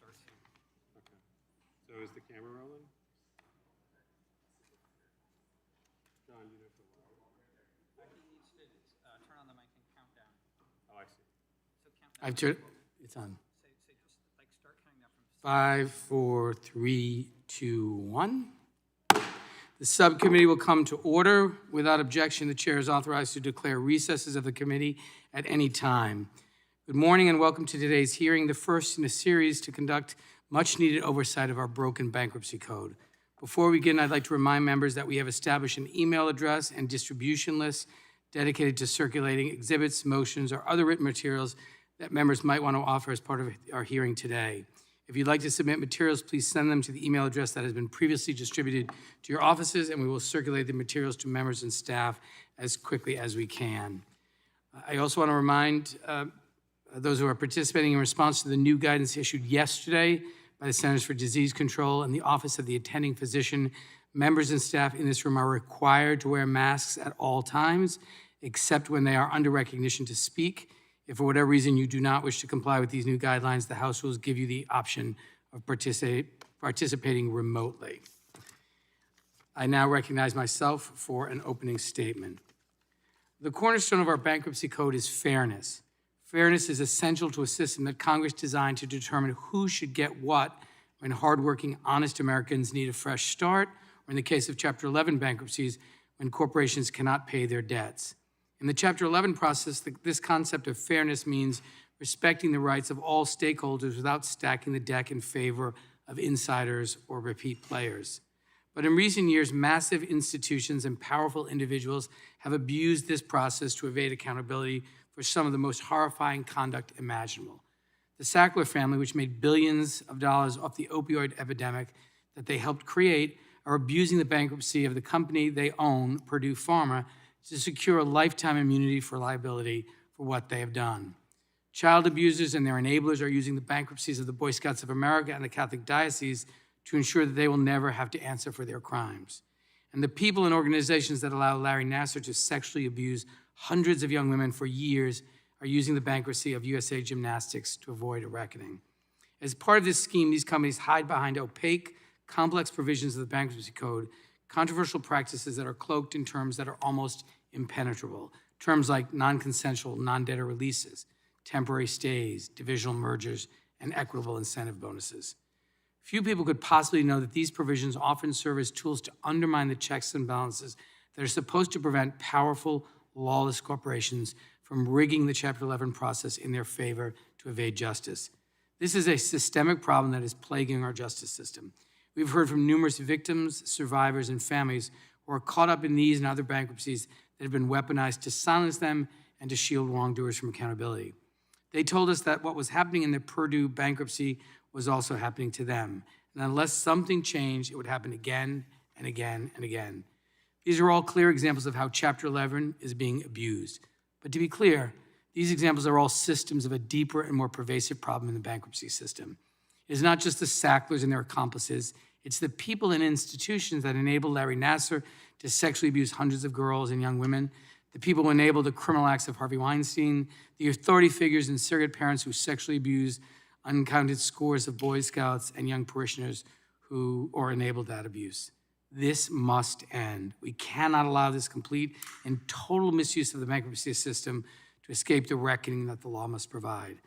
start soon. Okay. So is the camera rolling? John, you know for a while. He needs to turn on the mic and count down. Oh, I see. So count down. It's on. Say just like start counting down from 5, 4, 3, 2, 1. The subcommittee will come to order. Without objection, the chair is authorized to declare recesses of the committee at any time. Good morning and welcome to today's hearing, the first in a series to conduct much-needed oversight of our broken bankruptcy code. Before we begin, I'd like to remind members that we have established an email address and distribution list dedicated to circulating exhibits, motions, or other written materials that members might want to offer as part of our hearing today. If you'd like to submit materials, please send them to the email address that has been previously distributed to your offices, and we will circulate the materials to members and staff as quickly as we can. I also want to remind those who are participating in response to the new guidance issued yesterday by the Centers for Disease Control and the Office of the Attending Physician, members and staff in this room are required to wear masks at all times, except when they are under recognition to speak. If for whatever reason you do not wish to comply with these new guidelines, the House rules give you the option of participating remotely. I now recognize myself for an opening statement. The cornerstone of our bankruptcy code is fairness. Fairness is essential to a system that Congress designed to determine who should get what when hardworking, honest Americans need a fresh start, or in the case of Chapter 11 bankruptcies, when corporations cannot pay their debts. In the Chapter 11 process, this concept of fairness means respecting the rights of all stakeholders without stacking the deck in favor of insiders or repeat players. But in recent years, massive institutions and powerful individuals have abused this process to evade accountability for some of the most horrifying conduct imaginable. The Sackler family, which made billions of dollars off the opioid epidemic that they helped create, are abusing the bankruptcy of the company they own, Purdue Pharma, to secure a lifetime immunity for liability for what they have done. Child abusers and their enablers are using the bankruptcies of the Boy Scouts of America and the Catholic Diocese to ensure that they will never have to answer for their crimes. And the people and organizations that allow Larry Nassar to sexually abuse hundreds of young women for years are using the bankruptcy of USA Gymnastics to avoid a reckoning. As part of this scheme, these companies hide behind opaque, complex provisions of the bankruptcy code, controversial practices that are cloaked in terms that are almost impenetrable. Terms like non-consensual, non-debtor releases, temporary stays, divisional mergers, and equitable incentive bonuses. Few people could possibly know that these provisions often serve as tools to undermine the checks and balances that are supposed to prevent powerful, lawless corporations from rigging the Chapter 11 process in their favor to evade justice. This is a systemic problem that is plaguing our justice system. We've heard from numerous victims, survivors, and families who are caught up in these and other bankruptcies that have been weaponized to silence them and to shield wrongdoers from accountability. They told us that what was happening in the Purdue bankruptcy was also happening to them. And unless something changed, it would happen again and again and again. These are all clear examples of how Chapter 11 is being abused. But to be clear, these examples are all systems of a deeper and more pervasive problem in the bankruptcy system. It is not just the Sacklers and their accomplices, it's the people and institutions that enable Larry Nassar to sexually abuse hundreds of girls and young women, the people who enable the criminal acts of Harvey Weinstein, the authority figures and surrogate parents who sexually abuse uncounted scores of Boy Scouts and young parishioners who enabled that abuse. This must end. We cannot allow this complete and total misuse of the bankruptcy system to escape the reckoning that the law must provide.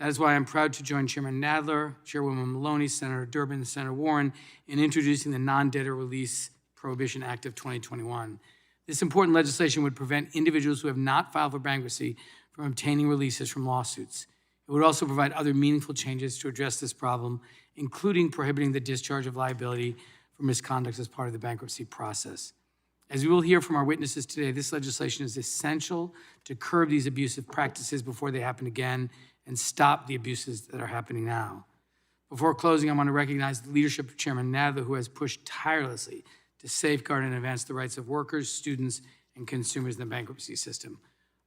That is why I'm proud to join Chairman Nadler, Chairwoman Maloney, Senator Durbin, and Senator Warren in introducing the Non-Debtor Release Prohibition Act of 2021. This important legislation would prevent individuals who have not filed for bankruptcy from obtaining releases from lawsuits. It would also provide other meaningful changes to address this problem, including prohibiting the discharge of liability for misconduct as part of the bankruptcy process. As we will hear from our witnesses today, this legislation is essential to curb these abusive practices before they happen again and stop the abuses that are happening now. Before closing, I want to recognize the leadership of Chairman Nadler, who has pushed tirelessly to safeguard and advance the rights of workers, students, and consumers in the bankruptcy system.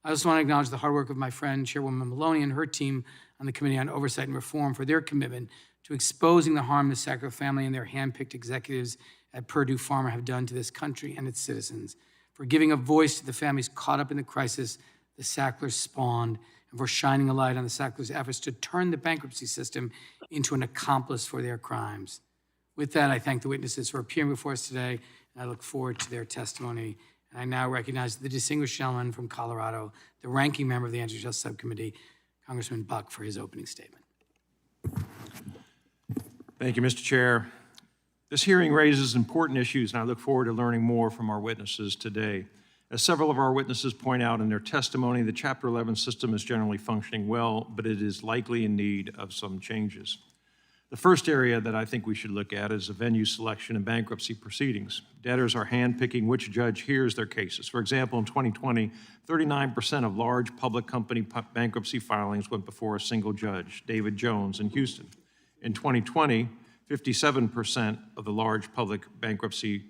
I also want to acknowledge the hard work of my friend, Chairwoman Maloney, and her team on the Committee on Oversight and Reform for their commitment to exposing the harm the Sackler family and their hand-picked executives at Purdue Pharma have done to this country and its citizens, for giving a voice to the families caught up in the crisis the Sacklers spawned, and for shining a light on the Sacklers' efforts to turn the bankruptcy system into an accomplice for their crimes. With that, I thank the witnesses for appearing before us today, and I look forward to their testimony. And I now recognize the distinguished gentleman from Colorado, the ranking member of the Antitrust Subcommittee, Congressman Buck, for his opening statement. Thank you, Mr. Chair. This hearing raises important issues, and I look forward to learning more from our witnesses today. As several of our witnesses point out in their testimony, the Chapter 11 system is generally functioning well, but it is likely in need of some changes. The first area that I think we should look at is the venue selection in bankruptcy proceedings. Debtors are handpicking which judge hears their cases. For example, in 2020, 39% of large public company bankruptcy filings went before a single judge, David Jones in Houston. In 2020, 57% of the large public bankruptcy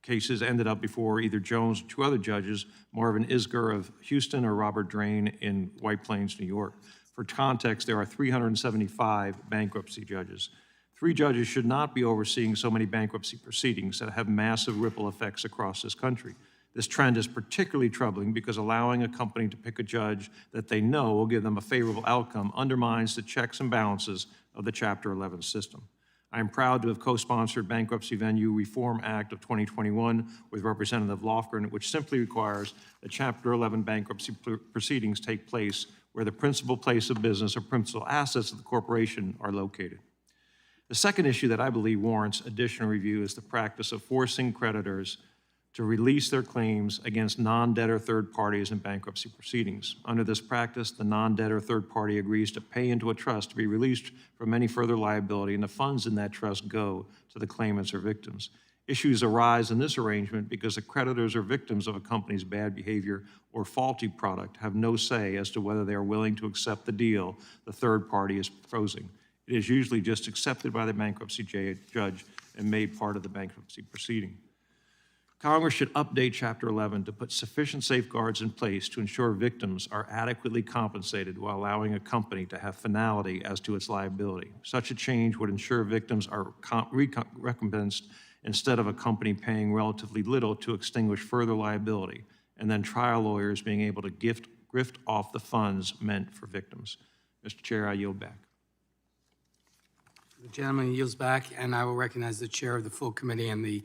cases ended up before either Jones or two other judges, Marvin Isger of Houston or Robert Drain in White Plains, New York. For context, there are 375 bankruptcy judges. 3 judges should not be overseeing so many bankruptcy proceedings that have massive ripple effects across this country. This trend is particularly troubling because allowing a company to pick a judge that they know will give them a favorable outcome undermines the checks and balances of the Chapter 11 system. I am proud to have co-sponsored Bankruptcy Venue Reform Act of 2021 with Representative Lofgren, which simply requires that Chapter 11 bankruptcy proceedings take place where the principal place of business or principal assets of the corporation are located. The second issue that I believe warrants additional review is the practice of forcing creditors to release their claims against non-debtor third parties in bankruptcy proceedings. Under this practice, the non-debtor third party agrees to pay into a trust to be released from any further liability, and the funds in that trust go to the claimants or victims. Issues arise in this arrangement because the creditors or victims of a company's bad behavior or faulty product have no say as to whether they are willing to accept the deal the third party is proposing. It is usually just accepted by the bankruptcy judge and made part of the bankruptcy proceeding. Congress should update Chapter 11 to put sufficient safeguards in place to ensure victims are adequately compensated while allowing a company to have finality as to its liability. Such a change would ensure victims are recompensed instead of a company paying relatively little to extinguish further liability, and then trial lawyers being able to grift off the funds meant for victims. Mr. Chair, I yield back. The gentleman yields back, and I will recognize the chair of the full committee and the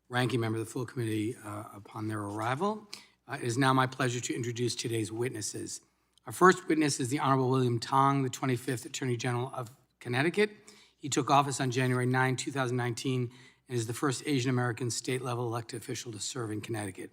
ranking member of the full committee upon their arrival. It is now my pleasure to introduce today's witnesses. Our first witness is the Honorable William Tong, the 25th Attorney General of Connecticut. He took office on January 9, 2019, and is the first Asian American state-level elected official to serve in Connecticut.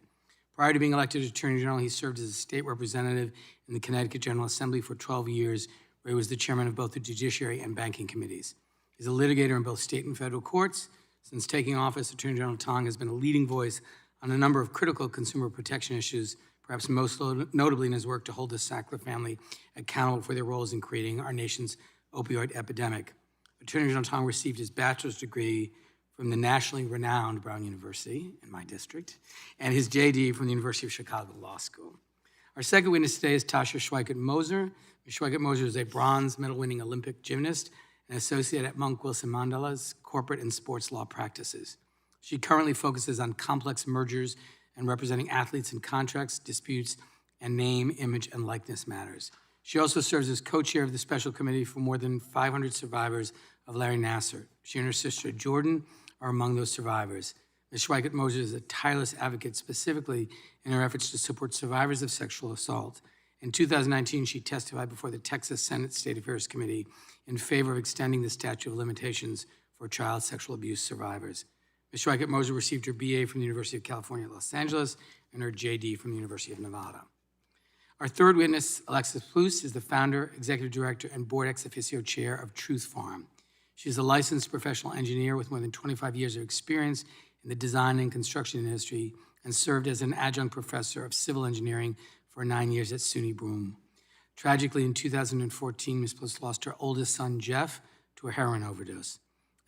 Prior to being elected Attorney General, he served as a state representative in the Connecticut General Assembly for 12 years, where he was the chairman of both the Judiciary and Banking Committees. He's a litigator in both state and federal courts. Since taking office, Attorney General Tong has been a leading voice on a number of critical consumer protection issues, perhaps most notably in his work to hold the Sackler family accountable for their roles in creating our nation's opioid epidemic. Attorney General Tong received his bachelor's degree from the nationally renowned Brown University in my district, and his JD from the University of Chicago Law School. Our second witness today is Tasha Schweikert-Moser. Ms. Schweikert-Moser is a bronze medal-winning Olympic gymnast and associate at Monk Wilson Mandela's corporate and sports law practices. She currently focuses on complex mergers and representing athletes in contracts, disputes, and name, image, and likeness matters. She also serves as co-chair of the special committee for more than 500 survivors of Larry Nassar. She and her sister Jordan are among those survivors. Ms. Schweikert-Moser is a tireless advocate specifically in her efforts to support survivors of sexual assault. In 2019, she testified before the Texas Senate State Affairs Committee in favor of extending the statute of limitations for child sexual abuse survivors. Ms. Schweikert-Moser received her BA from the University of California, Los Angeles, and her JD from the University of Nevada. Our third witness, Alexis Plus, is the founder, executive director, and board ex officio chair of Truth Farm. She is a licensed professional engineer with more than 25 years of experience in the design and construction industry and served as an adjunct professor of civil engineering for 9 years at SUNY Broome. Tragically, in 2014, Ms. Plus lost her oldest son, Jeff, to a heroin overdose.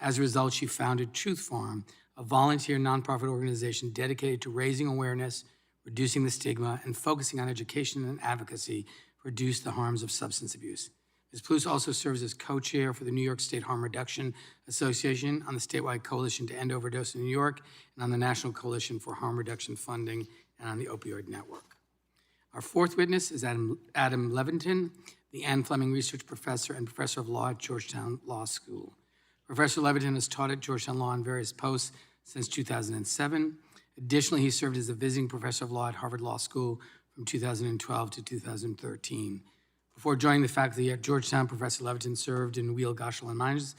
As a result, she founded Truth Farm, a volunteer nonprofit organization dedicated to raising awareness, reducing the stigma, and focusing on education and advocacy to reduce the harms of substance abuse. Ms. Plus also serves as co-chair for the New York State Harm Reduction Association, on the statewide Coalition to End Overdose in New York, and on the National Coalition for Harm Reduction Funding, and on the Opioid Network. Our fourth witness is Adam Levitin, the Anne Fleming Research Professor and Professor of Law at Georgetown Law School. Professor Levitin has taught at Georgetown Law in various posts since 2007. Additionally, he served as a visiting professor of law at Harvard Law School from 2012 to 2013. Before joining the faculty at Georgetown, Professor Levitin served in Weil, Gotshal & Manges'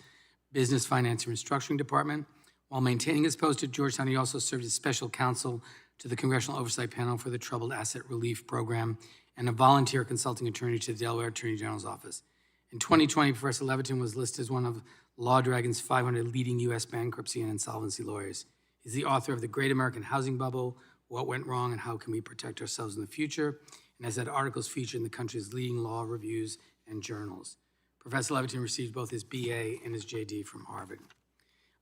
Business, Finance, and Restructuring Department. While maintaining his post at Georgetown, he also served as special counsel to the Congressional Oversight Panel for the Troubled Asset Relief Program and a volunteer consulting attorney to the Delaware Attorney General's Office. In 2020, Professor Levitin was listed as one of Law Dragon's 500 leading U.S. bankruptcy and insolvency lawyers. He's the author of The Great American Housing Bubble, What Went Wrong and How Can We Protect Ourselves in the Future, and has had articles featured in the country's leading law reviews and journals. Professor Levitin received both his BA and his JD from Harvard.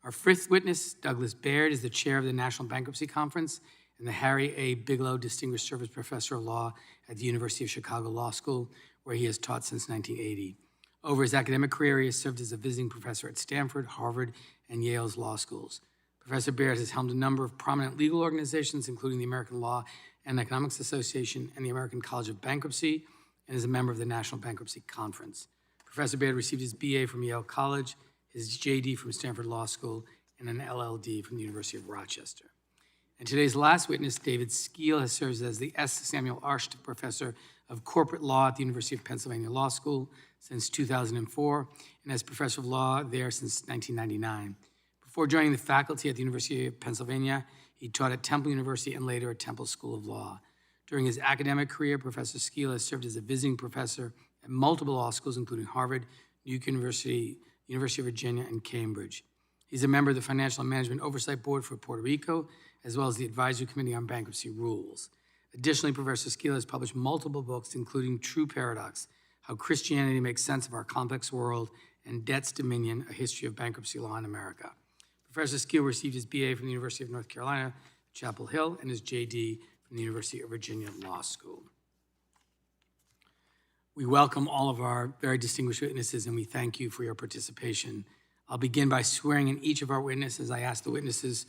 Our fifth witness, Douglas Baird, is the chair of the National Bankruptcy Conference and the Harry A. Bigelow Distinguished Service Professor of Law at the University of Chicago Law School, where he has taught since 1980. Over his academic career, he has served as a visiting professor at Stanford, Harvard, and Yale's law schools. Professor Baird has helmed a number of prominent legal organizations, including the American Law and Economics Association and the American College of Bankruptcy, and is a member of the National Bankruptcy Conference. Professor Baird received his BA from Yale College, his JD from Stanford Law School, and an LLD from the University of Rochester. And today's last witness, David Skeel, has served as the S. Samuel Arsht Professor of Corporate Law at the University of Pennsylvania Law School since 2004, and as Professor of Law there since 1999. Before joining the faculty at the University of Pennsylvania, he taught at Temple University and later at Temple School of Law. During his academic career, Professor Skeel has served as a visiting professor at multiple law schools, including Harvard, Duke University, University of Virginia, and Cambridge. He's a member of the Financial and Management Oversight Board for Puerto Rico, as well as the Advisory Committee on Bankruptcy Rules. Additionally, Professor Skeel has published multiple books, including True Paradox, How Christianity Makes Sense of Our Complex World, and Debt's Dominion, A History of Bankruptcy Law in America. Professor Skeel received his BA from the University of North Carolina, Chapel Hill, and his JD from the University of Virginia Law School. We welcome all of our very distinguished witnesses, and we thank you for your participation. I'll begin by swearing in each of our witnesses. I ask the witnesses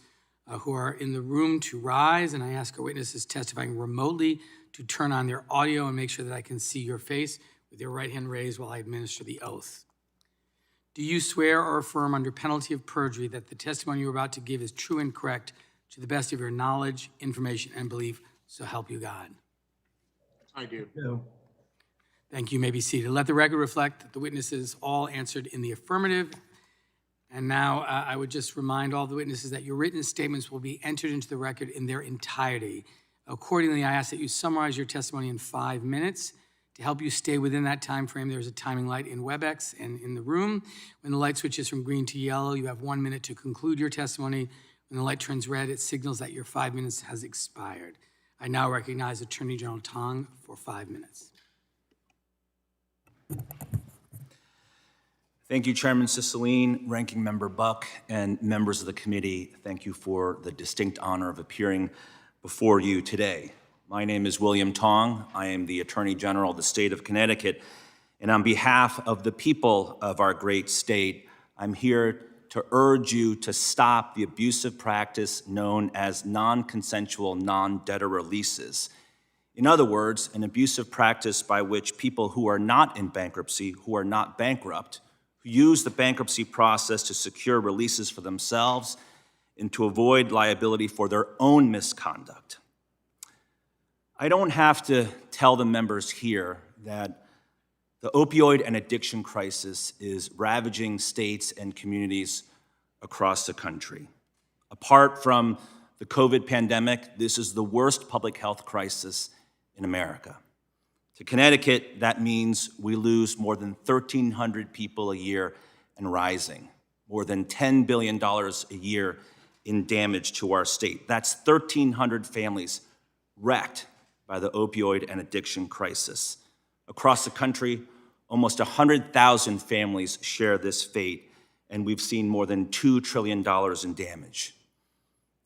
who are in the room to rise, and I ask our witnesses testifying remotely to turn on their audio and make sure that I can see your face with your right hand raised while I administer the oath. Do you swear or affirm under penalty of perjury that the testimony you're about to give is true and correct to the best of your knowledge, information, and belief, so help you God? I do. Thank you. You may be seated. Let the record reflect that the witnesses all answered in the affirmative. And now I would just remind all the witnesses that your written statements will be entered into the record in their entirety. Accordingly, I ask that you summarize your testimony in 5 minutes. To help you stay within that time frame, there's a timing light in WebEx and in the room. When the light switches from green to yellow, you have 1 minute to conclude your testimony. When the light turns red, it signals that your 5 minutes has expired. I now recognize Attorney General Tong for 5 minutes. Thank you, Chairman Cicilline, Ranking Member Buck, and members of the committee. Thank you for the distinct honor of appearing before you today. My name is William Tong. I am the Attorney General of the state of Connecticut, and on behalf of the people of our great state, I'm here to urge you to stop the abusive practice known as non-consensual non-debtor releases. In other words, an abusive practice by which people who are not in bankruptcy, who are not bankrupt, who use the bankruptcy process to secure releases for themselves and to avoid liability for their own misconduct. I don't have to tell the members here that the opioid and addiction crisis is ravaging states and communities across the country. Apart from the COVID pandemic, this is the worst public health crisis in America. To Connecticut, that means we lose more than 1,300 people a year and rising, more than $10 billion a year in damage to our state. That's 1,300 families wrecked by the opioid and addiction crisis. Across the country, almost 100,000 families share this fate, and we've seen more than $2 trillion in damage.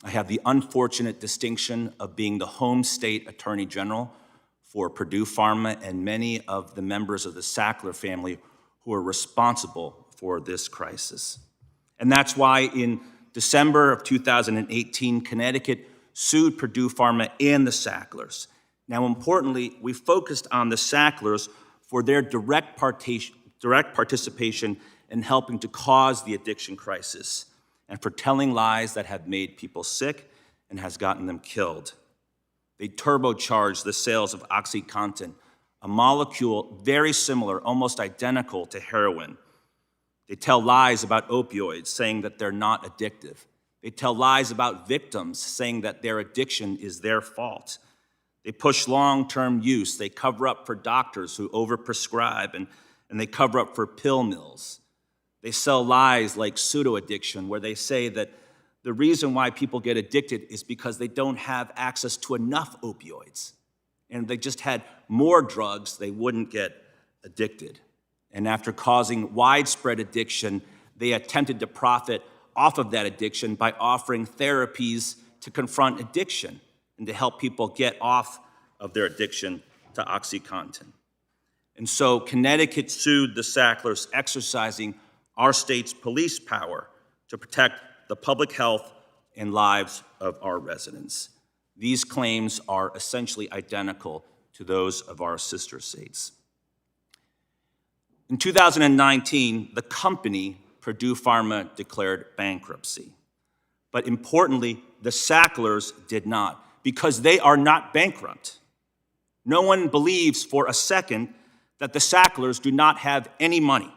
I have the unfortunate distinction of being the home state attorney general for Purdue Pharma and many of the members of the Sackler family who are responsible for this crisis. And that's why in December of 2018, Connecticut sued Purdue Pharma and the Sacklers, Now, importantly, we focused on the Sacklers for their direct participation in helping to cause the addiction crisis and for telling lies that have made people sick and has gotten them killed. They turbocharged the sales of OxyContin, a molecule very similar, almost identical to heroin. They tell lies about opioids, saying that they're not addictive. They tell lies about victims, saying that their addiction is their fault. They push long-term use. They cover up for doctors who overprescribe, and they cover up for pill mills. They sell lies like pseudo-addiction, where they say that the reason why people get addicted is because they don't have access to enough opioids. And if they just had more drugs, they wouldn't get addicted. And after causing widespread addiction, they attempted to profit off of that addiction by offering therapies to confront addiction and to help people get off of their addiction to OxyContin. And so Connecticut sued the Sacklers, exercising our state's police power to protect the public health and lives of our residents. These claims are essentially identical to those of our sister states. In 2019, the company, Purdue Pharma, declared bankruptcy. But importantly, the Sacklers did not, because they are not bankrupt. No one believes for a second that the Sacklers do not have any money.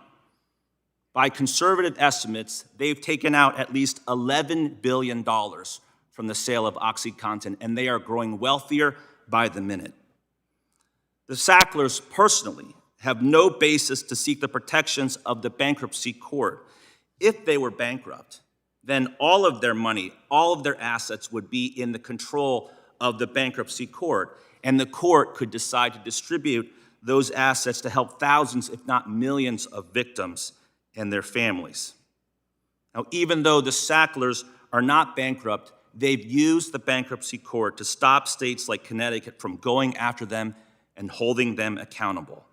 By conservative estimates, they've taken out at least $11 billion from the sale of OxyContin, and they are growing wealthier by the minute. The Sacklers personally have no basis to seek the protections of the bankruptcy court. If they were bankrupt, then all of their money, all of their assets would be in the control of the bankruptcy court, and the court could decide to distribute those assets to help thousands, if not millions, of victims and their families. Now, even though the Sacklers are not bankrupt, they've used the bankruptcy court to stop states like Connecticut from going after them and holding them accountable.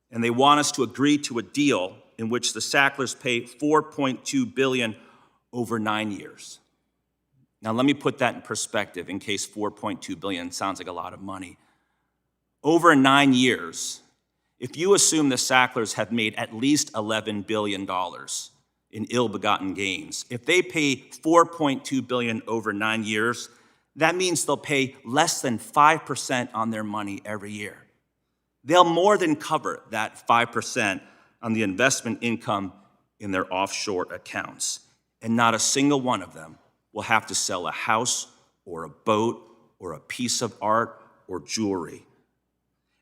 And they want us to agree to a deal in which the Sacklers pay $4.2 billion over 9 years. Now, let me put that in perspective in case $4.2 billion sounds like a lot of money. Over 9 years, if you assume the Sacklers have made at least $11 billion in ill-begotten gains, if they pay $4.2 billion over 9 years, that means they'll pay less than 5% on their money every year. They'll more than cover that 5% on the investment income in their offshore accounts. And not a single one of them will have to sell a house or a boat or a piece of art or jewelry.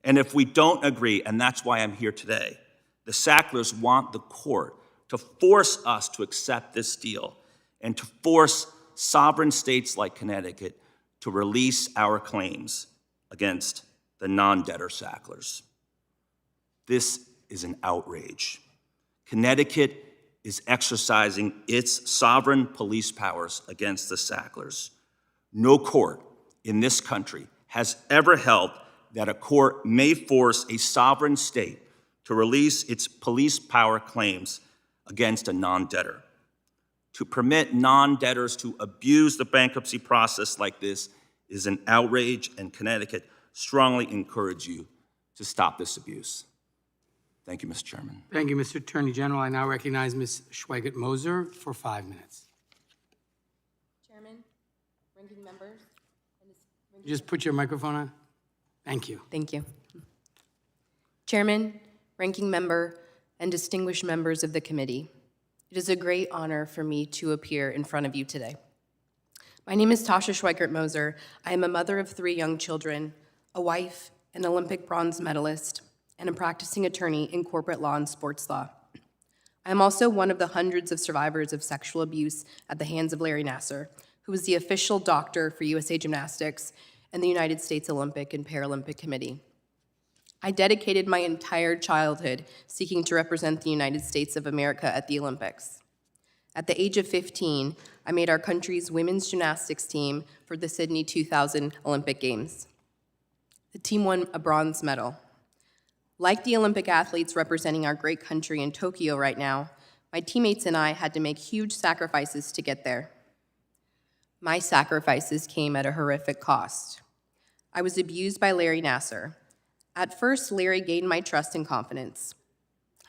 And if we don't agree, and that's why I'm here today, the Sacklers want the court to force us to accept this deal and to force sovereign states like Connecticut to release our claims against the non-debtor Sacklers. This is an outrage. Connecticut is exercising its sovereign police powers against the Sacklers. No court in this country has ever held that a court may force a sovereign state to release its police power claims against a non-debtor. To permit non-debtors to abuse the bankruptcy process like this is an outrage, and Connecticut strongly encourage you to stop this abuse. Thank you, Mr. Chairman. Thank you, Mr. Attorney General. I now recognize Ms. Schweigert-Moser for 5 minutes. Chairman, ranking members. Just put your microphone on. Thank you. Thank you. Chairman, ranking member, and distinguished members of the committee, it is a great honor for me to appear in front of you today. My name is Tasha Schweigert-Moser. I am a mother of 3 young children, a wife, an Olympic bronze medalist, and a practicing attorney in corporate law and sports law. I am also one of the hundreds of survivors of sexual abuse at the hands of Larry Nassar, who was the official doctor for USA Gymnastics and the United States Olympic and Paralympic Committee. I dedicated my entire childhood seeking to represent the United States of America at the Olympics. At the age of 15, I made our country's women's gymnastics team for the Sydney 2000 Olympic Games. The team won a bronze medal. Like the Olympic athletes representing our great country in Tokyo right now, my teammates and I had to make huge sacrifices to get there. My sacrifices came at a horrific cost. I was abused by Larry Nassar. At first, Larry gained my trust and confidence.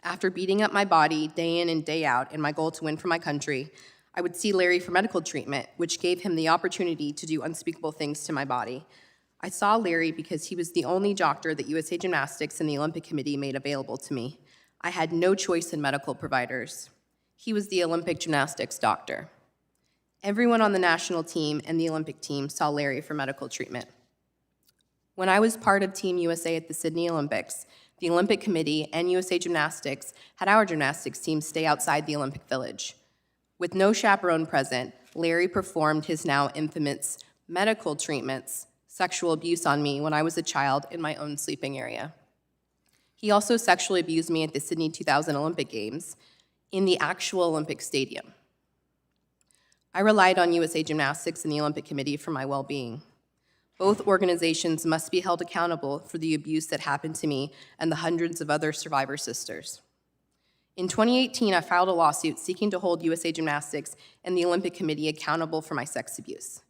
After beating up my body day in and day out in my goal to win for my country, I would see Larry for medical treatment, which gave him the opportunity to do unspeakable things to my body. I saw Larry because he was the only doctor that USA Gymnastics and the Olympic Committee made available to me. I had no choice in medical providers. He was the Olympic gymnastics doctor. Everyone on the national team and the Olympic team saw Larry for medical treatment. When I was part of Team USA at the Sydney Olympics, the Olympic Committee and USA Gymnastics had our gymnastics team stay outside the Olympic Village. With no chaperone present, Larry performed his now infamous medical treatments, sexual abuse on me when I was a child in my own sleeping area. He also sexually abused me at the Sydney 2000 Olympic Games in the actual Olympic Stadium. I relied on USA Gymnastics and the Olympic Committee for my well-being. Both organizations must be held accountable for the abuse that happened to me and the hundreds of other survivor sisters. In 2018, I filed a lawsuit seeking to hold USA Gymnastics and the Olympic Committee accountable for my sex abuse.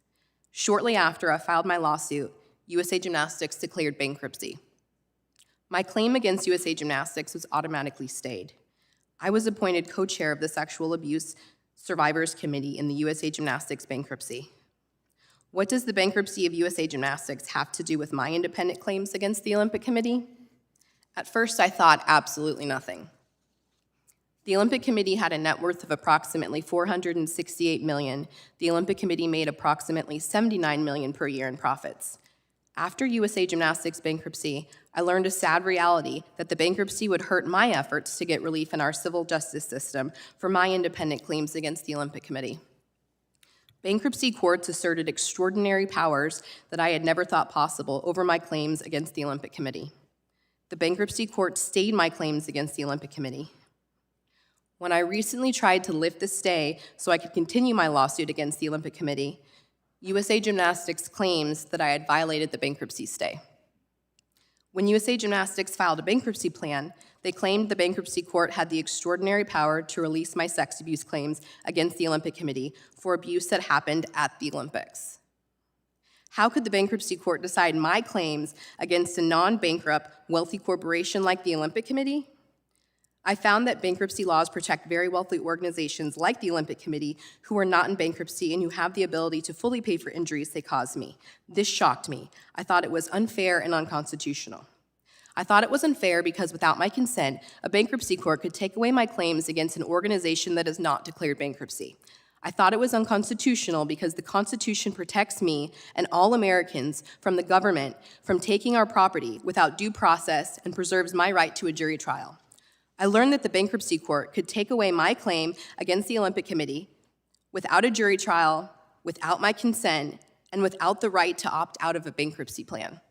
Shortly after I filed my lawsuit, USA Gymnastics declared bankruptcy. My claim against USA Gymnastics was automatically stayed. I was appointed co-chair of the Sexual Abuse Survivors Committee in the USA Gymnastics bankruptcy. What does the bankruptcy of USA Gymnastics have to do with my independent claims against the Olympic Committee? At first, I thought absolutely nothing. The Olympic Committee had a net worth of approximately $468 million. The Olympic Committee made approximately $79 million per year in profits. After USA Gymnastics bankruptcy, I learned a sad reality that the bankruptcy would hurt my efforts to get relief in our civil justice system for my independent claims against the Olympic Committee. Bankruptcy courts asserted extraordinary powers that I had never thought possible over my claims against the Olympic Committee. The bankruptcy court stayed my claims against the Olympic Committee. When I recently tried to lift the stay so I could continue my lawsuit against the Olympic Committee, USA Gymnastics claims that I had violated the bankruptcy stay. When USA Gymnastics filed a bankruptcy plan, they claimed the bankruptcy court had the extraordinary power to release my sex abuse claims against the Olympic Committee for abuse that happened at the Olympics. How could the bankruptcy court decide my claims against a non-bankrupt, wealthy corporation like the Olympic Committee? I found that bankruptcy laws protect very wealthy organizations like the Olympic Committee who are not in bankruptcy and who have the ability to fully pay for injuries they caused me. This shocked me. I thought it was unfair and unconstitutional. I thought it was unfair because without my consent, a bankruptcy court could take away my claims against an organization that has not declared bankruptcy. I thought it was unconstitutional because the Constitution protects me and all Americans from the government from taking our property without due process and preserves my right to a jury trial. I learned that the bankruptcy court could take away my claim against the Olympic Committee without a jury trial, without my consent, and without the right to opt out of a bankruptcy plan.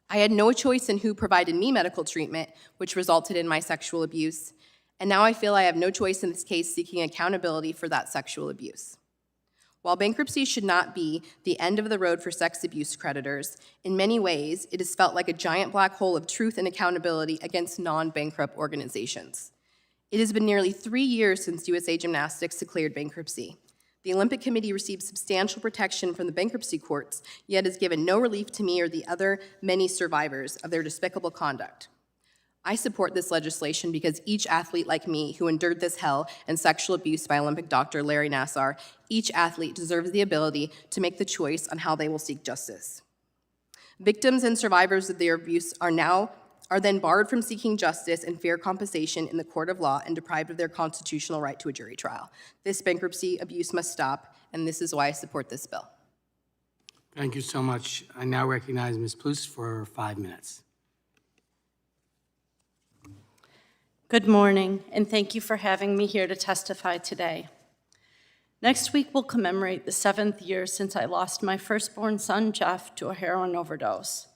I had no choice in who provided me medical treatment, which resulted in my sexual abuse, and now I feel I have no choice in this case seeking accountability for that sexual abuse. While bankruptcy should not be the end of the road for sex abuse creditors, in many ways, it has felt like a giant black hole of truth and accountability against non-bankrupt organizations. It has been nearly 3 years since USA Gymnastics declared bankruptcy. The Olympic Committee received substantial protection from the bankruptcy courts, yet has given no relief to me or the other many survivors of their despicable conduct. I support this legislation because each athlete like me who endured this hell and sexual abuse by Olympic doctor Larry Nassar, each athlete deserves the ability to make the choice on how they will seek justice. Victims and survivors of their abuse are then barred from seeking justice and fair compensation in the court of law and deprived of their constitutional right to a jury trial. This bankruptcy abuse must stop, and this is why I support this bill. Thank you so much. I now recognize Ms. Pluss for 5 minutes. Good morning, and thank you for having me here to testify today. Next week will commemorate the 7th year since I lost my firstborn son, Jeff, to a heroin overdose.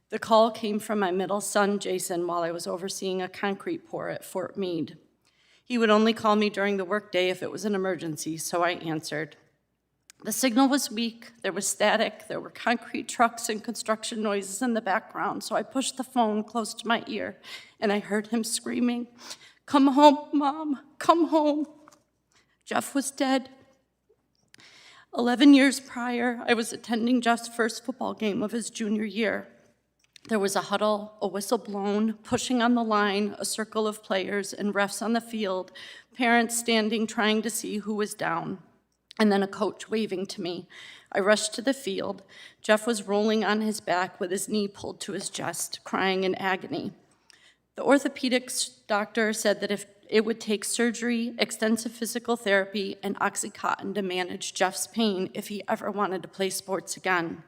The call came from my middle son, Jason, while I was overseeing a concrete pour at Fort Meade. He would only call me during the workday if it was an emergency, so I answered. The signal was weak, there was static, there were concrete trucks and construction noises in the background, so I pushed the phone close to my ear, and I heard him screaming, "Come home, Mom, come home." Jeff was dead. 11 years prior, I was attending Jeff's first football game of his junior year. There was a huddle, a whistle blown, pushing on the line, a circle of players and refs on the field, parents standing trying to see who was down, and then a coach waving to me. I rushed to the field. Jeff was rolling on his back with his knee pulled to his chest, crying in agony. The orthopedics doctor said that if it would take surgery, extensive physical therapy, and Oxycontin to manage Jeff's pain if he ever wanted to play sports again.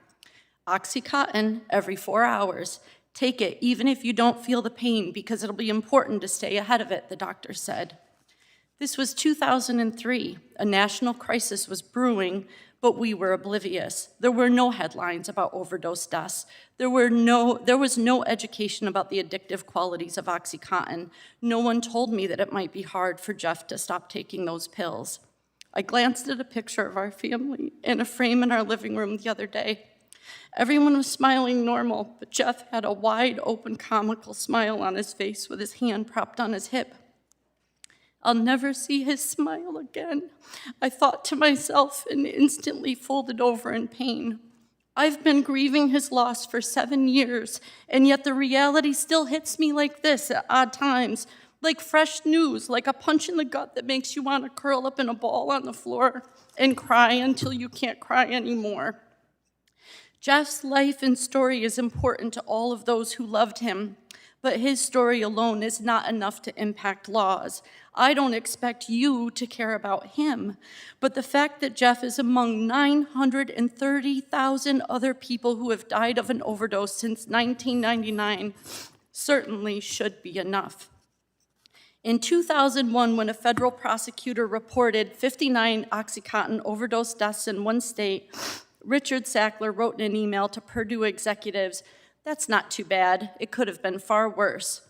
Oxycontin every 4 hours. Take it even if you don't feel the pain because it'll be important to stay ahead of it, the doctor said. This was 2003. A national crisis was brewing, but we were oblivious. There were no headlines about overdose deaths. There was no education about the addictive qualities of Oxycontin. No one told me that it might be hard for Jeff to stop taking those pills. I glanced at a picture of our family in a frame in our living room the other day. Everyone was smiling normal, but Jeff had a wide open comical smile on his face with his hand propped on his hip. I'll never see his smile again, I thought to myself and instantly folded over in pain. I've been grieving his loss for 7 years, and yet the reality still hits me like this at odd times, like fresh news, like a punch in the gut that makes you want to curl up in a ball on the floor and cry until you can't cry anymore. Jeff's life and story is important to all of those who loved him, but his story alone is not enough to impact laws. I don't expect you to care about him, but the fact that Jeff is among 930,000 other people who have died of an overdose since 1999 certainly should be enough. In 2001, when a federal prosecutor reported 59 Oxycontin overdose deaths in one state, Richard Sackler wrote in an email to Purdue executives, "That's not too bad. It could have been far worse."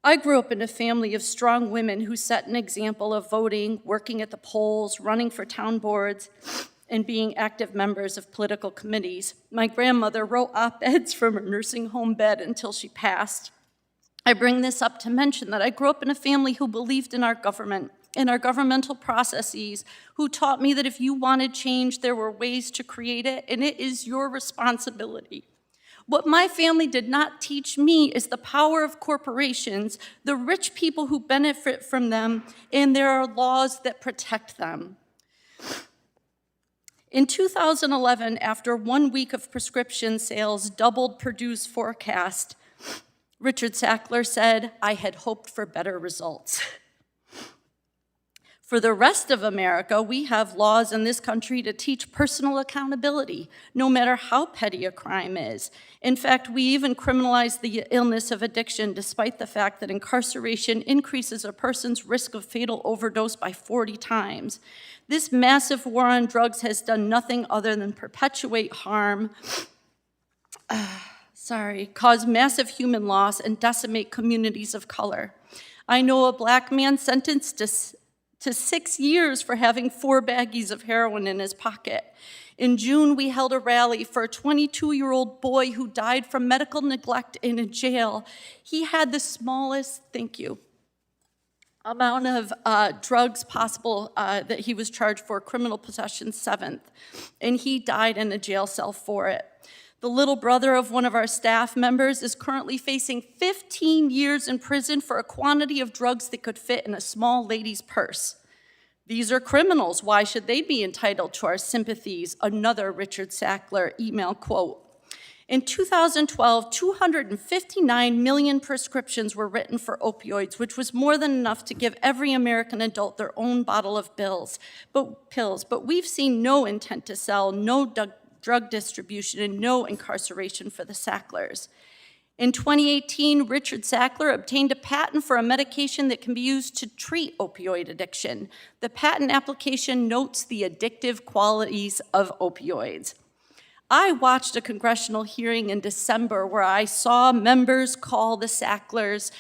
I grew up in a family of strong women who set an example of voting, working at the polls, running for town boards, and being active members of political committees. My grandmother wrote op-eds from her nursing home bed until she passed. I bring this up to mention that I grew up in a family who believed in our government, in our governmental processes, who taught me that if you wanted change, there were ways to create it, and it is your responsibility. What my family did not teach me is the power of corporations, the rich people who benefit from them, and there are laws that protect them. In 2011, after 1 week of prescription sales doubled Purdue's forecast, Richard Sackler said, "I had hoped for better results." For the rest of America, we have laws in this country to teach personal accountability, no matter how petty a crime is. In fact, we even criminalize the illness of addiction, despite the fact that incarceration increases a person's risk of fatal overdose by 40 times. This massive war on drugs has done nothing other than perpetuate harm, cause massive human loss, and decimate communities of color. I know a Black man sentenced to 6 years for having 4 baggies of heroin in his pocket. In June, we held a rally for a 22-year-old boy who died from medical neglect in a jail. He had the smallest, amount of drugs possible that he was charged for, criminal possession 7th, and he died in a jail cell for it. The little brother of one of our staff members is currently facing 15 years in prison for a quantity of drugs that could fit in a small lady's purse. These are criminals. Why should they be entitled to our sympathies? Another Richard Sackler email quote. In 2012, 259 million prescriptions were written for opioids, which was more than enough to give every American adult their own bottle of pills. But we've seen no intent to sell, no drug distribution, and no incarceration for the Sacklers. In 2018, Richard Sackler obtained a patent for a medication that can be used to treat opioid addiction. The patent application notes the addictive qualities of opioids. I watched a congressional hearing in December where I saw members call the Sacklers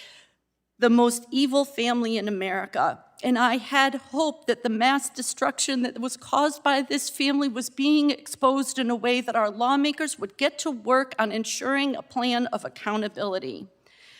the most evil family in America. And I had hoped that the mass destruction that was caused by this family was being exposed in a way that our lawmakers would get to work on ensuring a plan of accountability.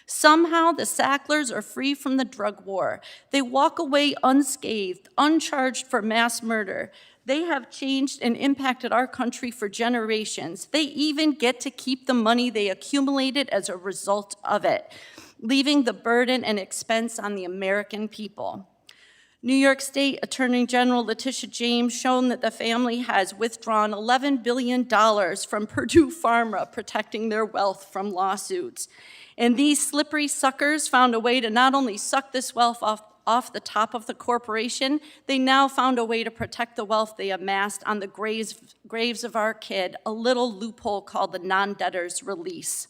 Somehow, the Sacklers are free from the drug war. They walk away unscathed, uncharged for mass murder. They have changed and impacted our country for generations. They even get to keep the money they accumulated as a result of it, leaving the burden and expense on the American people. New York State Attorney General Letitia James shown that the family has withdrawn $11 billion from Purdue Pharma, protecting their wealth from lawsuits. And these slippery suckers found a way to not only suck this wealth off the top of the corporation, they now found a way to protect the wealth they amassed on the graves of our kid, a little loophole called the non-debtor's release.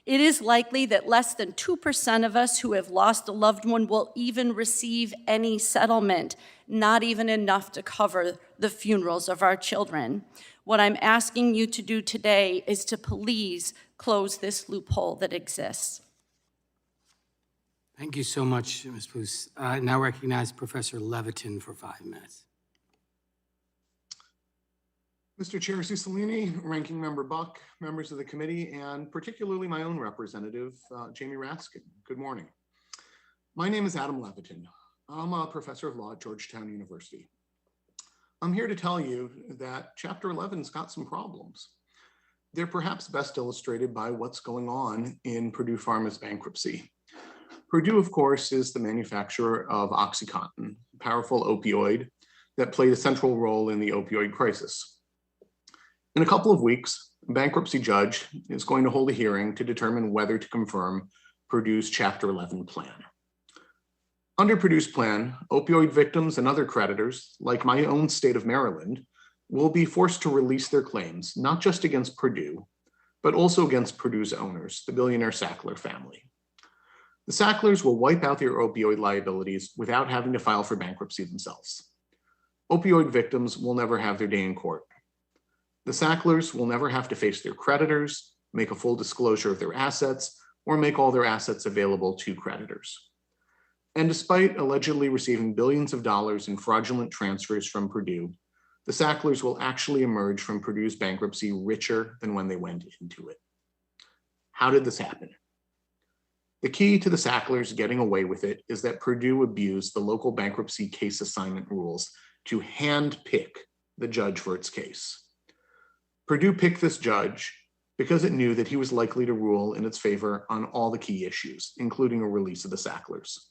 It is likely that less than 2% of us who have lost a loved one will even receive any settlement, not even enough to cover the funerals of our children. What I'm asking you to do today is to please close this loophole that exists. Thank you so much, Ms. Booth. I now recognize Professor Levitin for 5 minutes. Mr. Chair Cicilline, Ranking Member Buck, members of the committee, and particularly my own representative, Jamie Raskin. Good morning. My name is Adam Levitin. I'm a professor of law at Georgetown University. I'm here to tell you that Chapter 11's got some problems. They're perhaps best illustrated by what's going on in Purdue Pharma's bankruptcy. Purdue, of course, is the manufacturer of OxyContin, a powerful opioid that played a central role in the opioid crisis. In a couple of weeks, a bankruptcy judge is going to hold a hearing to determine whether to confirm Purdue's Chapter 11 plan. Under Purdue's plan, opioid victims and other creditors, like my own state of Maryland, will be forced to release their claims, not just against Purdue, but also against Purdue's owners, the billionaire Sackler family. The Sacklers will wipe out their opioid liabilities without having to file for bankruptcy themselves. Opioid victims will never have their day in court. The Sacklers will never have to face their creditors, make a full disclosure of their assets, or make all their assets available to creditors. And despite allegedly receiving billions of dollars in fraudulent transfers from Purdue, the Sacklers will actually emerge from Purdue's bankruptcy richer than when they went into it. How did this happen? The key to the Sacklers getting away with it is that Purdue abused the local bankruptcy case assignment rules to handpick the judge for its case. Purdue picked this judge because it knew that he was likely to rule in its favor on all the key issues, including a release of the Sacklers.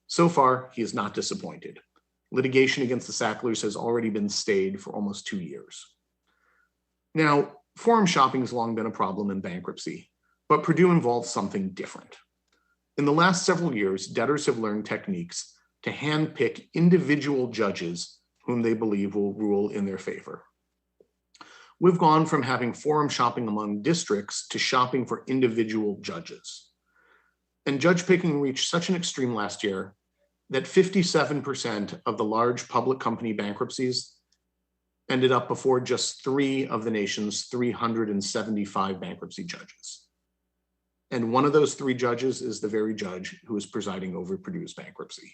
So far, he is not disappointed. Litigation against the Sacklers has already been stayed for almost 2 years. Now, forum shopping has long been a problem in bankruptcy, but Purdue involves something different. In the last several years, debtors have learned techniques to handpick individual judges whom they believe will rule in their favor. We've gone from having forum shopping among districts to shopping for individual judges. And judge picking reached such an extreme last year that 57% of the large public company bankruptcies ended up before just 3 of the nation's 375 bankruptcy judges. And one of those 3 judges is the very judge who is presiding over Purdue's bankruptcy.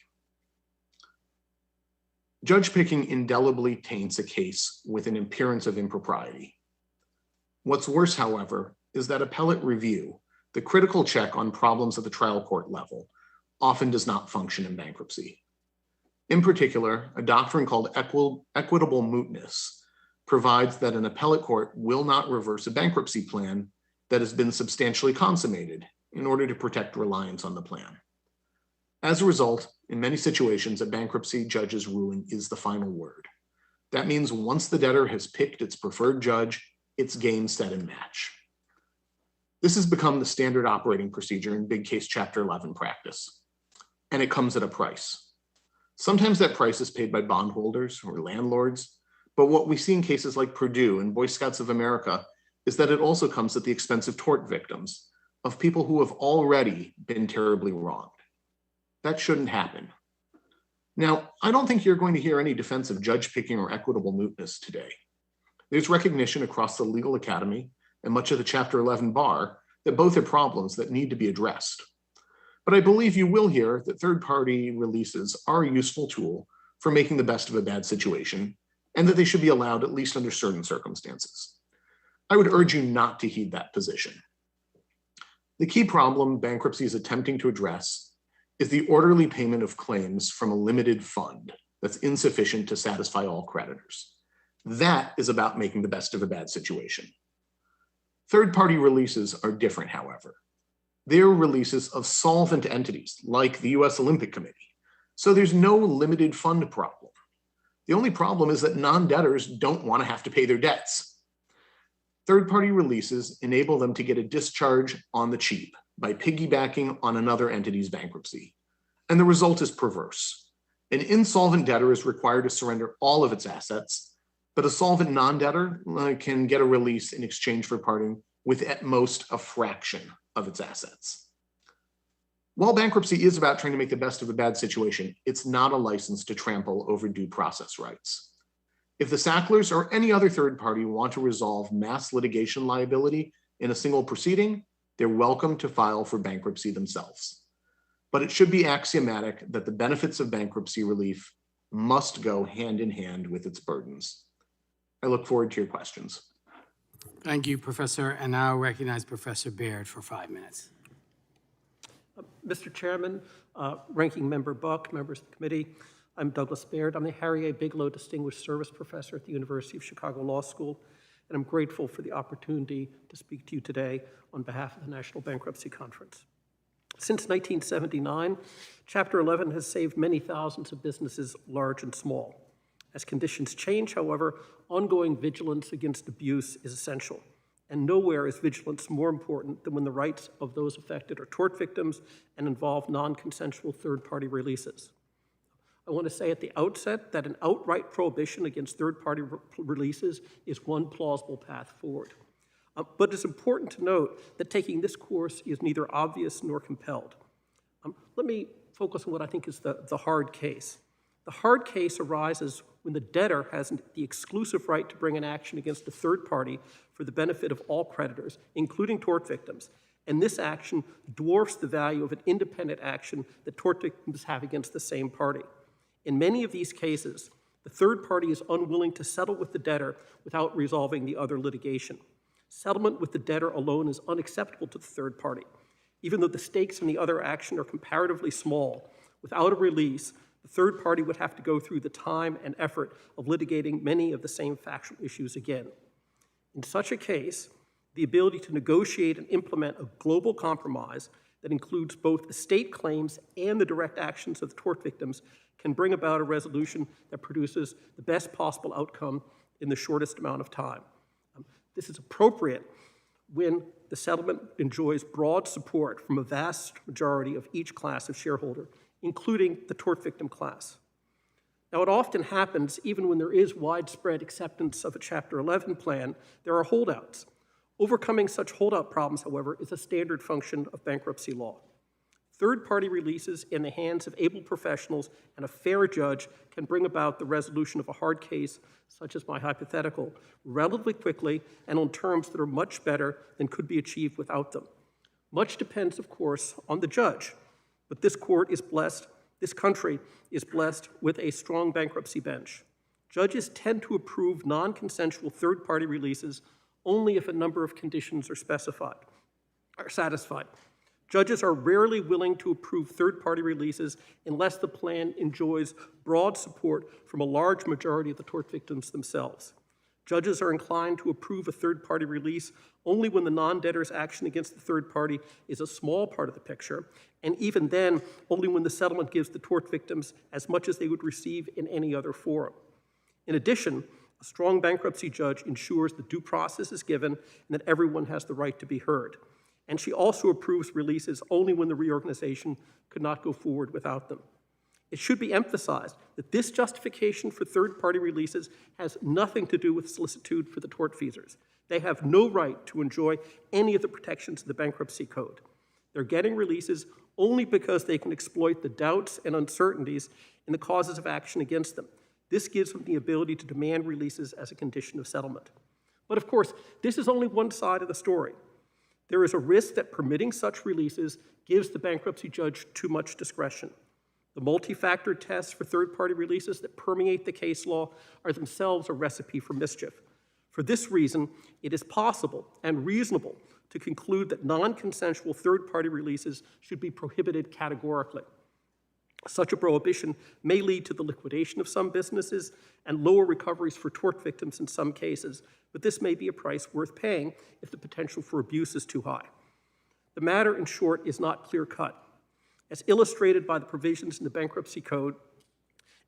Judge picking indelibly taints a case with an appearance of impropriety. What's worse, however, is that appellate review, the critical check on problems at the trial court level, often does not function in bankruptcy. In particular, a doctrine called equitable mootness provides that an appellate court will not reverse a bankruptcy plan that has been substantially consummated in order to protect reliance on the plan. As a result, in many situations, a bankruptcy judge's ruling is the final word. That means once the debtor has picked its preferred judge, it's game, set, and match. This has become the standard operating procedure in big case Chapter 11 practice, and it comes at a price. Sometimes that price is paid by bondholders or landlords, but what we see in cases like Purdue and Boy Scouts of America is that it also comes at the expense of tort victims, of people who have already been terribly wronged. That shouldn't happen. Now, I don't think you're going to hear any defense of judge picking or equitable mootness today. There's recognition across the legal academy and much of the Chapter 11 bar that both are problems that need to be addressed. But I believe you will hear that third-party releases are a useful tool for making the best of a bad situation, and that they should be allowed at least under certain circumstances. I would urge you not to heed that position. The key problem bankruptcy is attempting to address is the orderly payment of claims from a limited fund that's insufficient to satisfy all creditors. That is about making the best of a bad situation. Third-party releases are different, however. They're releases of solvent entities like the US Olympic Committee. So there's no limited fund problem. The only problem is that non-debtors don't want to have to pay their debts. Third-party releases enable them to get a discharge on the cheap by piggybacking on another entity's bankruptcy. And the result is perverse. An insolvent debtor is required to surrender all of its assets, but a solvent non-debtor can get a release in exchange for parting with at most a fraction of its assets. While bankruptcy is about trying to make the best of a bad situation, it's not a license to trample over due process rights. If the Sacklers or any other third party want to resolve mass litigation liability in a single proceeding, they're welcome to file for bankruptcy themselves. But it should be axiomatic that the benefits of bankruptcy relief must go hand in hand with its burdens. I look forward to your questions. Thank you, Professor. And now I recognize Professor Baird for 5 minutes. Mr. Chairman, Ranking Member Buck, members of the committee, I'm Douglas Baird. I'm the Harry A. Bigelow Distinguished Service Professor at the University of Chicago Law School, and I'm grateful for the opportunity to speak to you today on behalf of the National Bankruptcy Conference. Since 1979, Chapter 11 has saved many thousands of businesses, large and small. As conditions change, however, ongoing vigilance against abuse is essential. And nowhere is vigilance more important than when the rights of those affected are tort victims and involve non-consensual third-party releases. I want to say at the outset that an outright prohibition against third-party releases is one plausible path forward. But it's important to note that taking this course is neither obvious nor compelled. Let me focus on what I think is the hard case. The hard case arises when the debtor has the exclusive right to bring an action against a third party for the benefit of all creditors, including tort victims, and this action dwarfs the value of an independent action that tort victims have against the same party. In many of these cases, the third party is unwilling to settle with the debtor without resolving the other litigation. Settlement with the debtor alone is unacceptable to the third party. Even though the stakes in the other action are comparatively small, without a release, the third party would have to go through the time and effort of litigating many of the same factual issues again. In such a case, the ability to negotiate and implement a global compromise that includes both estate claims and the direct actions of the tort victims can bring about a resolution that produces the best possible outcome in the shortest amount of time. This is appropriate when the settlement enjoys broad support from a vast majority of each class of shareholder, including the tort victim class. Now, it often happens, even when there is widespread acceptance of a Chapter 11 plan, there are holdouts. Overcoming such holdout problems, however, is a standard function of bankruptcy law. Third-party releases in the hands of able professionals and a fair judge can bring about the resolution of a hard case, such as my hypothetical, relatively quickly and on terms that are much better than could be achieved without them. Much depends, of course, on the judge, but this country is blessed with a strong bankruptcy bench. Judges tend to approve non-consensual third-party releases only if a number of conditions are satisfied. Judges are rarely willing to approve third-party releases unless the plan enjoys broad support from a large majority of the tort victims themselves. Judges are inclined to approve a third-party release only when the non-debtor's action against the third party is a small part of the picture, and even then, only when the settlement gives the tort victims as much as they would receive in any other forum. In addition, a strong bankruptcy judge ensures that due process is given and that everyone has the right to be heard. And she also approves releases only when the reorganization could not go forward without them. It should be emphasized that this justification for third-party releases has nothing to do with solicitude for the tortfeasors. They have no right to enjoy any of the protections of the bankruptcy code. They're getting releases only because they can exploit the doubts and uncertainties in the causes of action against them. This gives them the ability to demand releases as a condition of settlement. But of course, this is only one side of the story. There is a risk that permitting such releases gives the bankruptcy judge too much discretion. The multi-factor tests for third-party releases that permeate the case law are themselves a recipe for mischief. For this reason, it is possible and reasonable to conclude that non-consensual third-party releases should be prohibited categorically. Such a prohibition may lead to the liquidation of some businesses and lower recoveries for tort victims in some cases, but this may be a price worth paying if the potential for abuse is too high. The matter, in short, is not clear-cut. As illustrated by the provisions in the Bankruptcy Code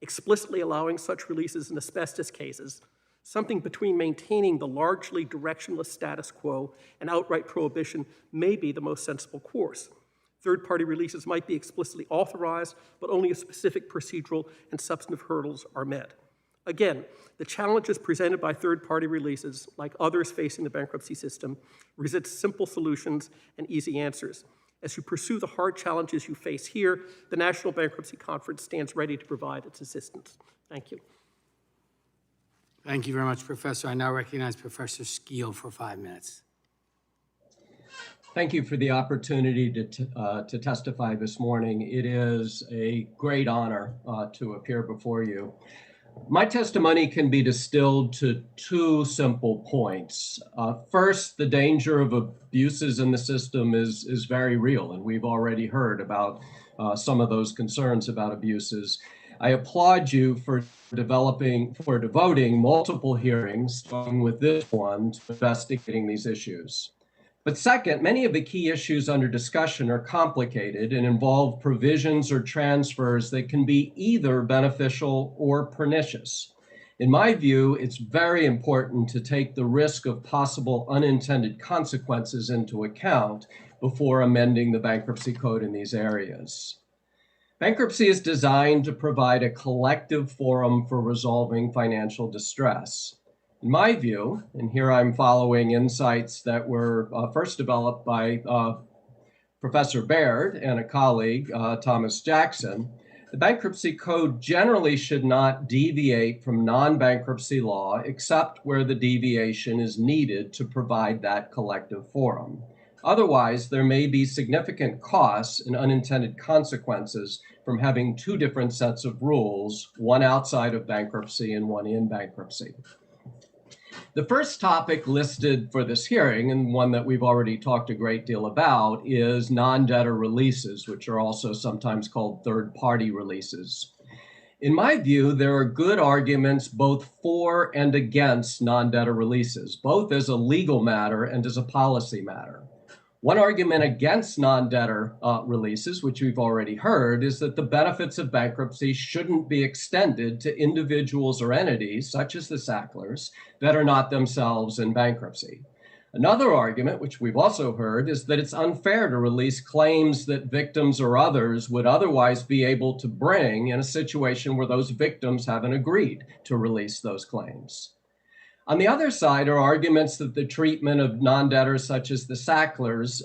explicitly allowing such releases in asbestos cases, something between maintaining the largely directionless status quo and outright prohibition may be the most sensible course. Third-party releases might be explicitly authorized, but only if specific procedural and substantive hurdles are met. Again, the challenges presented by third-party releases, like others facing the bankruptcy system, resist simple solutions and easy answers. As you pursue the hard challenges you face here, the National Bankruptcy Conference stands ready to provide its assistance. Thank you. Thank you very much, Professor. I now recognize Professor Skeel for 5 minutes. Thank you for the opportunity to testify this morning. It is a great honor to appear before you. My testimony can be distilled to 2 simple points. First, the danger of abuses in the system is very real, and we've already heard about some of those concerns about abuses. I applaud you for devoting multiple hearings, starting with this one, to investigating these issues. But second, many of the key issues under discussion are complicated and involve provisions or transfers that can be either beneficial or pernicious. In my view, it's very important to take the risk of possible unintended consequences into account before amending the bankruptcy code in these areas. Bankruptcy is designed to provide a collective forum for resolving financial distress. In my view, and here I'm following insights that were first developed by Professor Baird and a colleague, Thomas Jackson, the Bankruptcy Code generally should not deviate from non-bankruptcy law except where the deviation is needed to provide that collective forum. Otherwise, there may be significant costs and unintended consequences from having 2 different sets of rules, one outside of bankruptcy and one in bankruptcy. The first topic listed for this hearing, and one that we've already talked a great deal about, is non-debtor releases, which are also sometimes called third-party releases. In my view, there are good arguments both for and against non-debtor releases, both as a legal matter and as a policy matter. One argument against non-debtor releases, which we've already heard, is that the benefits of bankruptcy shouldn't be extended to individuals or entities, such as the Sacklers, that are not themselves in bankruptcy. Another argument, which we've also heard, is that it's unfair to release claims that victims or others would otherwise be able to bring in a situation where those victims haven't agreed to release those claims. On the other side are arguments that the treatment of non-debtors such as the Sacklers,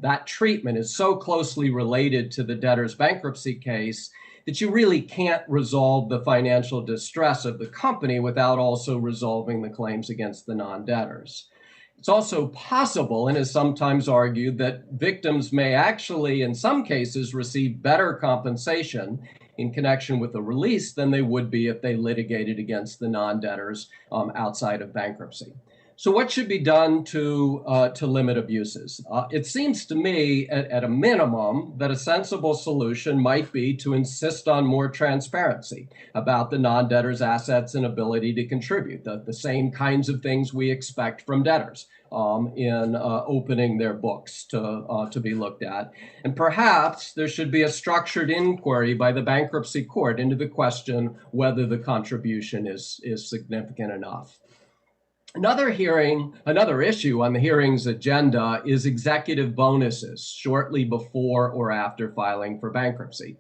that treatment is so closely related to the debtor's bankruptcy case that you really can't resolve the financial distress of the company without also resolving the claims against the non-debtors. It's also possible, and is sometimes argued, that victims may actually, in some cases, receive better compensation in connection with the release than they would be if they litigated against the non-debtors outside of bankruptcy. So what should be done to limit abuses? It seems to me, at a minimum, that a sensible solution might be to insist on more transparency about the non-debtors' assets and ability to contribute, the same kinds of things we expect from debtors in opening their books to be looked at. And perhaps there should be a structured inquiry by the bankruptcy court into the question whether the contribution is significant enough. Another issue on the hearing's agenda is executive bonuses shortly before or after filing for bankruptcy.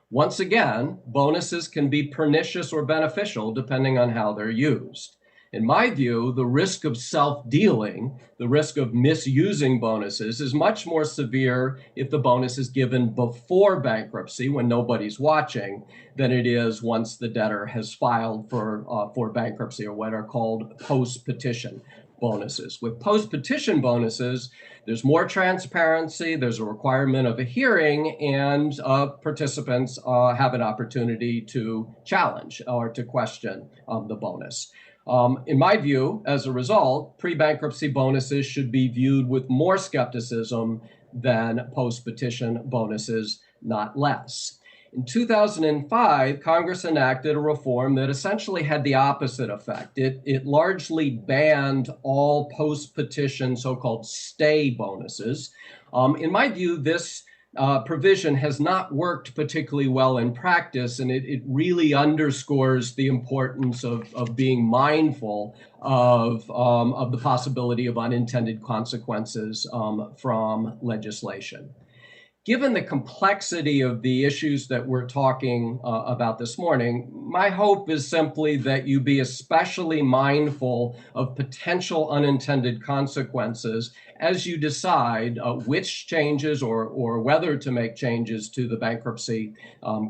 Once again, bonuses can be pernicious or beneficial depending on how they're used. In my view, the risk of self-dealing, the risk of misusing bonuses, is much more severe if the bonus is given before bankruptcy when nobody's watching than it is once the debtor has filed for bankruptcy, or what are called post-petition bonuses. With post-petition bonuses, there's more transparency, there's a requirement of a hearing, and participants have an opportunity to challenge or to question the bonus. In my view, as a result, pre-bankruptcy bonuses should be viewed with more skepticism than post-petition bonuses, not less. In 2005, Congress enacted a reform that essentially had the opposite effect. It largely banned all post-petition so-called stay bonuses. In my view, this provision has not worked particularly well in practice, and it really underscores the importance of being mindful of the possibility of unintended consequences from legislation. Given the complexity of the issues that we're talking about this morning, my hope is simply that you be especially mindful of potential unintended consequences as you decide which changes or whether to make changes to the bankruptcy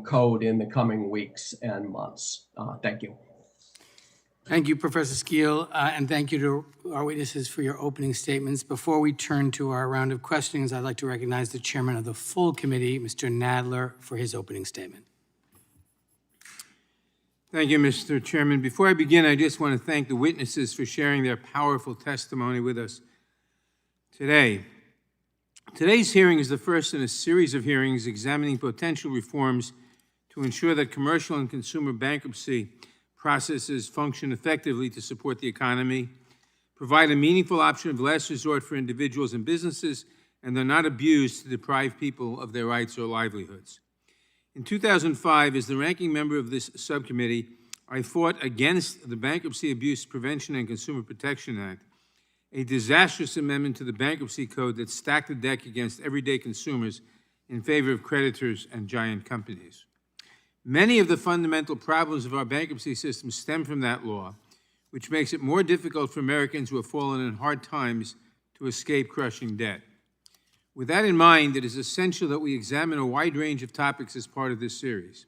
code in the coming weeks and months. Thank you. Thank you, Professor Skeel, and thank you to our witnesses for your opening statements. Before we turn to our round of questions, I'd like to recognize the chairman of the full committee, Mr. Nadler, for his opening statement. Thank you, Mr. Chairman. Before I begin, I just want to thank the witnesses for sharing their powerful testimony with us today. Today's hearing is the first in a series of hearings examining potential reforms to ensure that commercial and consumer bankruptcy processes function effectively to support the economy, provide a meaningful option of last resort for individuals and businesses, and they're not abused to deprive people of their rights or livelihoods. In 2005, as the ranking member of this subcommittee, I fought against the Bankruptcy Abuse Prevention and Consumer Protection Act, a disastrous amendment to the bankruptcy code that stacked the deck against everyday consumers in favor of creditors and giant companies. Many of the fundamental problems of our bankruptcy system stem from that law, which makes it more difficult for Americans who have fallen in hard times to escape crushing debt. With that in mind, it is essential that we examine a wide range of topics as part of this series.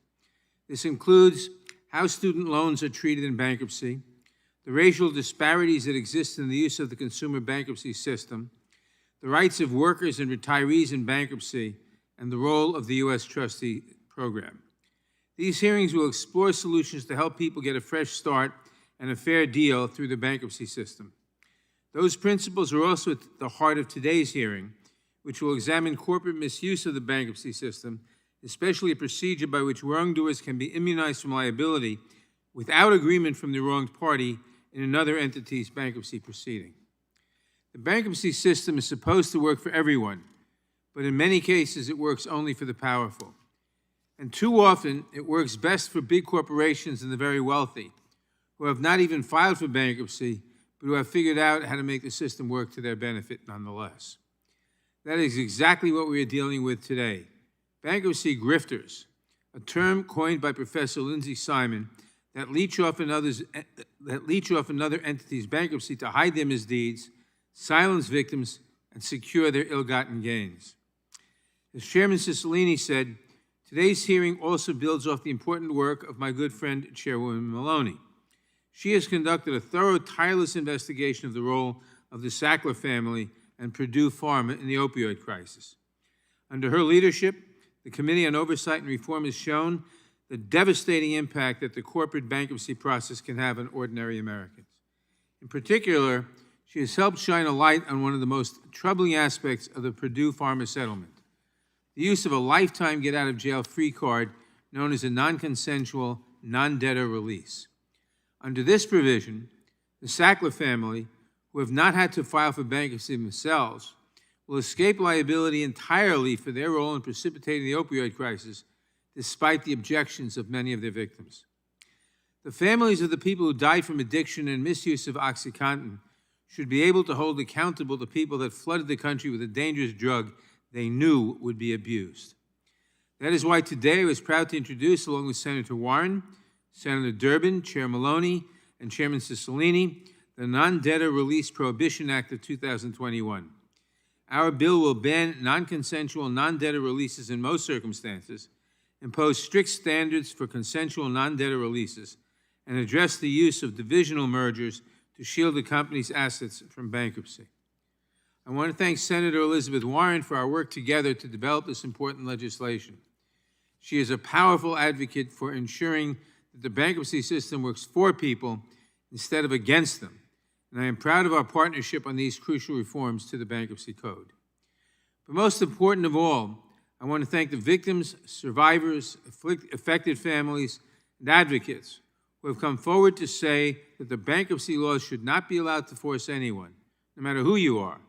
This includes how student loans are treated in bankruptcy, the racial disparities that exist in the use of the consumer bankruptcy system, the rights of workers and retirees in bankruptcy, and the role of the U.S. trustee program. These hearings will explore solutions to help people get a fresh start and a fair deal through the bankruptcy system. Those principles are also at the heart of today's hearing, which will examine corporate misuse of the bankruptcy system, especially a procedure by which wrongdoers can be immunized from liability without agreement from the wronged party in another entity's bankruptcy proceeding. The bankruptcy system is supposed to work for everyone, but in many cases it works only for the powerful. And too often, it works best for big corporations and the very wealthy, who have not even filed for bankruptcy, but who have figured out how to make the system work to their benefit nonetheless. That is exactly what we are dealing with today. Bankruptcy grifters, a term coined by Professor Lindsay Simon that leech off another entity's bankruptcy to hide their misdeeds, silence victims, and secure their ill-gotten gains. As Chairman Cicilline said, today's hearing also builds off the important work of my good friend, Chairwoman Maloney. She has conducted a thorough, tireless investigation of the role of the Sackler family and Purdue Pharma in the opioid crisis. Under her leadership, the Committee on Oversight and Reform has shown the devastating impact that the corporate bankruptcy process can have on ordinary Americans. In particular, she has helped shine a light on one of the most troubling aspects of the Purdue Pharma settlement: the use of a lifetime get-out-of-jail-free card known as a non-consensual, non-debtor release. Under this provision, the Sackler family, who have not had to file for bankruptcy themselves, will escape liability entirely for their role in precipitating the opioid crisis, despite the objections of many of their victims. The families of the people who died from addiction and misuse of OxyContin should be able to hold accountable the people that flooded the country with a dangerous drug they knew would be abused. That is why today I was proud to introduce, along with Senator Warren, Senator Durbin, Chair Maloney, and Chairman Cicilline, the Non-Debtor Release Prohibition Act of 2021. Our bill will ban non-consensual, non-debtor releases in most circumstances, impose strict standards for consensual non-debtor releases, and address the use of divisional mergers to shield the company's assets from bankruptcy. I want to thank Senator Elizabeth Warren for our work together to develop this important legislation. She is a powerful advocate for ensuring that the bankruptcy system works for people instead of against them, and I am proud of our partnership on these crucial reforms to the Bankruptcy Code. But most important of all, I want to thank the victims, survivors, affected families, and advocates who have come forward to say that the bankruptcy laws should not be allowed to force anyone, no matter who you are,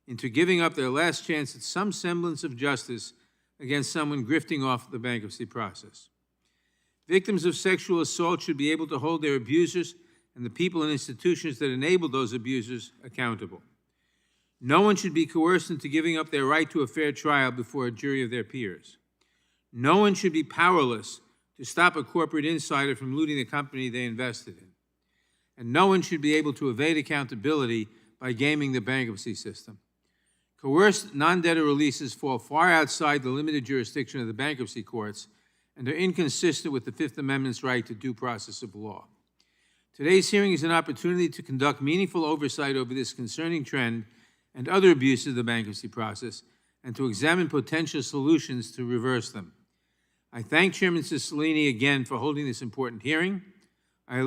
into giving up their last chance at some semblance of justice against someone grifting off the bankruptcy process. Victims of sexual assault should be able to hold their abusers and the people and institutions that enable those abusers accountable. No one should be coerced into giving up their right to a fair trial before a jury of their peers. No one should be powerless to stop a corporate insider from looting the company they invested in. And no one should be able to evade accountability by gaming the bankruptcy system. Coerced non-debtor releases fall far outside the limited jurisdiction of the bankruptcy courts and are inconsistent with the Fifth Amendment's right to due process of law. Today's hearing is an opportunity to conduct meaningful oversight over this concerning trend and other abuses of the bankruptcy process, and to examine potential solutions to reverse them. I thank Chairman Cicilline again for holding this important hearing. I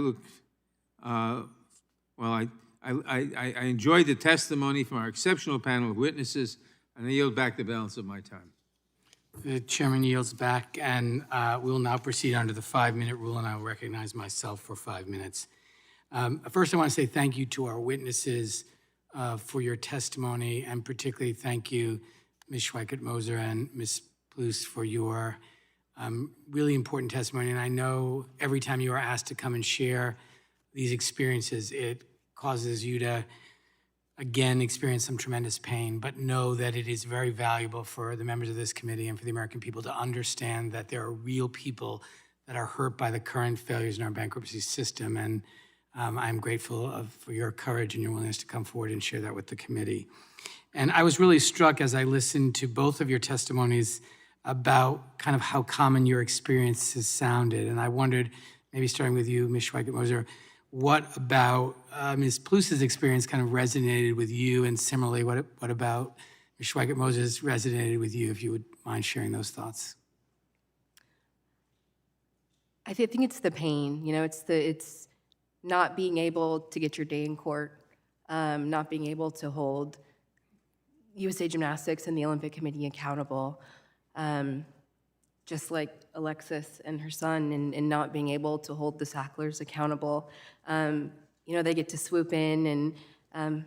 enjoyed the testimony from our exceptional panel of witnesses, and I yield back the balance of my time. The chairman yields back, and we will now proceed under the 5-minute rule, and I will recognize myself for 5 minutes. First, I want to say thank you to our witnesses for your testimony, and particularly thank you, Ms. Schweikert-Moser and Ms. Plouffe, for your really important testimony. And I know every time you are asked to come and share these experiences, it causes you to, again, experience some tremendous pain, but know that it is very valuable for the members of this committee and for the American people to understand that there are real people that are hurt by the current failures in our bankruptcy system. And I'm grateful for your courage and your willingness to come forward and share that with the committee. And I was really struck as I listened to both of your testimonies about kind of how common your experiences sounded. And I wondered, maybe starting with you, Ms. Schweikert-Moser, what about Ms. Plouffe's experience kind of resonated with you? And similarly, what about Ms. Schweikert-Moser's resonated with you, if you would mind sharing those thoughts? I think it's the pain, it's not being able to get your day in court, not being able to hold USA Gymnastics and the Olympic Committee accountable, just like Alexis and her son, and not being able to hold the Sacklers accountable. They get to swoop in and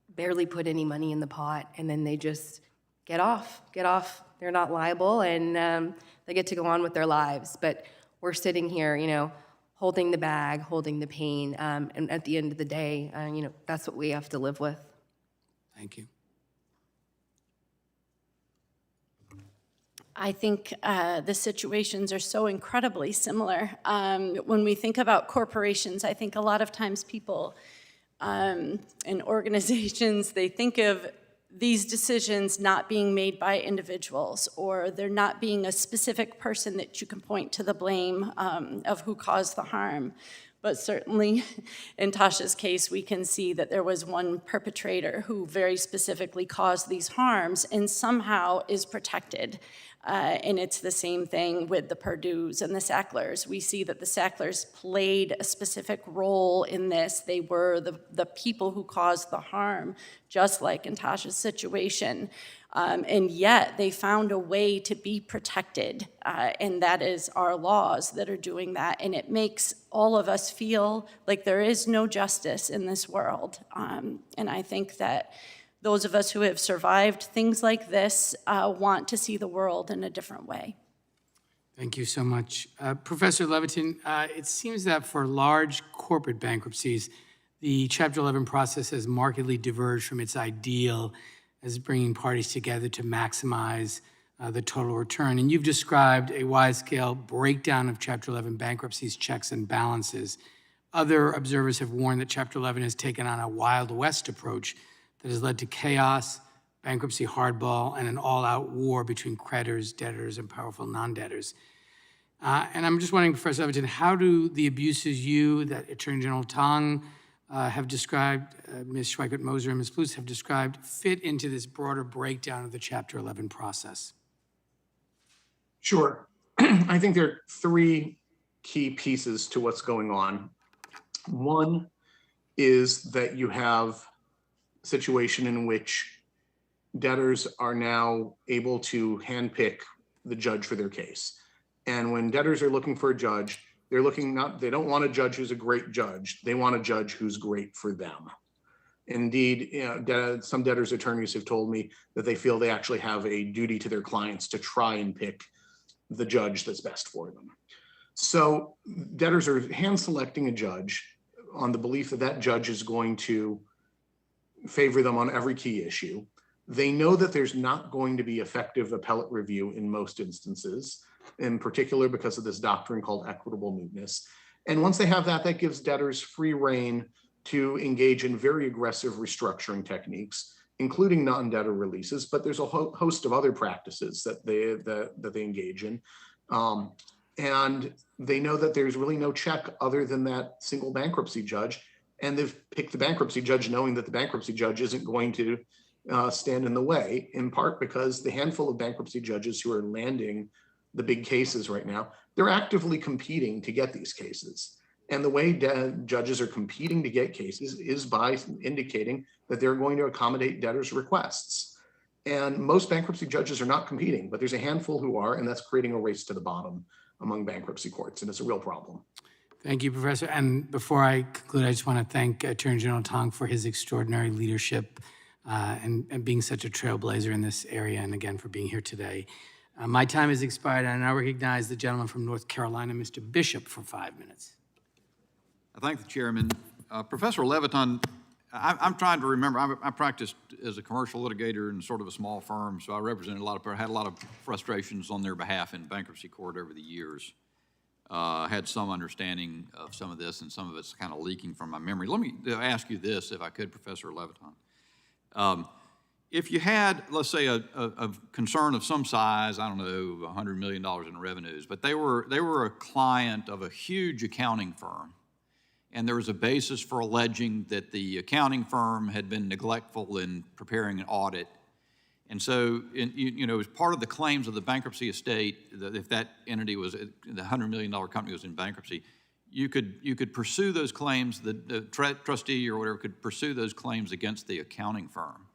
barely put any money in the pot, and then they just get off. They're not liable, and they get to go on with their lives. But we're sitting here, holding the bag, holding the pain, and at the end of the day, that's what we have to live with. Thank you. I think the situations are so incredibly similar. When we think about corporations, I think a lot of times people and organizations, they think of these decisions not being made by individuals, or there not being a specific person that you can point to the blame of who caused the harm. But certainly in Tasha's case, we can see that there was one perpetrator who very specifically caused these harms and somehow is protected. And it's the same thing with the Purdues and the Sacklers. We see that the Sacklers played a specific role in this. They were the people who caused the harm, just like in Tasha's situation. And yet they found a way to be protected, and that is our laws that are doing that. And it makes all of us feel like there is no justice in this world. And I think that those of us who have survived things like this want to see the world in a different way. Thank you so much. Professor Levitin, it seems that for large corporate bankruptcies, the Chapter 11 process has markedly diverged from its ideal as bringing parties together to maximize the total return. And you've described a wide-scale breakdown of Chapter 11 bankruptcies, checks, and balances. Other observers have warned that Chapter 11 has taken on a Wild West approach that has led to chaos, bankruptcy hardball, and an all-out war between creditors, debtors, and powerful non-debtors. And I'm just wondering, Professor Levitin, how do the abuses that Attorney General Tong have described, Ms. Schweikert-Moser and Ms. Plouffe have described, fit into this broader breakdown of the Chapter 11 process? Sure. I think there are three key pieces to what's going on. One is that you have a situation in which debtors are now able to handpick the judge for their case. And when debtors are looking for a judge, they don't want a judge who's a great judge. They want a judge who's great for them. Indeed, some debtors' attorneys have told me that they feel they actually have a duty to their clients to try and pick the judge that's best for them. So debtors are hand selecting a judge on the belief that that judge is going to favor them on every key issue. They know that there's not going to be effective appellate review in most instances, in particular because of this doctrine called equitable mootness. And once they have that, that gives debtors free rein to engage in very aggressive restructuring techniques, including non-debtor releases, but there's a host of other practices that they engage in. And they know that there's really no check other than that single bankruptcy judge. And they've picked the bankruptcy judge knowing that the bankruptcy judge isn't going to stand in the way, in part because the handful of bankruptcy judges who are landing the big cases right now, they're actively competing to get these cases. And the way judges are competing to get cases is by indicating that they're going to accommodate debtors' requests. And most bankruptcy judges are not competing, but there's a handful who are, and that's creating a race to the bottom among bankruptcy courts, and it's a real problem. Thank you, Professor. And before I conclude, I just want to thank Attorney General Tong for his extraordinary leadership and being such a trailblazer in this area, and again, for being here today. My time has expired, and I now recognize the gentleman from North Carolina, Mr. Bishop, for 5 minutes. I thank the chairman. Professor Leviton, I'm trying to remember, I practiced as a commercial litigator in sort of a small firm, so I represented had a lot of frustrations on their behalf in bankruptcy court over the years. Had some understanding of some of this, and some of it's kind of leaking from my memory. Let me ask you this, if I could, Professor Leviton. If you had, let's say, a concern of some size, I don't know, $100 million in revenues, but they were a client of a huge accounting firm, and there was a basis for alleging that the accounting firm had been neglectful in preparing an audit. And so, as part of the claims of the bankruptcy estate, that if that entity was, the $100 million company was in bankruptcy, you could pursue those claims, the trustee or whatever could pursue those claims against the accounting firm.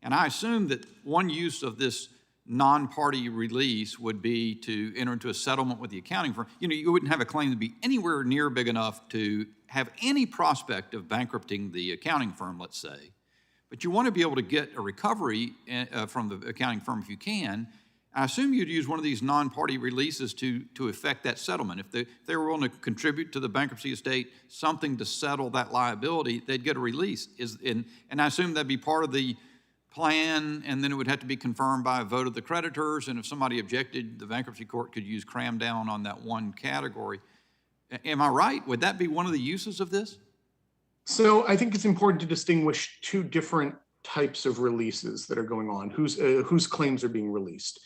And I assume that one use of this non-party release would be to enter into a settlement with the accounting firm. You wouldn't have a claim to be anywhere near big enough to have any prospect of bankrupting the accounting firm, let's say. But you want to be able to get a recovery from the accounting firm if you can. I assume you'd use one of these non-party releases to effect that settlement. If they were willing to contribute to the bankruptcy estate something to settle that liability, they'd get a release. And I assume that'd be part of the plan, and then it would have to be confirmed by a vote of the creditors, and if somebody objected, the bankruptcy court could use cram down on that one category. Am I right? Would that be one of the uses of this? So I think it's important to distinguish two different types of releases that are going on, whose claims are being released.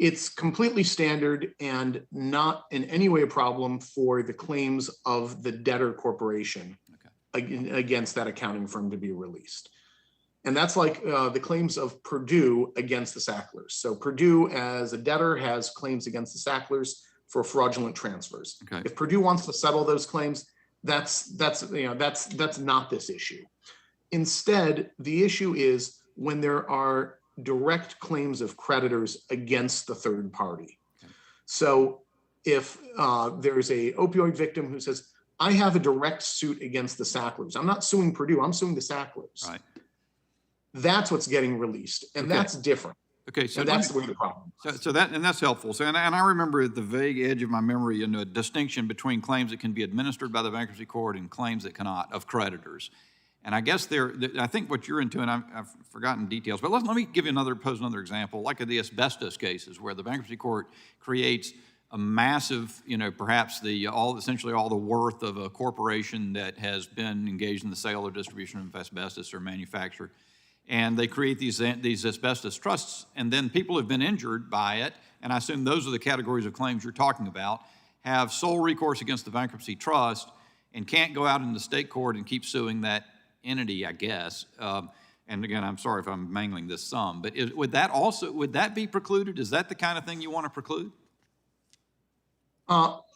It's completely standard and not in any way a problem for the claims of the debtor corporation against that accounting firm to be released. And that's like the claims of Purdue against the Sacklers. So Purdue as a debtor has claims against the Sacklers for fraudulent transfers. Okay. If Purdue wants to settle those claims, that's not this issue. Instead, the issue is when there are direct claims of creditors against the third party. Okay. So if there's a opioid victim who says, I have a direct suit against the Sacklers. I'm not suing Purdue, I'm suing the Sacklers. Right. That's what's getting released, and that's different. Okay, so and that's the way the problem is. So that's helpful. So, and I remember at the vague edge of my memory, a distinction between claims that can be administered by the bankruptcy court and claims that cannot of creditors. And I guess I think what you're into, and I've forgotten details, but let me pose another example, like of the asbestos cases, where the bankruptcy court creates a massive, perhaps essentially all the worth of a corporation that has been engaged in the sale or distribution of asbestos or manufacture. And they create these asbestos trusts, and then people have been injured by it, and I assume those are the categories of claims you're talking about, have sole recourse against the bankruptcy trust and can't go out in the state court and keep suing that entity, I guess. And again, I'm sorry if I'm mangling this some, but would that be precluded? Is that the kind of thing you want to preclude?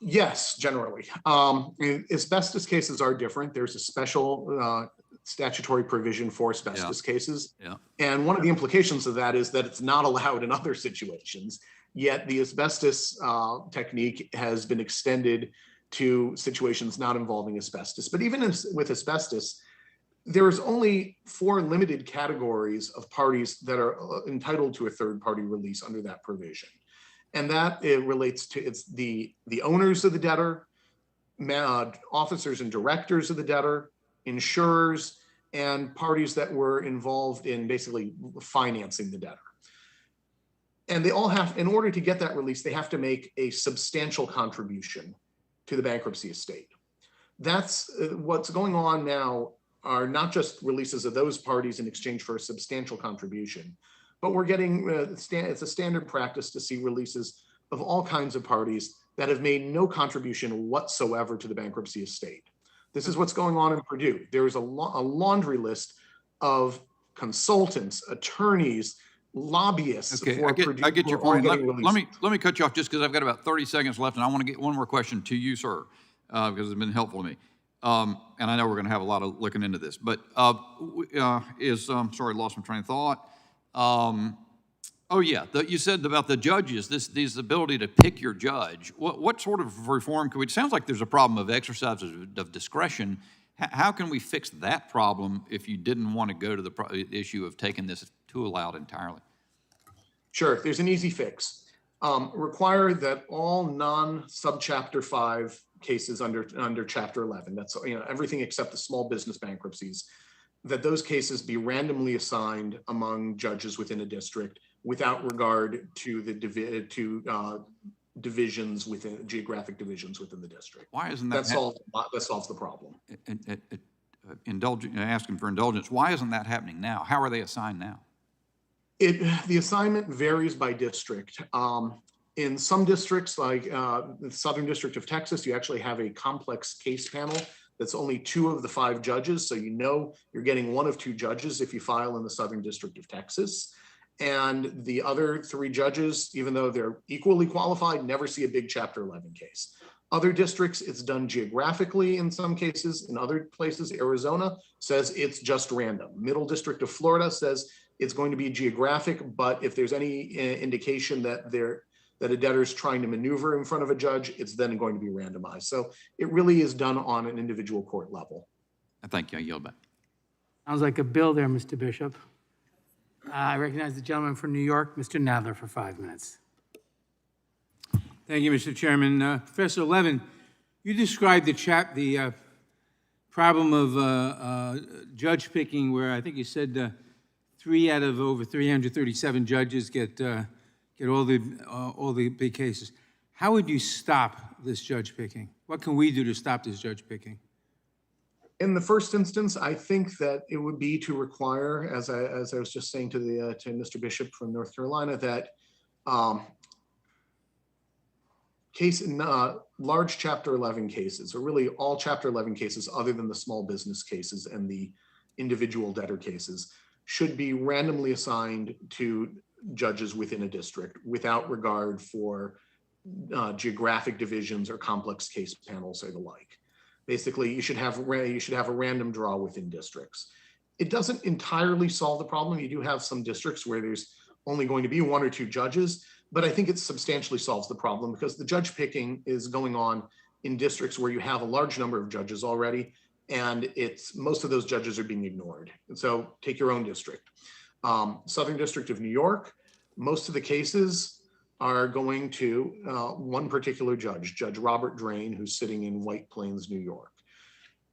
Yes, generally. Asbestos cases are different. There's a special statutory provision for asbestos cases. Yeah. And one of the implications of that is that it's not allowed in other situations. Yet the asbestos technique has been extended to situations not involving asbestos. But even with asbestos, there's only 4 limited categories of parties that are entitled to a third-party release under that provision. And that it relates to it's the owners of the debtor, officers and directors of the debtor, insurers, and parties that were involved in basically financing the debtor. And they all have, in order to get that release, they have to make a substantial contribution to the bankruptcy estate. That's what's going on now, are not just releases of those parties in exchange for a substantial contribution, but we're getting, it's a standard practice to see releases of all kinds of parties that have made no contribution whatsoever to the bankruptcy estate. This is what's going on in Purdue. There's a laundry list of consultants, attorneys, lobbyists. Okay, for I get your all point. getting Let released. me cut you off just because I've got about 30 seconds left, and I want to get one more question to you, sir, because it's been helpful to me. And I know we're going to have a lot of looking into this, but sorry, lost my train of thought. Oh yeah, you said about the judges, this ability to pick your judge. What sort of reform could we? It sounds like there's a problem of exercise of discretion. How can we fix that problem if you didn't want to go to the issue of taking this tool out entirely? Sure, there's an easy fix. Require that all non-subchapter 5 cases under Chapter 11, that's everything except the small business bankruptcies, that those cases be randomly assigned among judges within a district without regard to the divisions within geographic divisions within the district. Why isn't that? That solves the problem. Asking for indulgence. Why isn't that happening now? How are they assigned now? The assignment varies by district. In some districts, like the Southern District of Texas, you actually have a complex case panel that's only 2 of the 5 judges. So you're getting 1 of 2 judges if you file in the Southern District of Texas. And the other 3 judges, even though they're equally qualified, never see a big Chapter 11 case. Other districts, it's done geographically in some cases. In other places, Arizona says it's just random. Middle District of Florida says it's going to be geographic, but if there's any indication that a debtor is trying to maneuver in front of a judge, it's then going to be randomized. So it really is done on an individual court level. Thank you. I yield back. Sounds like a bill there, Mr. Bishop. I recognize the gentleman from New York, Mr. Nadler, for 5 minutes. Thank you, Mr. Chairman. Professor Levin, you described the problem of judge picking, where I think you said 3 out of over 337 judges get all the big cases. How would you stop this judge picking? What can we do to stop this judge picking? In the first instance, I think that it would be to require, as I was just saying to Mr. Bishop from North Carolina, that large Chapter 11 cases, or really all Chapter 11 cases other than the small business cases and the individual debtor cases, should be randomly assigned to judges within a district without regard for geographic divisions or complex case panels or the like. Basically, you should have a random draw within districts. It doesn't entirely solve the problem. You do have some districts where there's only going to be 1 or 2 judges, but I think it substantially solves the problem because the judge picking is going on in districts where you have a large number of judges already, and most of those judges are being ignored. And so take your own district. Southern District of New York, most of the cases are going to one particular judge, Judge Robert Drain, who's sitting in White Plains, New York.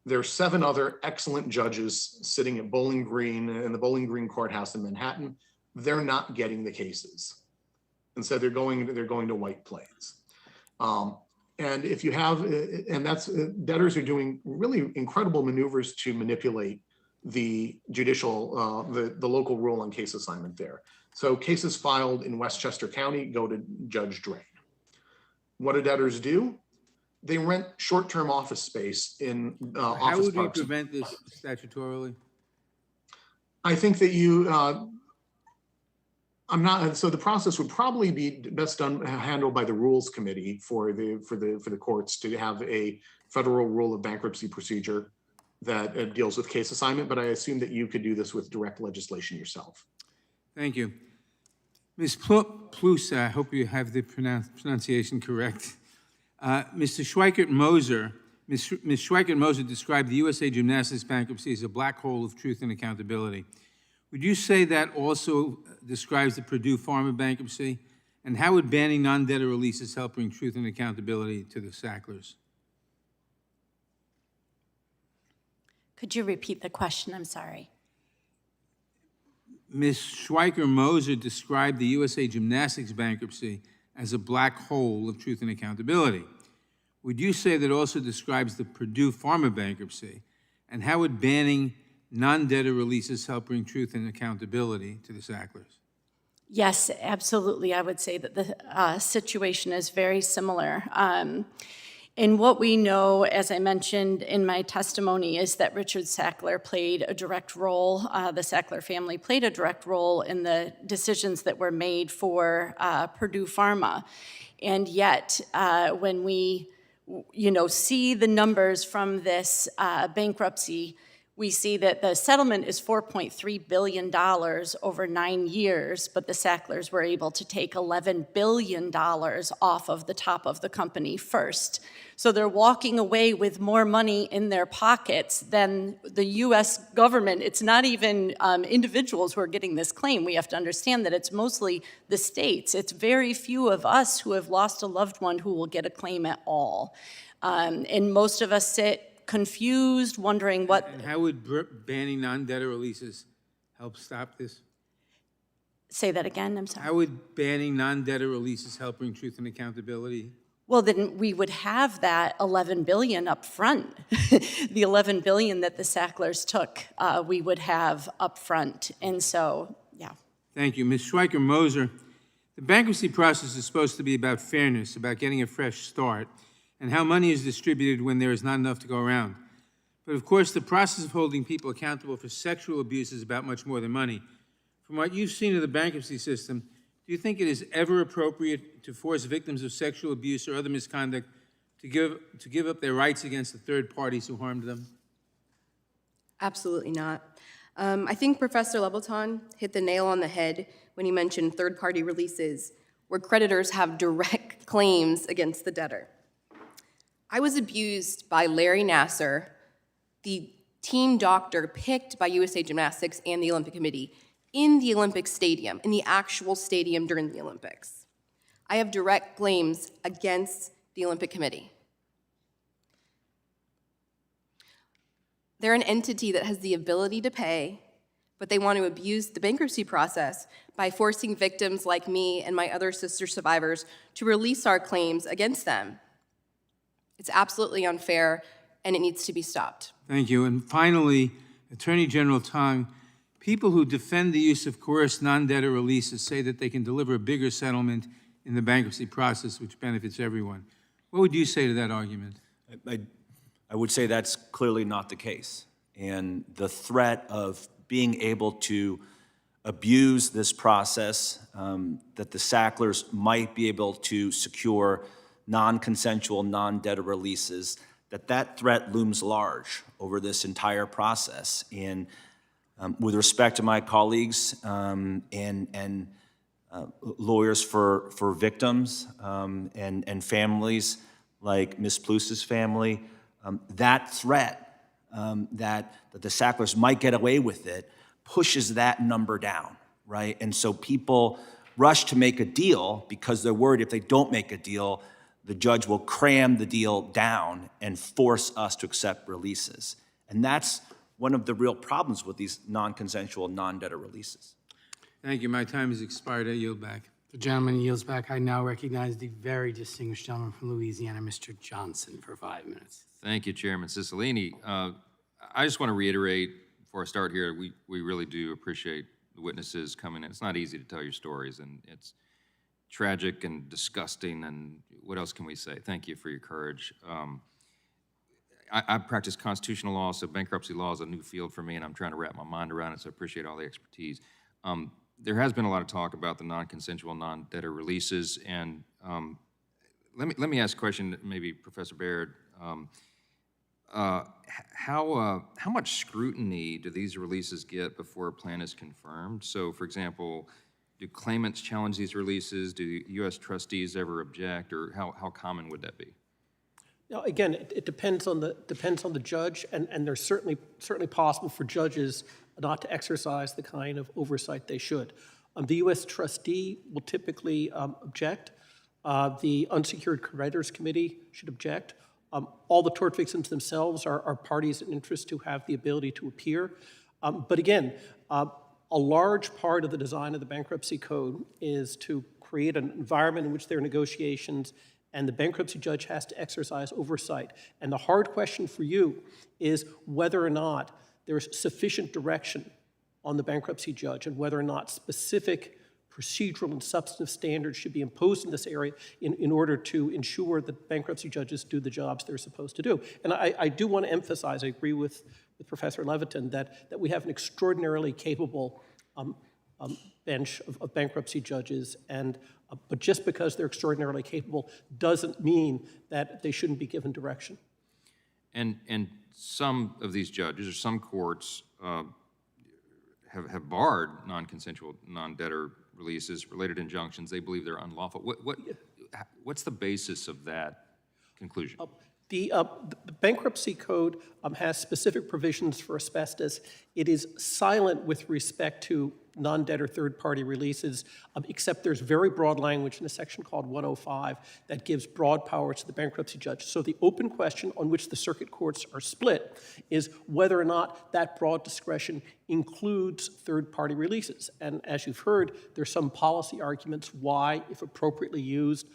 There are 7 other excellent judges sitting at Bowling Green in the Bowling Green Courthouse in Manhattan. They're not getting the cases. And so they're going to White Plains. And if you have, and that's, debtors are doing really incredible maneuvers to manipulate the judicial, the local rule on case assignment there. So cases filed in Westchester County go to Judge Drain. What do debtors do? They rent short-term office space in office parks. How would we prevent this statutorily? I think that I'm not, so the process would probably be best handled by the Rules Committee for the courts to have a federal rule of bankruptcy procedure that deals with case assignment, but I assume that you could do this with direct legislation yourself. Thank you. Ms. Plusa, I hope you have the pronunciation correct. Mr. Schweikert-Moser, Ms. Schweikert-Moser described the USA Gymnastics bankruptcy as a black hole of truth and accountability. Would you say that also describes the Purdue Pharma bankruptcy? And how would banning non-debtor releases help bring truth and accountability to the Sacklers? Could you repeat the question? I'm sorry. Ms. Schweikert-Moser described the USA Gymnastics bankruptcy as a black hole of truth and accountability. Would you say that also describes the Purdue Pharma bankruptcy? And how would banning non-debtor releases help bring truth and accountability to the Sacklers? Yes, absolutely. I would say that the situation is very similar. And what we know, as I mentioned in my testimony, is that Richard Sackler played a direct role, the Sackler family played a direct role in the decisions that were made for Purdue Pharma. And yet, when we see the numbers from this bankruptcy, we see that the settlement is $4.3 billion over 9 years, but the Sacklers were able to take $11 billion off of the top of the company first. So they're walking away with more money in their pockets than the U.S. government. It's not even individuals who are getting this claim. We have to understand that it's mostly the states. It's very few of us who have lost a loved one who will get a claim at all. And most of us sit confused, wondering what... And how would banning non-debtor releases help stop this? Say that again, I'm sorry. How would banning non-debtor releases help bring truth and accountability? Well, then we would have that $11 billion up front. The $11 billion that the Sacklers took, we would have up front. And so, yeah. Thank you. Ms. Schweikert-Moser, the bankruptcy process is supposed to be about fairness, about getting a fresh start, and how money is distributed when there is not enough to go around. But of course, the process of holding people accountable for sexual abuse is about much more than money. From what you've seen of the bankruptcy system, do you think it is ever appropriate to force victims of sexual abuse or other misconduct to give up their rights against the third parties who harmed them? Absolutely not. I think Professor Leviton hit the nail on the head when he mentioned third-party releases where creditors have direct claims against the debtor. I was abused by Larry Nasser, the team doctor picked by USA Gymnastics and the Olympic Committee in the Olympic Stadium, in the actual stadium during the Olympics. I have direct claims against the Olympic Committee. They're an entity that has the ability to pay, but they want to abuse the bankruptcy process by forcing victims like me and my other sister survivors to release our claims against them. It's absolutely unfair, and it needs to be stopped. Thank you. And finally, Attorney General Tong, people who defend the use of coerced non-debtor releases say that they can deliver a bigger settlement in the bankruptcy process, which benefits everyone. What would you say to that argument? I would say that's clearly not the case. And the threat of being able to abuse this process, that the Sacklers might be able to secure non-consensual, non-debtor releases, that threat looms large over this entire process. And with respect to my colleagues and lawyers for victims and families like Ms. Plusa's family, that threat that the Sacklers might get away with it pushes that number down, right? And so people rush to make a deal because they're worried if they don't make a deal, the judge will cram the deal down and force us to accept releases. And that's one of the real problems with these non-consensual, non-debtor releases. Thank you. My time has expired. I yield back. The gentleman yields back. I now recognize the very distinguished gentleman from Louisiana, Mr. Johnson, for 5 minutes. Thank you, Chairman Cicilline. I just want to reiterate before I start here, we really do appreciate the witnesses coming in. It's not easy to tell your stories, and it's tragic and disgusting, and what else can we say? Thank you for your courage. I practice constitutional law, so bankruptcy law is a new field for me, and I'm trying to wrap my mind around it, so I appreciate all the expertise. there has been a lot of talk about the non-consensual, non-debtor releases, and let me ask a question, maybe Professor Baird. How much scrutiny do these releases get before a plan is confirmed? So, for example, do claimants challenge these releases? Do U.S. trustees ever object, or how common would that be? Now, again, it depends on the judge, and there's certainly possible for judges not to exercise the kind of oversight they should. The U.S. trustee will typically object. The unsecured creditors committee should object. All the tort victims themselves are parties in interest to have the ability to appear. But again, a large part of the design of the bankruptcy code is to create an environment in which there are negotiations, and the bankruptcy judge has to exercise oversight. And the hard question for you is whether or not there's sufficient direction on the bankruptcy judge and whether or not specific procedural and substantive standards should be imposed in this area in order to ensure that bankruptcy judges do the jobs they're supposed to do. And I do want to emphasize, I agree with Professor Levitin, that we have an extraordinarily capable bench of bankruptcy judges, and but just because they're extraordinarily capable doesn't mean that they shouldn't be given direction. And some of these judges or some courts have barred non-consensual, non-debtor releases, related injunctions. They believe they're unlawful. What's the basis of that conclusion? The bankruptcy code has specific provisions for asbestos. It is silent with respect to non-debtor third-party releases, except there's very broad language in a section called 105 that gives broad powers to the bankruptcy judge. So the open question on which the circuit courts are split is whether or not that broad discretion includes third-party releases. And as you've heard, there's some policy arguments why, if appropriately used,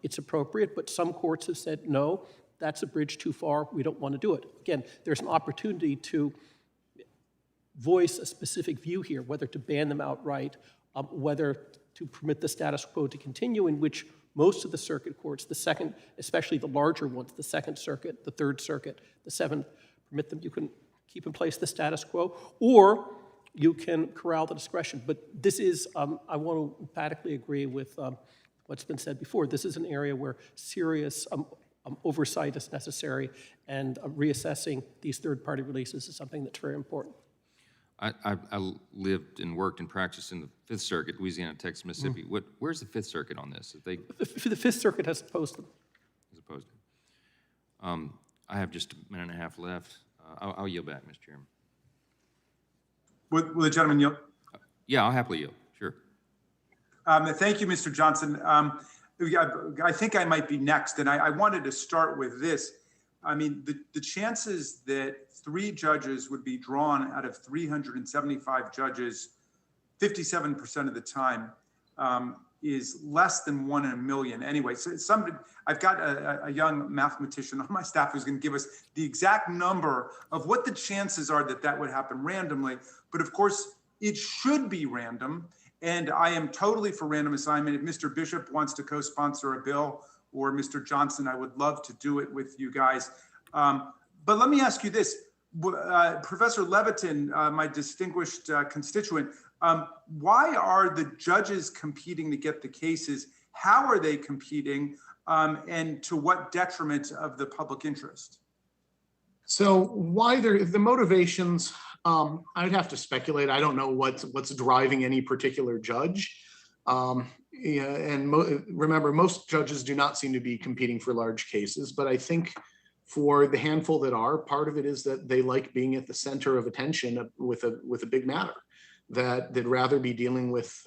it's appropriate, but some courts have said, no, that's a bridge too far, we don't want to do it. Again, there's an opportunity to voice a specific view here, whether to ban them outright, whether to permit the status quo to continue, in which most of the circuit courts, the second, especially the larger ones, the Second Circuit, the Third Circuit, the Seventh, permit them, you can keep in place the status quo, or you can corral the discretion. But this is, I want to emphatically agree with what's been said before. This is an area where serious oversight is necessary, and reassessing these third-party releases is something that's very important. I lived and worked and practiced in the Fifth Circuit, Louisiana, Texas, Mississippi. Where's the Fifth Circuit on this? The Fifth Circuit has opposed them. Has opposed it. I have just a minute and a half left. I'll yield back, Mr. Chairman. Will the gentleman yield? Yeah, I'll happily yield. Sure. Thank you, Mr. Johnson. I think I might be next, and I wanted to start with this. I mean, the chances that 3 judges would be drawn out of 375 judges 57% of the time is less than 1 in a million. Anyway, so I've got a young mathematician on my staff who's going to give us the exact number of what the chances are that would happen randomly. But of course, it should be random. And I am totally for random assignment. If Mr. Bishop wants to co-sponsor a bill, or Mr. Johnson, I would love to do it with you guys. But let me ask you this. Professor Levitin, my distinguished constituent, why are the judges competing to get the cases? How are they competing? And to what detriment of the public interest? So why the motivations, I'd have to speculate. I don't know what's driving any particular judge. Remember, most judges do not seem to be competing for large cases, but I think for the handful that are, part of it is that they like being at the center of attention with a big matter, that they'd rather be dealing with,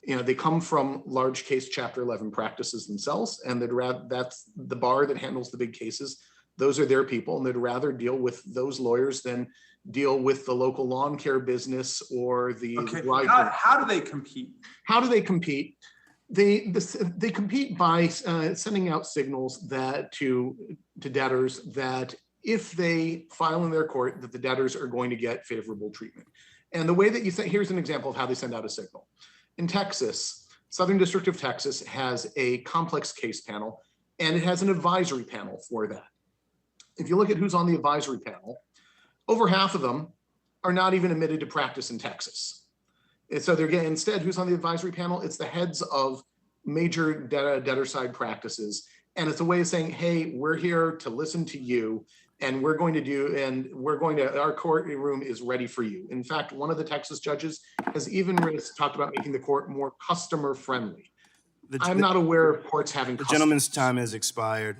they come from large case Chapter 11 practices themselves, and that's the bar that handles the big cases. Those are their people, and they'd rather deal with those lawyers than deal with the local lawn care business or the. Okay. How do they compete? How do they compete? They compete by sending out signals that to debtors that if they file in their court, that the debtors are going to get favorable treatment. And the way that you say, here's an example of how they send out a signal. In Texas, Southern District of Texas has a complex case panel, and it has an advisory panel for that. If you look at who's on the advisory panel, over half of them are not even admitted to practice in Texas. And so they're getting, instead, who's on the advisory panel? It's the heads of major debtor side practices. And it's a way of saying, hey, we're here to listen to you, and our courtroom is ready for you. In fact, one of the Texas judges has even talked about making the court more customer friendly. I'm not aware of courts having The gentleman's time has expired.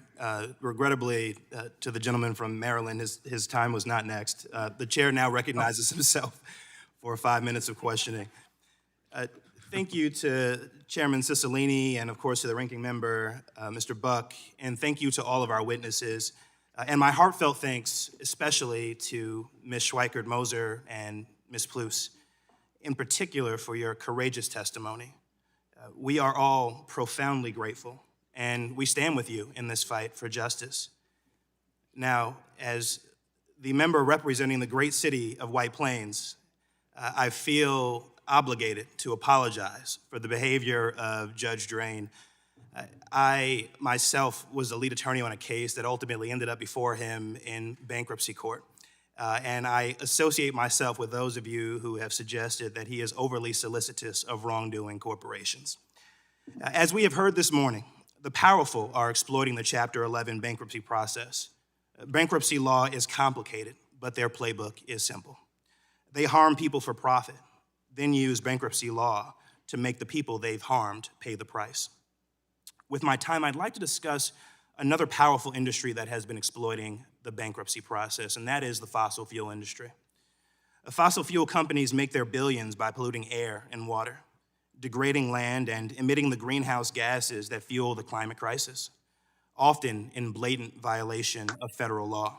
Regrettably, to the gentleman from Maryland, his time was not next. The chair now recognizes himself for 5 minutes of questioning. Thank you to Chairman Cicilline and, of course, to the ranking member, Mr. Buck, and thank you to all of our witnesses. And my heartfelt thanks especially to Ms. Schweikert-Moser and Ms. Plouffe, in particular for your courageous testimony. We are all profoundly grateful, and we stand with you in this fight for justice. Now, as the member representing the great city of White Plains, I feel obligated to apologize for the behavior of Judge Drain. I myself was the lead attorney on a case that ultimately ended up before him in bankruptcy court. And I associate myself with those of you who have suggested that he is overly solicitous of wrongdoing corporations. As we have heard this morning, the powerful are exploiting the Chapter 11 bankruptcy process. Bankruptcy law is complicated, but their playbook is simple. They harm people for profit, then use bankruptcy law to make the people they've harmed pay the price. With my time, I'd like to discuss another powerful industry that has been exploiting the bankruptcy process, and that is the fossil fuel industry. Fossil fuel companies make their billions by polluting air and water, degrading land, and emitting the greenhouse gases that fuel the climate crisis, often in blatant violation of federal law.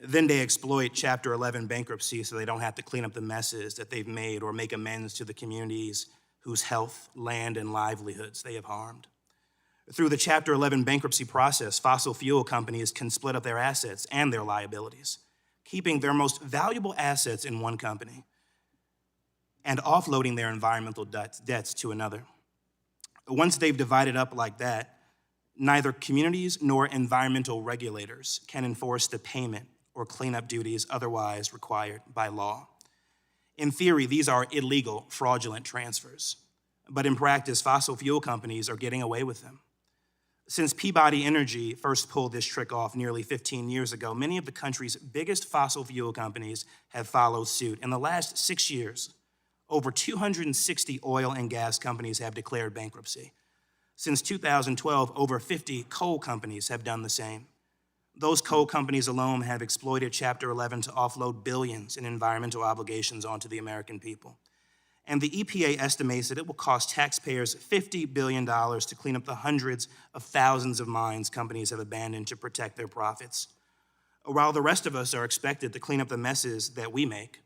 Then they exploit Chapter 11 bankruptcy so they don't have to clean up the messes that they've made or make amends to the communities whose health, land, and livelihoods they have harmed. Through the Chapter 11 bankruptcy process, fossil fuel companies can split up their assets and their liabilities, keeping their most valuable assets in one company and offloading their environmental debts to another. Once they've divided up like that, neither communities nor environmental regulators can enforce the payment or cleanup duties otherwise required by law. In theory, these are illegal, fraudulent transfers, but in practice, fossil fuel companies are getting away with them. Since Peabody Energy first pulled this trick off nearly 15 years ago, many of the country's biggest fossil fuel companies have followed suit. In the last 6 years, over 260 oil and gas companies have declared bankruptcy. Since 2012, over 50 coal companies have done the same. Those coal companies alone have exploited Chapter 11 to offload billions in environmental obligations onto the American people. And the EPA estimates that it will cost taxpayers $50 billion to clean up the hundreds of thousands of mines companies have abandoned to protect their profits. While the rest of us are expected to clean up the messes that we make,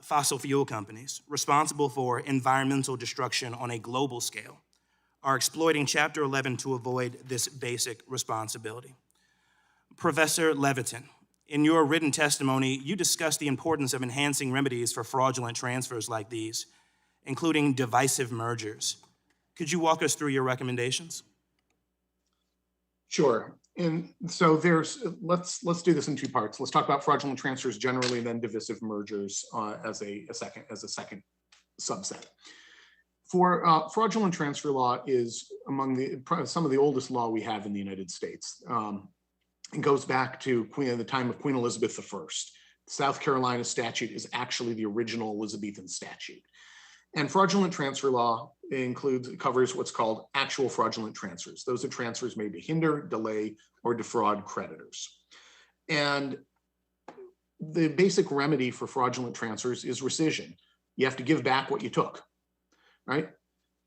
fossil fuel companies, responsible for environmental destruction on a global scale, are exploiting Chapter 11 to avoid this basic responsibility. Professor Levitin, in your written testimony, you discussed the importance of enhancing remedies for fraudulent transfers like these, including divisive mergers. Could you walk us through your recommendations? Sure. And so let's do this in two parts. Let's talk about fraudulent transfers generally, and then divisive mergers as a second subset. For fraudulent transfer law is among some of the oldest law we have in the United States. It goes back to the time of Queen Elizabeth I. South Carolina statute is actually the original Elizabethan statute. And fraudulent transfer law covers what's called actual fraudulent transfers. Those are transfers made to hinder, delay, or defraud creditors. And the basic remedy for fraudulent transfers is rescission. You have to give back what you took, right?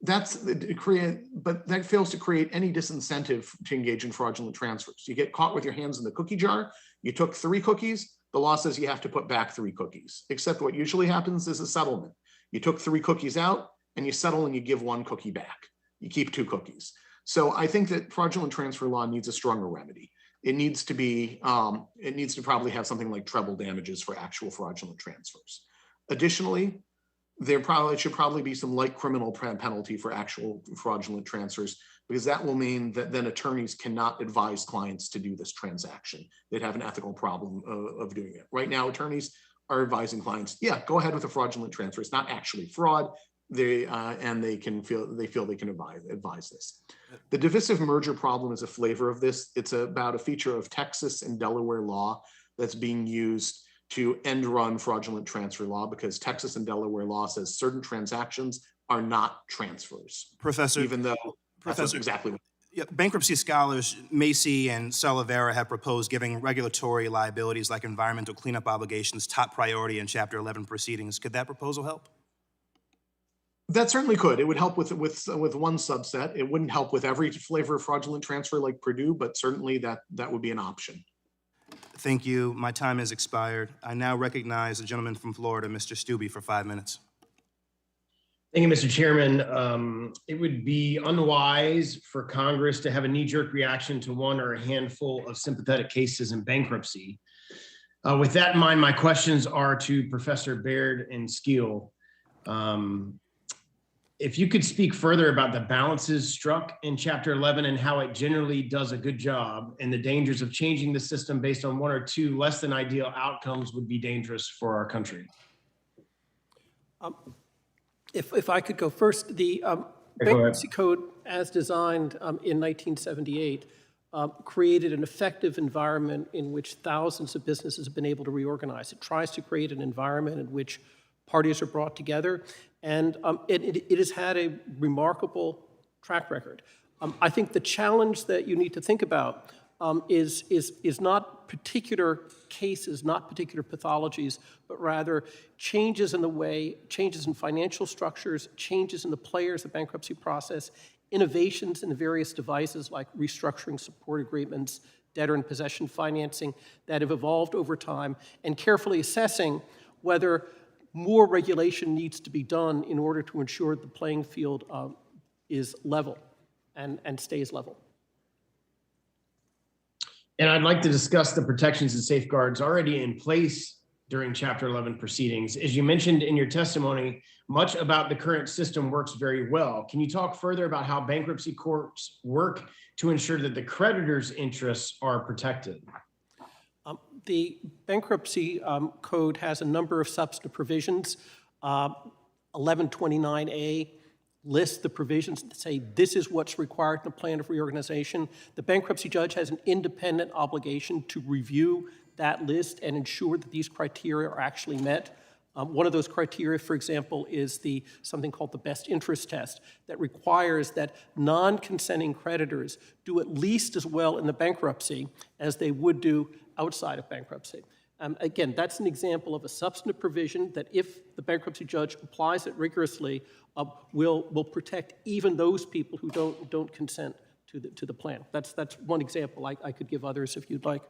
But that fails to create any disincentive to engage in fraudulent transfers. You get caught with your hands in the cookie jar, you took 3 cookies, the law says you have to put back 3 cookies, except what usually happens is a settlement. You took 3 cookies out and you settle and you give 1 cookie back. You keep 2 cookies. So I think that fraudulent transfer law needs a stronger remedy. It needs to probably have something like treble damages for actual fraudulent transfers. Additionally, there should probably be some light criminal penalty for actual fraudulent transfers because that will mean that then attorneys cannot advise clients to do this transaction. They'd have an ethical problem of doing it. Right now, attorneys are advising clients, yeah, go ahead with a fraudulent transfer. It's not actually fraud. They feel they can advise this. The divisive merger problem is a flavor of this. It's about a feature of Texas and Delaware law that's being used to end run fraudulent transfer law, because Texas and Delaware law says certain transactions are not transfers. Professor, even though that's exactly what. Yeah, bankruptcy scholars Macy and Salavera have proposed giving regulatory liabilities like environmental cleanup obligations top priority in Chapter 11 proceedings. Could that proposal help? That certainly could. It would help with one subset. It wouldn't help with every flavor of fraudulent transfer like Purdue, but certainly that would be an option. Thank you. My time has expired. I now recognize the gentleman from Florida, Mr. Stubbe, for 5 minutes. Thank you, Mr. Chairman. It would be unwise for Congress to have a knee-jerk reaction to one or a handful of sympathetic cases in bankruptcy. With that in mind, my questions are to Professor Baird and Skeel. If you could speak further about the balances struck in Chapter 11 and how it generally does a good job, and the dangers of changing the system based on one or two less than ideal outcomes would be dangerous for our country. If I could go first, the Bankruptcy Code, as designed in 1978, created an effective environment in which thousands of businesses have been able to reorganize. It tries to create an environment in which parties are brought together, and it has had a remarkable track record. I think the challenge that you need to think about is not particular cases, not particular pathologies, but rather changes in financial structures, changes in the players of the bankruptcy process, innovations in the various devices like restructuring support agreements, debtor in possession financing that have evolved over time, and carefully assessing whether more regulation needs to be done in order to ensure the playing field is level and stays level. And I'd like to discuss the protections and safeguards already in place during Chapter 11 proceedings. As you mentioned in your testimony, much about the current system works very well. Can you talk further about how bankruptcy courts work to ensure that the creditor's interests are protected? The Bankruptcy Code has a number of substantive provisions. 1129A lists the provisions that say this is what's required in a plan of reorganization. The bankruptcy judge has an independent obligation to review that list and ensure that these criteria are actually met. One of those criteria, for example, is something called the best interest test that requires that non-consenting creditors do at least as well in the bankruptcy as they would do outside of bankruptcy. Again, that's an example of a substantive provision that if the bankruptcy judge applies it rigorously, will protect even those people who don't consent to the plan. That's one example. I could give others if you'd like.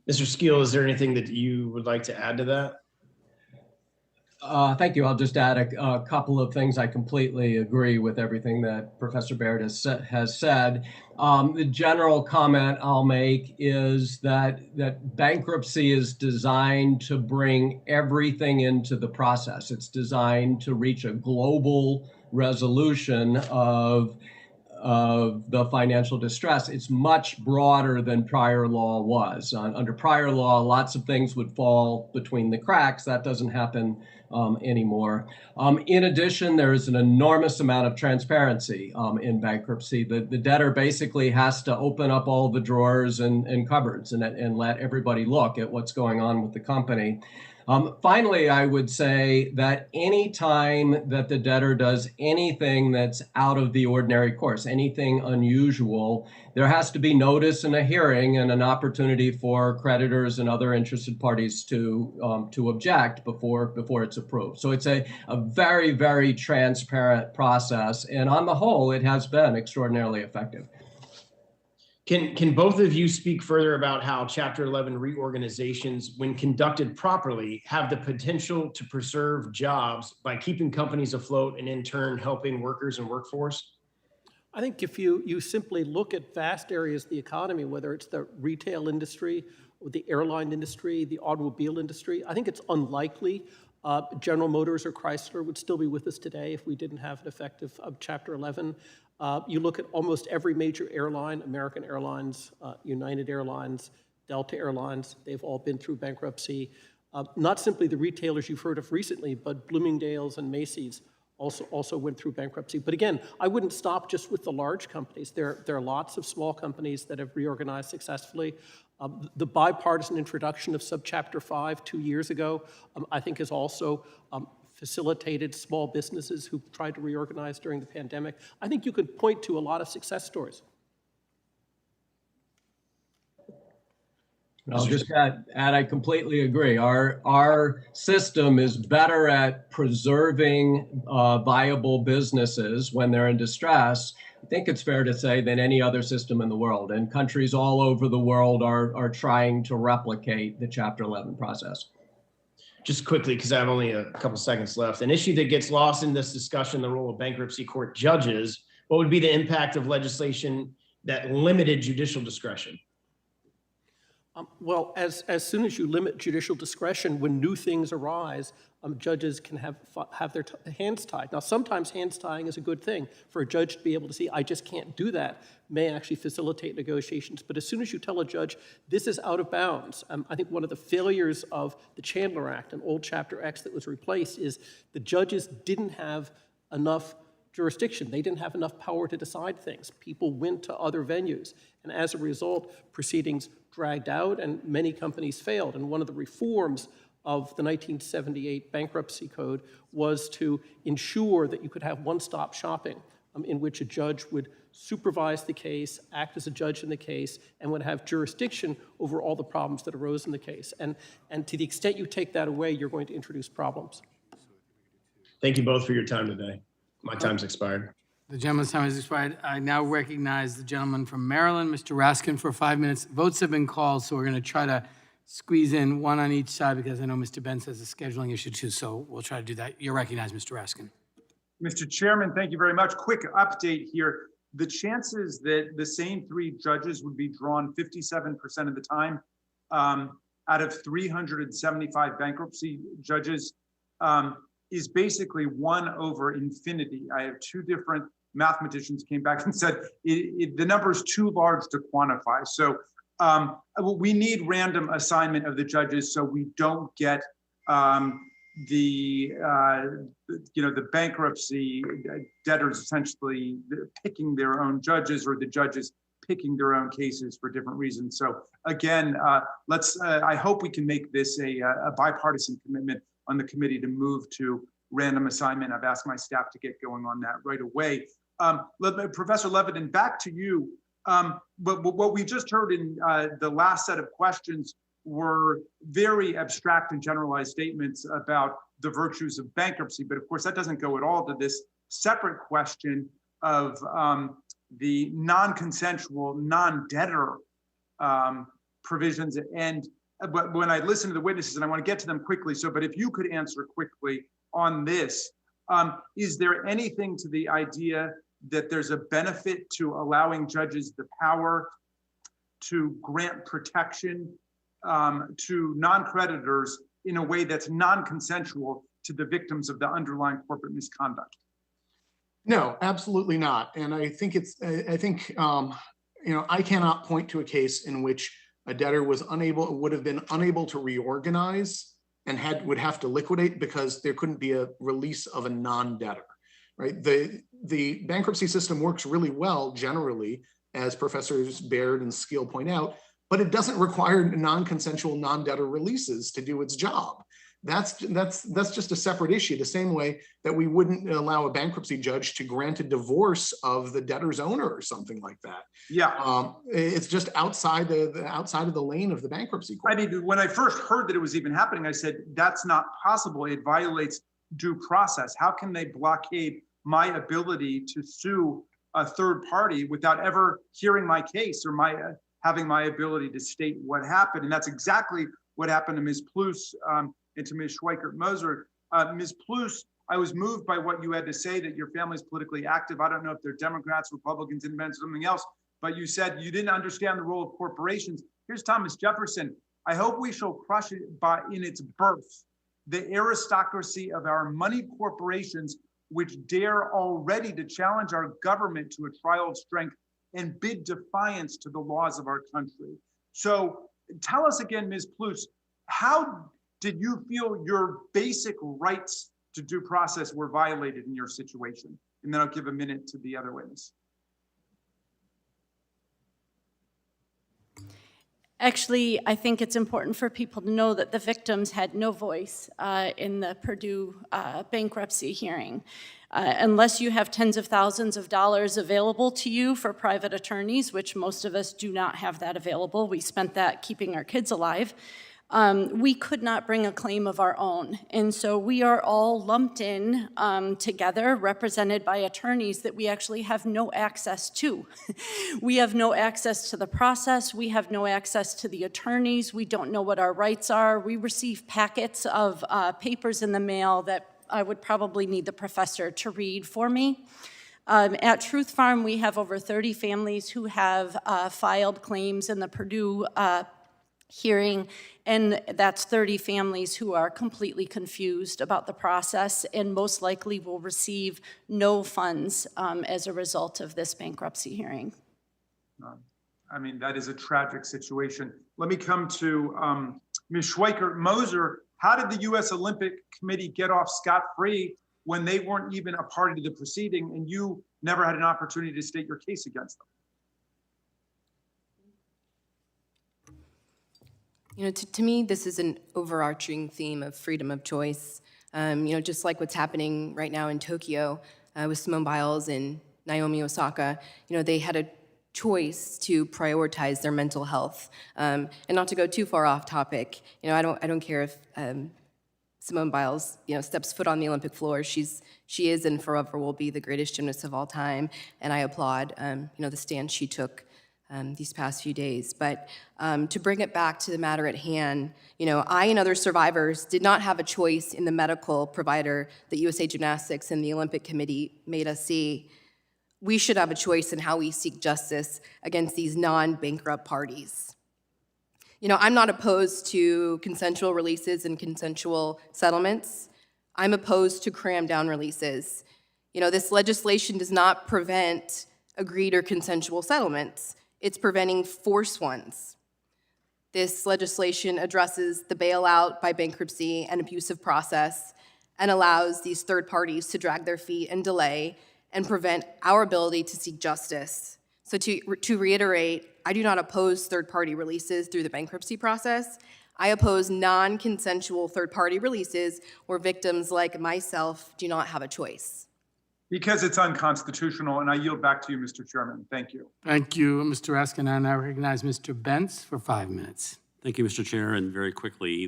Mr. Skeel, is there anything that you would like to add to that? Thank you. I'll just add a couple of things. I completely agree with everything that Professor Baird has said. The general comment I'll make is that bankruptcy is designed to bring everything into the process. It's designed to reach a global resolution of the financial distress. It's much broader than prior law was. Under prior law, lots of things would fall between the cracks. That doesn't happen anymore. In addition, there is an enormous amount of transparency in bankruptcy. The debtor basically has to open up all the drawers and cupboards and let everybody look at what's going on with the company. Finally, I would say that any time that the debtor does anything that's out of the ordinary course, anything unusual, there has to be notice and a hearing and an opportunity for creditors and other interested parties to object before it's approved. So it's a very, very transparent process. And on the whole, it has been extraordinarily effective. Can both of you speak further about how Chapter 11 reorganizations, when conducted properly, have the potential to preserve jobs by keeping companies afloat and in turn helping workers and workforce? I think if you simply look at vast areas of the economy, whether it's the retail industry, or the airline industry, the automobile industry, I think it's unlikely General Motors or Chrysler would still be with us today if we didn't have an effective Chapter 11. You look at almost every major airline, American Airlines, United Airlines, Delta Airlines, they've all been through bankruptcy. Not simply the retailers you've heard of recently, but Bloomingdale's and Macy's also went through bankruptcy. But again, I wouldn't stop just with the large companies. There are lots of small companies that have reorganized successfully. The bipartisan introduction of Subchapter 5 2 years ago, I think has also facilitated small businesses who tried to reorganize during the pandemic. I think you could point to a lot of success stories. I'll just add, I completely agree. Our system is better at preserving viable businesses when they're in distress, I think it's fair to say, than any other system in the world. And countries all over the world are trying to replicate the Chapter 11 process. Just quickly, because I have only a couple seconds left, an issue that gets lost in this discussion, the role of bankruptcy court judges, what would be the impact of legislation that limited judicial discretion? Well, as soon as you limit judicial discretion, when new things arise, judges can have their hands tied. Now, sometimes hands tying is a good thing. For a judge to be able to see, I just can't do that, may actually facilitate negotiations. But as soon as you tell a judge, this is out of bounds, I think one of the failures of the Chandler Act, an old Chapter X that was replaced, is the judges didn't have enough jurisdiction. They didn't have enough power to decide things. People went to other venues. And as a result, proceedings dragged out and many companies failed. And one of the reforms of the 1978 bankruptcy code was to ensure that you could have one-stop shopping in which a judge would supervise the case, act as a judge in the case, and would have jurisdiction over all the problems that arose in the case. And to the extent you take that away, you're going to introduce problems. Thank you both for your time today. My time's expired. The gentleman's time has expired. I now recognize the gentleman from Maryland, Mr. Raskin, for 5 minutes. Votes have been called, so we're going to try to squeeze in one on each side because I know Mr. Benz has a scheduling issue too, so we'll try to do that. You're recognized, Mr. Raskin. Mr. Chairman, thank you very much. Quick update here. The chances that the same three judges would be drawn 57% of the time out of 375 bankruptcy judges is basically 1 over infinity. I have two different mathematicians came back and said the number is too large to quantify. So we need random assignment of the judges so we don't get the bankruptcy debtors essentially picking their own judges or the judges picking their own cases for different reasons. So again, I hope we can make this a bipartisan commitment on the committee to move to random assignment. I've asked my staff to get going on that right away. Professor Levitin, back to you. But what we just heard in the last set of questions were very abstract and generalized statements about the virtues of bankruptcy. But of course, that doesn't go at all to this separate question of the non-consensual, non-debtor provisions. But when I listen to the witnesses, and I want to get to them quickly, but if you could answer quickly on this, is there anything to the idea that there's a benefit to allowing judges the power to grant protection to non-creditors in a way that's non-consensual to the victims of the underlying corporate misconduct? No, absolutely not. And I think I cannot point to a case in which a debtor would have been unable to reorganize and would have to liquidate because there couldn't be a release of a non-debtor, right? The bankruptcy system works really well generally, as Professors Baird and Skill point out, but it doesn't require non-consensual non-debtor releases to do its job. That's just a separate issue, the same way that we wouldn't allow a bankruptcy judge to grant a divorce of the debtor's owner or something like that. Yeah, it's just outside of the lane of the bankruptcy court. I mean, when I first heard that it was even happening, I said, that's not possible. It violates due process. How can they blockade my ability to sue a third party without ever hearing my case or having my ability to state what happened? And that's exactly what happened to Ms. Plouffe and to Ms. Schweikert-Moser. Ms. Plouffe, I was moved by what you had to say, that your family's politically active. I don't know if they're Democrats, Republicans, Independents, something else, but you said you didn't understand the role of corporations. Here's Thomas Jefferson. I hope we shall crush it in its birth, the aristocracy of our money corporations, which dare already to challenge our government to a trial of strength and bid defiance to the laws of our country. So tell us again, Ms. Plouffe, how did you feel your basic rights to due process were violated in your situation? And then I'll give a minute to the other witness. Actually, I think it's important for people to know that the victims had no voice in the Purdue bankruptcy hearing. Unless you have tens of thousands of dollars available to you for private attorneys, which most of us do not have that available, we spent that keeping our kids alive, we could not bring a claim of our own. And so we are all lumped in together, represented by attorneys that we actually have no access to. We have no access to the process. We have no access to the attorneys. We don't know what our rights are. We receive packets of papers in the mail that I would probably need the professor to read for me. At Truth Farm, we have over 30 families who have filed claims in the Purdue hearing, and that's 30 families who are completely confused about the process and most likely will receive no funds as a result of this bankruptcy hearing. I mean, that is a tragic situation. Let me come to Ms. Schweikert-Moser. How did the U.S. Olympic Committee get off scot-free when they weren't even a party to the proceeding and you never had an opportunity to state your case against them? You know, to me, this is an overarching theme of freedom of choice. You know, just like what's happening right now in Tokyo with Simone Biles and Naomi Osaka, you know, they had a choice to prioritize their mental health. And not to go too far off topic, you know, I don't care if Simone Biles, you know, steps foot on the Olympic floor. She is and forever will be the greatest gymnast of all time, and I applaud, you know, the stand she took these past few days. But to bring it back to the matter at hand, you know, I and other survivors did not have a choice in the medical provider that USA Gymnastics and the Olympic Committee made us see. We should have a choice in how we seek justice against these non-bankrupt parties. You know, I'm not opposed to consensual releases and consensual settlements. I'm opposed to cram-down releases. You know, this legislation does not prevent agreed or consensual settlements. It's preventing forced ones. This legislation addresses the bailout by bankruptcy and abusive process and allows these third parties to drag their feet and delay and prevent our ability to seek justice. So to reiterate, I do not oppose third-party releases through the bankruptcy process. I oppose non-consensual third-party releases where victims like myself do not have a choice. Because it's unconstitutional, and I yield back to you, Mr. Chairman. Thank you. Thank you, Mr. Raskin. I now recognize Mr. Bentz for 5 minutes. Thank you, Mr. Chair, and very quickly,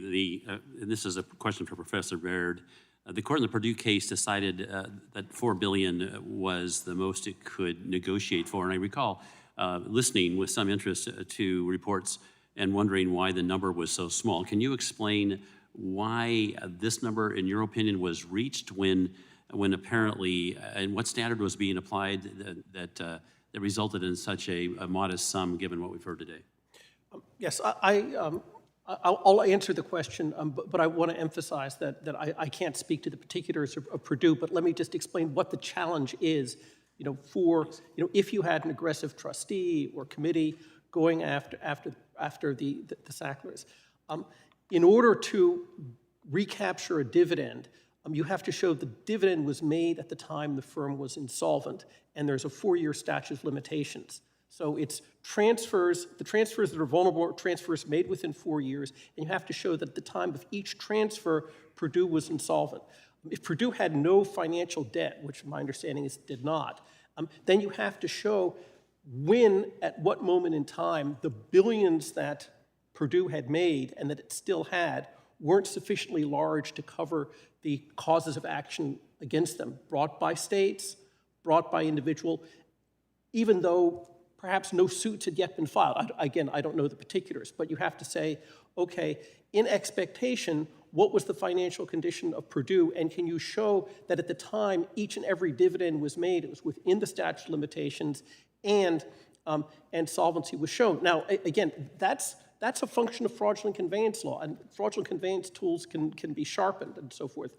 and this is a question for Professor Baird. The court in the Purdue case decided that $4 billion was the most it could negotiate for, and I recall listening with some interest to reports and wondering why the number was so small. Can you explain why this number, in your opinion, was reached when apparently, and what standard was being applied that resulted in such a modest sum given what we've heard today? Yes, I'll answer the question, but I want to emphasize that I can't speak to the particulars of Purdue, but let me just explain what the challenge is, you know, for, you know, if you had an aggressive trustee or committee going after the Sacklers. In order to recapture a dividend, you have to show the dividend was made at the time the firm was insolvent, and there's a 4-year statute of limitations. So it's transfers, the transfers that are vulnerable are transfers made within 4 years, and you have to show that at the time of each transfer, Purdue was insolvent. If Purdue had no financial debt, which my understanding is it did not, then you have to show when, at what moment in time, the billions that Purdue had made and that it still had weren't sufficiently large to cover the causes of action against them, brought by states, brought by individual, even though perhaps no suits had yet been filed. Again, I don't know the particulars, but you have to say, okay, in expectation, what was the financial condition of Purdue, and can you show that at the time each and every dividend was made, it was within the statute of limitations, and solvency was shown. Now, again, that's That's a function of fraudulent conveyance law, and fraudulent conveyance tools can be sharpened and so forth.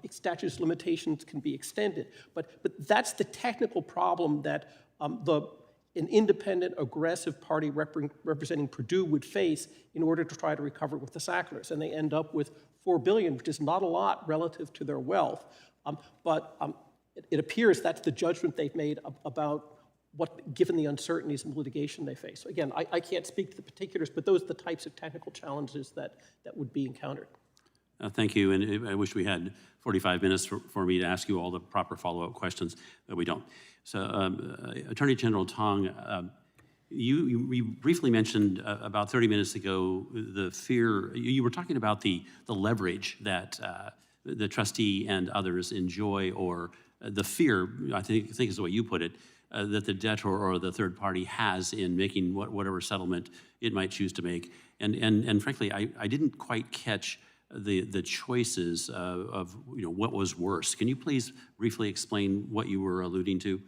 Statute of limitations can be extended, but that's the technical problem that an independent, aggressive party representing Purdue would face in order to try to recover with the Sacklers, and they end up with $4 billion, which is not a lot relative to their wealth, but it appears that's the judgment they've made about given the uncertainties in litigation they face. So again, I can't speak to the particulars, but those are the types of technical challenges that would be encountered. Thank you, and I wish we had 45 minutes for me to ask you all the proper follow-up questions, but we don't. So, Attorney General Tong, you briefly mentioned about 30 minutes ago the fear, you were talking about the leverage that the trustee and others enjoy, or the fear, I think is the way you put it, that the debtor or the third party has in making whatever settlement it might choose to make. And frankly, I didn't quite catch the choices of what was worse. Can you please briefly explain what you were alluding to?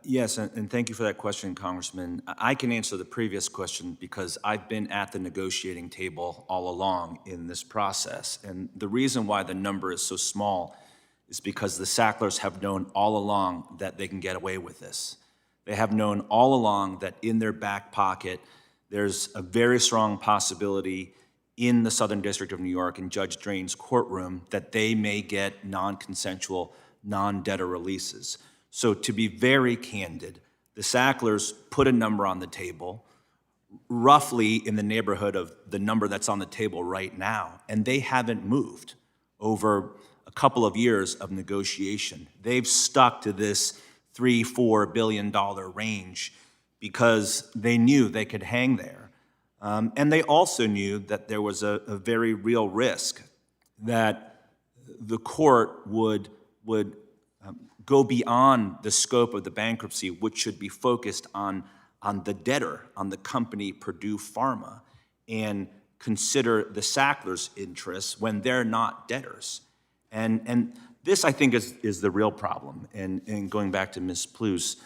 Yes, and thank you for that question, Congressman. I can answer the previous question because I've been at the negotiating table all along in this process. And the reason why the number is so small is because the Sacklers have known all along that they can get away with this. They have known all along that in their back pocket, there's a very strong possibility in the Southern District of New York in Judge Drain's courtroom that they may get non-consensual, non-debtor releases. So to be very candid, the Sacklers put a number on the table, roughly in the neighborhood of the number that's on the table right now, and they haven't moved over a couple of years of negotiation. They've stuck to this $3-4 billion range because they knew they could hang there. And they also knew that there was a very real risk that the court would go beyond the scope of the bankruptcy, which should be focused on the debtor, on the company Purdue Pharma, and consider the Sacklers' interests when they're not debtors. And this, I think, is the real problem. And going back to Ms. Pluse,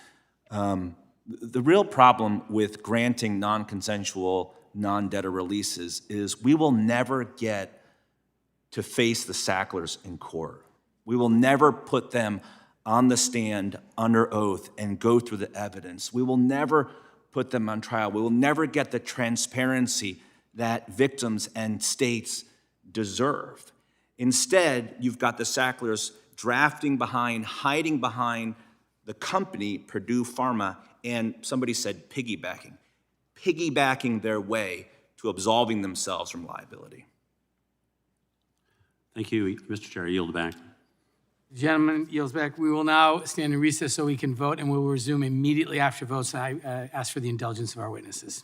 the real problem with granting non-consensual, non-debtor releases is we will never get to face the Sacklers in court. We will never put them on the stand under oath and go through the evidence. We will never put them on trial. We will never get the transparency that victims and states deserve. Instead, you've got the Sacklers drafting behind, hiding behind the company, Purdue Pharma, and somebody said piggybacking their way to absolving themselves from liability. Thank you, Mr. Chair. I yield back. The gentleman yields back. We will now stand in recess so we can vote, and we will resume immediately after votes. I ask for the indulgence of our witnesses.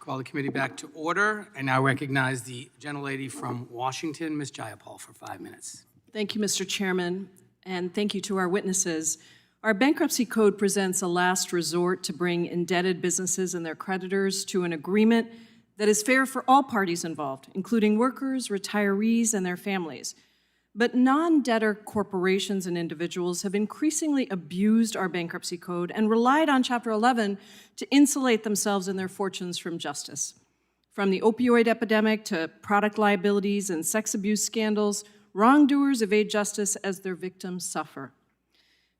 Call the committee back to order. I now recognize the gentlelady from Washington, Ms. Jayapal, for 5 minutes. Thank you, Mr. Chairman, and thank you to our witnesses. Our bankruptcy code presents a last resort to bring indebted businesses and their creditors to an agreement that is fair for all parties involved, including workers, retirees, and their families. But non-debtor corporations and individuals have increasingly abused our bankruptcy code and relied on Chapter 11 to insulate themselves and their fortunes from justice. From the opioid epidemic to product liabilities and sex abuse scandals, wrongdoers evade justice as their victims suffer.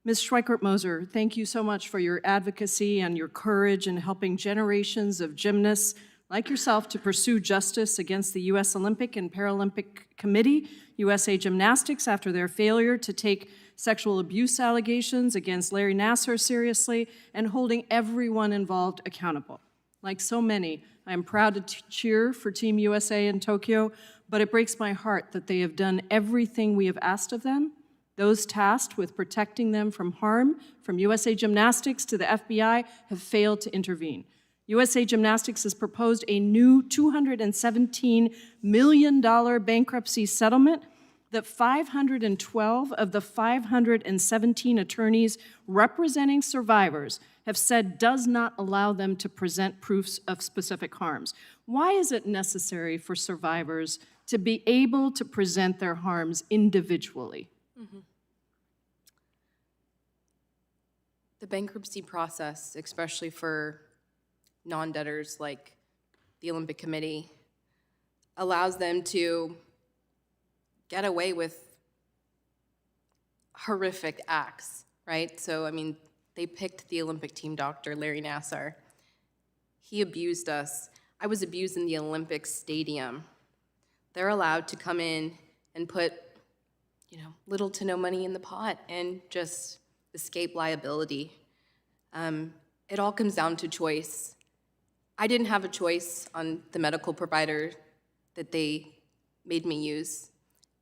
Ms. Schweikert-Moser, thank you so much for your advocacy and your courage in helping generations of gymnasts like yourself to pursue justice against the U.S. Olympic and Paralympic Committee, USA Gymnastics, after their failure to take sexual abuse allegations against Larry Nassar seriously and holding everyone involved accountable. Like so many, I am proud to cheer for Team USA in Tokyo, but it breaks my heart that they have done everything we have asked of them. Those tasked with protecting them from harm, from USA Gymnastics to the FBI, have failed to intervene. USA Gymnastics has proposed a new $217 million bankruptcy settlement that 512 of the 517 attorneys representing survivors have said does not allow them to present proofs of specific harms. Why is it necessary for survivors to be able to present their harms individually? The bankruptcy process, especially for non-debtors like the Olympic Committee, allows them to get away with horrific acts, right? So, I mean, they picked the Olympic team doctor, Larry Nassar. He abused us. I was abused in the Olympic Stadium. They're allowed to come in and put, little to no money in the pot and just escape liability. It all comes down to choice. I didn't have a choice on the medical provider that they made me use,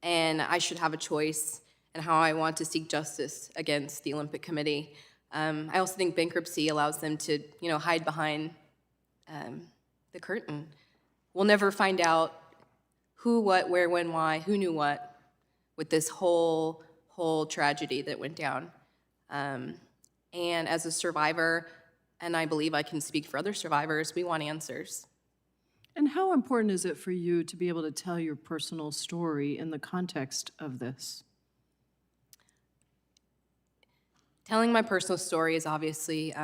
and I should have a choice in how I want to seek justice against the Olympic Committee. I also think bankruptcy allows them to, hide behind the curtain. We'll never find out who, what, where, when, why, who knew what with this whole tragedy that went down. And as a survivor, and I believe I can speak for other survivors, we want answers. And how important is it for you to be able to tell your personal story in the context of this? Telling my personal story is obviously,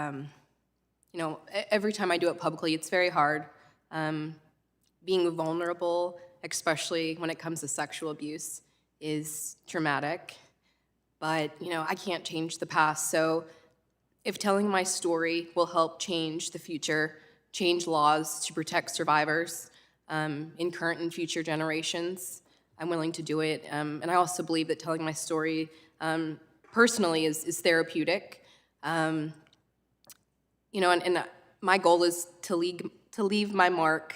every time I do it publicly, it's very hard. Being vulnerable, especially when it comes to sexual abuse, is traumatic. But, I can't change the past. So if telling my story will help change the future, change laws to protect survivors in current and future generations, I'm willing to do it. And I also believe that telling my story personally is therapeutic. And my goal is to leave my mark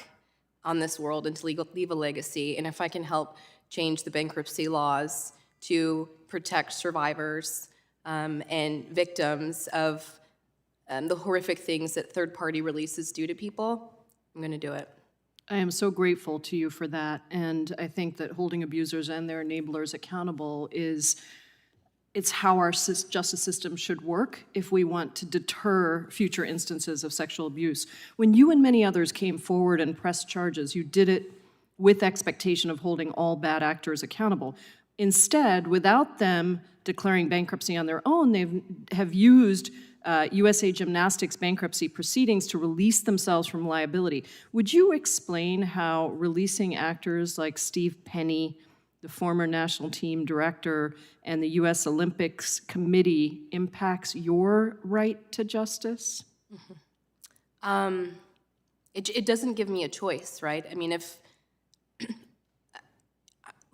on this world and to leave a legacy. And if I can help change the bankruptcy laws to protect survivors and victims of the horrific things that third-party releases do to people, I'm going to do it. I am so grateful to you for that, and I think that holding abusers and their enablers accountable it's how our justice system should work if we want to deter future instances of sexual abuse. When you and many others came forward and pressed charges, you did it with expectation of holding all bad actors accountable. Instead, without them declaring bankruptcy on their own, they have used USA Gymnastics bankruptcy proceedings to release themselves from liability. Would you explain how releasing actors like Steve Penny, the former national team director, and the U.S. Olympics Committee impacts your right to justice? It doesn't give me a choice, right? I mean,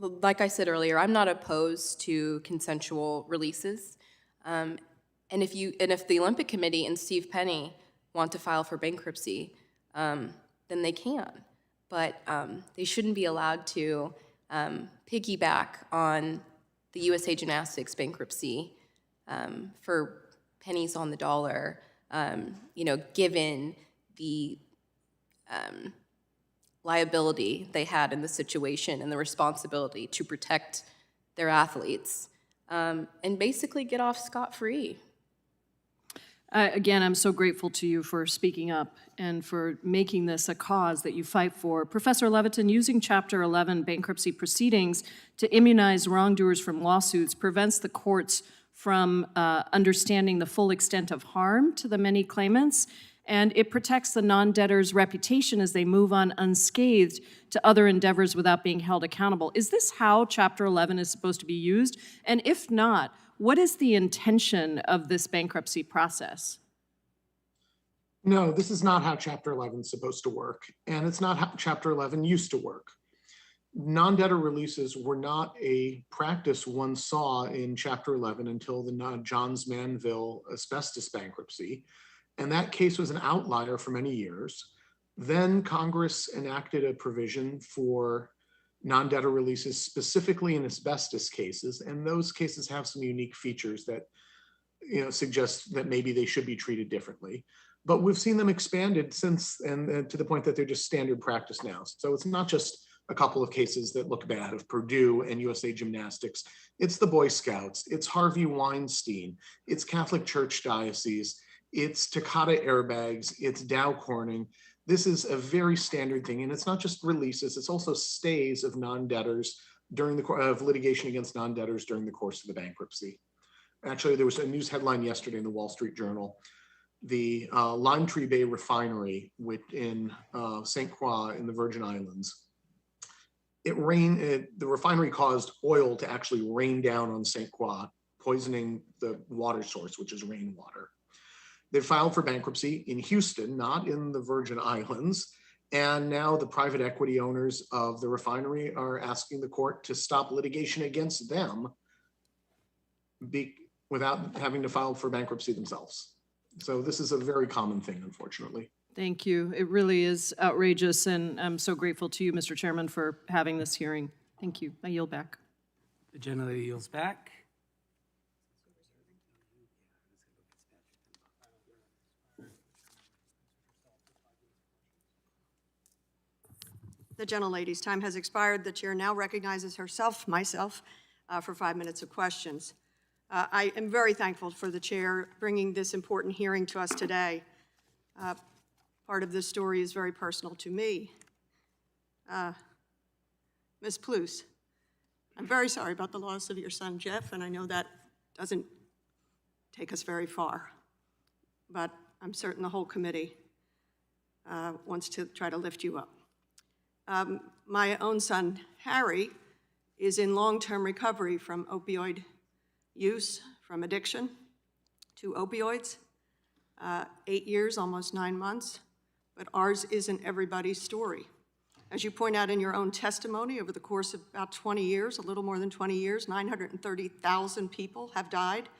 like I said earlier, I'm not opposed to consensual releases. And if the Olympic Committee and Steve Penny want to file for bankruptcy, then they can. But they shouldn't be allowed to piggyback on the USA Gymnastics bankruptcy for pennies on the dollar, given the liability they had in the situation and the responsibility to protect their athletes, and basically get off scot-free. Again, I'm so grateful to you for speaking up and for making this a cause that you fight for. Professor Levitin, using Chapter 11 bankruptcy proceedings to immunize wrongdoers from lawsuits prevents the courts from understanding the full extent of harm to the many claimants, and it protects the non-debtor's reputation as they move on unscathed to other endeavors without being held accountable. Is this how Chapter 11 is supposed to be used? And if not, what is the intention of this bankruptcy process? No, this is not how Chapter 11 is supposed to work, and it's not how Chapter 11 used to work. Non-debtor releases were not a practice one saw in Chapter 11 until the Johns Manville asbestos bankruptcy, and that case was an outlier for many years. Then Congress enacted a provision for non-debtor releases specifically in asbestos cases, and those cases have some unique features that suggest that maybe they should be treated differently. But we've seen them expanded since, and to the point that they're just standard practice now. So it's not just a couple of cases that look bad of Purdue and USA Gymnastics. It's the Boy Scouts, it's Harvey Weinstein, it's Catholic Church Diocese, it's Takata Airbags, it's Dow Corning. This is a very standard thing, and it's not just releases, it's also stays of non-debtors during of litigation against non-debtors during the course of the bankruptcy. Actually, there was a news headline yesterday in the Wall Street Journal. The Lime Tree Bay refinery in St. Croix in the Virgin Islands, the refinery caused oil to actually rain down on St. Croix, poisoning the water source, which is rainwater. They filed for bankruptcy in Houston, not in the Virgin Islands. And now the private equity owners of the refinery are asking the court to stop litigation against them without having to file for bankruptcy themselves. So this is a very common thing, unfortunately. Thank you. It really is outrageous, and I'm so grateful to you, Mr. Chairman, for having this hearing. Thank you. I yield back. The gentlelady yields back. The gentlelady's time has expired. The chair now recognizes myself, for 5 minutes of questions. I am very thankful for the chair bringing this important hearing to us today. Part of this story is very personal to me. Ms. Plouffe, I'm very sorry about the loss of your son, Jeff, and I know that doesn't take us very far, but I'm certain the whole committee wants to try to lift you up. My own son, Harry, is in long-term recovery from opioid use, from addiction to opioids. 8 years, almost 9 months, but ours isn't everybody's story. As you point out in your own testimony, over the course of about 20 years, a little more than 20 years, 930,000 people have died.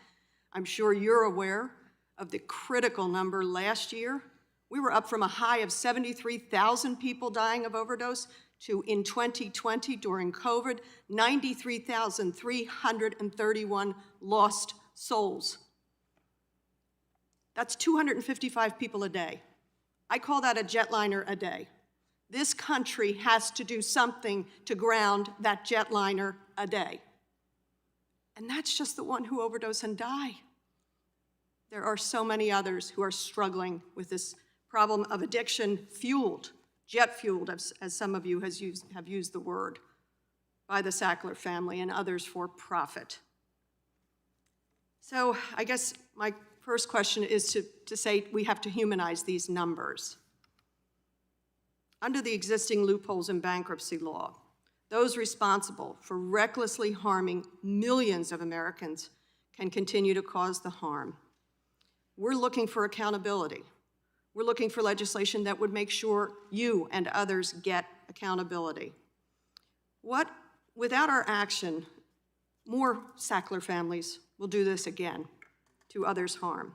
I'm sure you're aware of the critical number last year. We were up from a high of 73,000 people dying of overdose to, in 2020, during COVID, 93,331 lost souls. That's 255 people a day. I call that a jetliner a day. This country has to do something to ground that jetliner a day. And that's just the one who overdose and die. There are so many others who are struggling with this problem of addiction fueled, jet fueled, as some of you have used the word, by the Sackler family and others for profit. So I guess my first question is to say we have to humanize these numbers. Under the existing loopholes in bankruptcy law, those responsible for recklessly harming millions of Americans can continue to cause the harm. We're looking for accountability. We're looking for legislation that would make sure you and others get accountability. Without our action, more Sackler families will do this again to others' harm.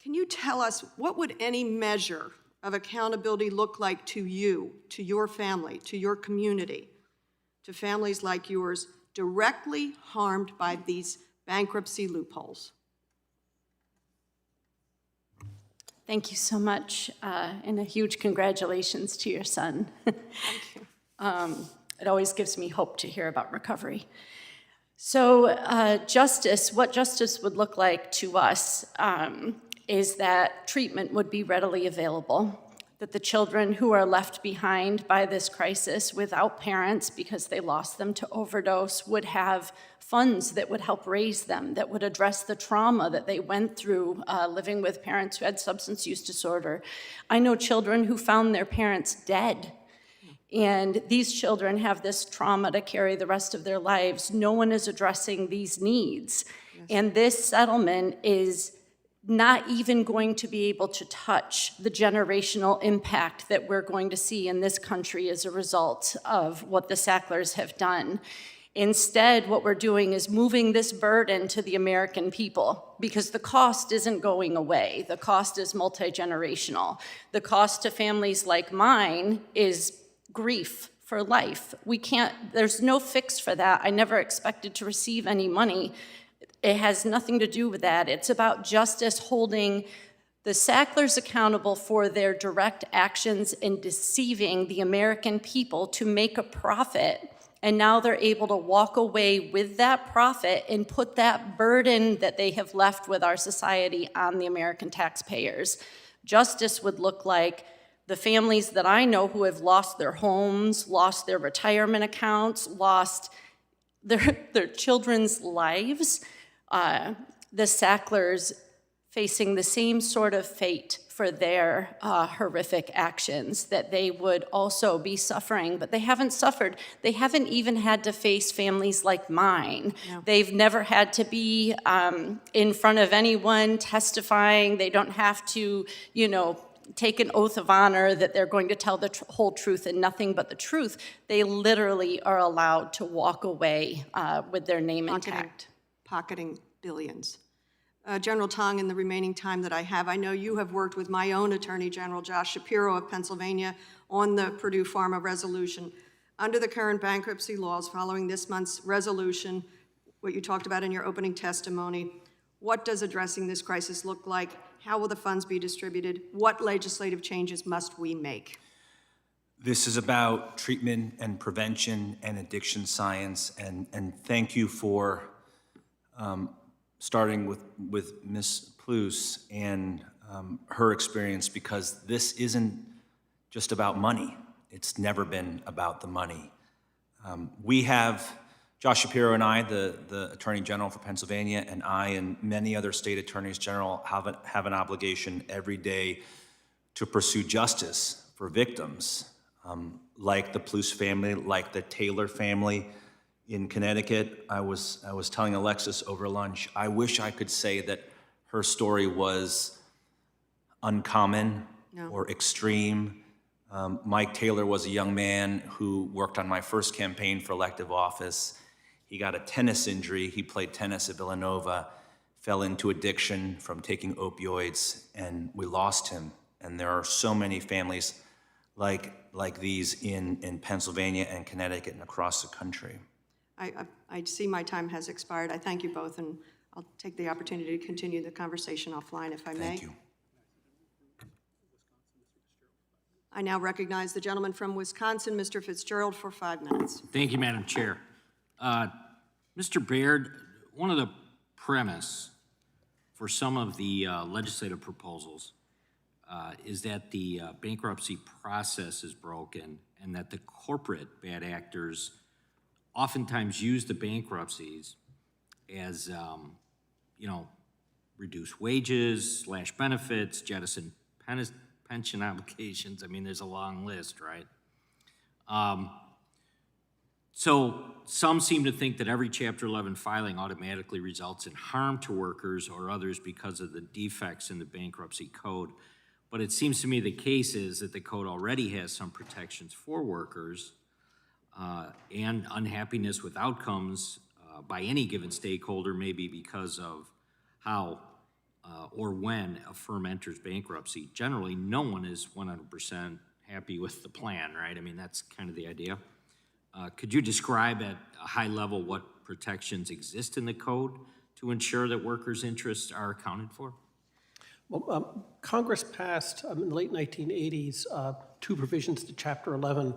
Can you tell us, what would any measure of accountability look like to you, to your family, to your community, to families like yours directly harmed by these bankruptcy loopholes? Thank you so much, and a huge congratulations to your son. Thank you. It always gives me hope to hear about recovery. So what justice would look like to us is that treatment would be readily available, that the children who are left behind by this crisis without parents because they lost them to overdose would have funds that would help raise them, that would address the trauma that they went through living with parents who had substance use disorder. I know children who found their parents dead, and these children have this trauma to carry the rest of their lives. No one is addressing these needs. Yes. And this settlement is not even going to be able to touch the generational impact that we're going to see in this country as a result of what the Sacklers have done. Instead, what we're doing is moving this burden to the American people because the cost isn't going away. The cost is multi-generational. The cost to families like mine is grief for life. There's no fix for that. I never expected to receive any money. It has nothing to do with that. It's about justice holding the Sacklers accountable for their direct actions in deceiving the American people to make a profit. And now they're able to walk away with that profit and put that burden that they have left with our society on the American taxpayers. Justice would look like The families that I know who have lost their homes, lost their retirement accounts, lost their children's lives, the Sacklers facing the same sort of fate for their horrific actions, that they would also be suffering, but they haven't suffered. They haven't even had to face families like mine. No. They've never had to be in front of anyone testifying. They don't have to, take an oath of honor that they're going to tell the whole truth and nothing but the truth. They literally are allowed to walk away with their name intact. Pocketing billions. General Tong, in the remaining time that I have, I know you have worked with my own Attorney General, Josh Shapiro of Pennsylvania, on the Purdue Pharma resolution. Under the current bankruptcy laws following this month's resolution, what you talked about in your opening testimony, what does addressing this crisis look like? How will the funds be distributed? What legislative changes must we make? This is about treatment and prevention and addiction science, and thank you for starting with Ms. Plus and her experience, because this isn't just about money. It's never been about the money. We have, Josh Shapiro and I, the Attorney General for Pennsylvania, and I and many other state attorneys general have an obligation every day to pursue justice for victims, like the Plus family, like the Taylor family. In Connecticut, I was telling Alexis over lunch, I wish I could say that her story was uncommon or extreme. Mike Taylor was a young man who worked on my first campaign for elective office. He got a tennis injury. He played tennis at Villanova, fell into addiction from taking opioids, and we lost him. And there are so many families like these in Pennsylvania and Connecticut and across the country. I see my time has expired. I thank you both, and I'll take the opportunity to continue the conversation offline if I may. Thank you. I now recognize the gentleman from Wisconsin, Mr. Fitzgerald, for 5 minutes. Thank you, Madam Chair. Mr. Baird, one of the premise for some of the legislative proposals is that the bankruptcy process is broken and that the corporate bad actors oftentimes use the bankruptcies as, reduce wages, slash benefits, jettison pension obligations. I mean, there's a long list, right? So some seem to think that every Chapter 11 filing automatically results in harm to workers or others because of the defects in the bankruptcy code. But it seems to me the case is that the code already has some protections for workers, and unhappiness with outcomes by any given stakeholder may be because of how or when a firm enters bankruptcy. Generally, no one is 100% happy with the plan, right? I mean, that's kind of the idea. Could you describe at a high level what protections exist in the code to ensure that workers' interests are accounted for? Well, Congress passed in the late 1980s 2 provisions to Chapter 11,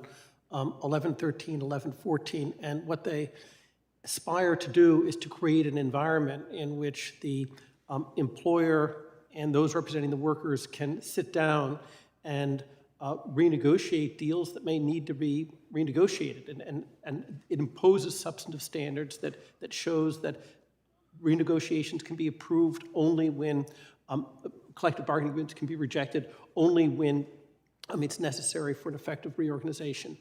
1113, 1114, and what they aspire to do is to create an environment in which the employer and those representing the workers can sit down and renegotiate deals that may need to be renegotiated. And it imposes substantive standards that shows that renegotiations can be approved only when collective bargaining agreements can be rejected, only when it's necessary for an effective reorganization.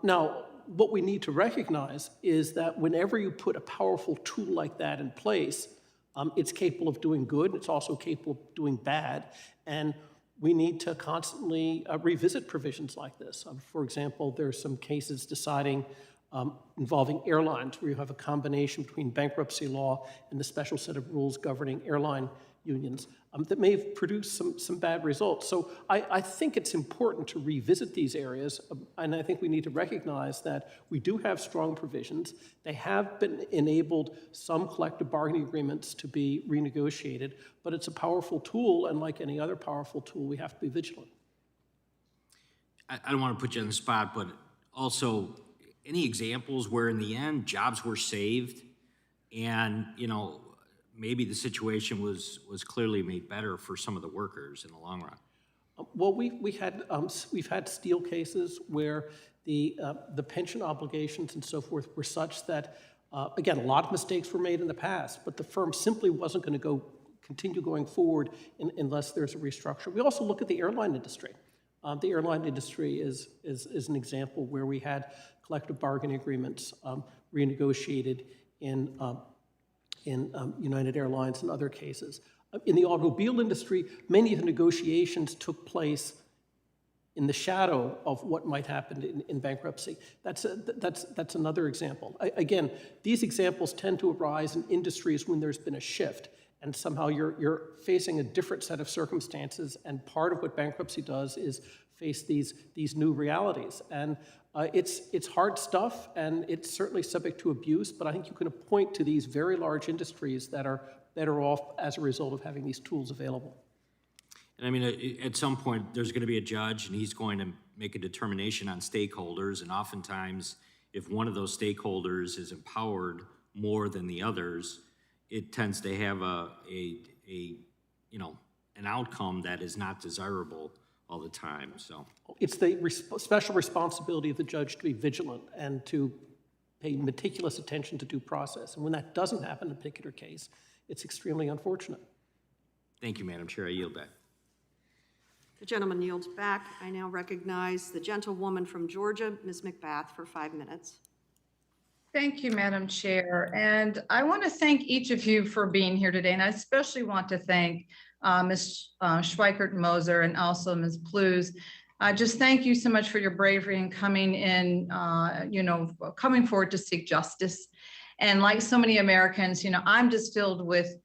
Now, what we need to recognize is that whenever you put a powerful tool like that in place, it's capable of doing good, it's also capable of doing bad, and we need to constantly revisit provisions like this. For example, there's some cases deciding involving airlines where you have a combination between bankruptcy law and the special set of rules governing airline unions that may have produced some bad results. So I think it's important to revisit these areas, and I think we need to recognize that we do have strong provisions. They have been enabled some collective bargaining agreements to be renegotiated, but it's a powerful tool, and like any other powerful tool, we have to be vigilant. I don't want to put you on the spot, but also any examples where in the end jobs were saved and, maybe the situation was clearly made better for some of the workers in the long run? Well, we've had steel cases where the pension obligations and so forth were such that, again, a lot of mistakes were made in the past, but the firm simply wasn't going to continue going forward unless there's a restructure. We also look at the airline industry. The airline industry is an example where we had collective bargaining agreements renegotiated in United Airlines and other cases. In the automobile industry, many of the negotiations took place in the shadow of what might happen in bankruptcy. That's another example. Again, these examples tend to arise in industries when there's been a shift, and somehow you're facing a different set of circumstances, and part of what bankruptcy does is face these new realities. And it's hard stuff, and it's certainly subject to abuse, but I think you can point to these very large industries that are better off as a result of having these tools available. And I mean, at some point, there's going to be a judge, and he's going to make a determination on stakeholders, and oftentimes, if one of those stakeholders is empowered more than the others, it tends to have an outcome that is not desirable all the time. So it's the special responsibility of the judge to be vigilant and to pay meticulous attention to due process. And when that doesn't happen in a particular case, it's extremely unfortunate. Thank you, Madam Chair. I yield back. The gentleman yields back. I now recognize the gentlewoman from Georgia, Ms. McBath, for 5 minutes. Thank you, Madam Chair. And I want to thank each of you for being here today. And I especially want to thank Ms. Schweikert-Moser and also Ms. Plews. Just thank you so much for your bravery in coming in, coming forward to seek justice. And like so many Americans, I'm just filled with,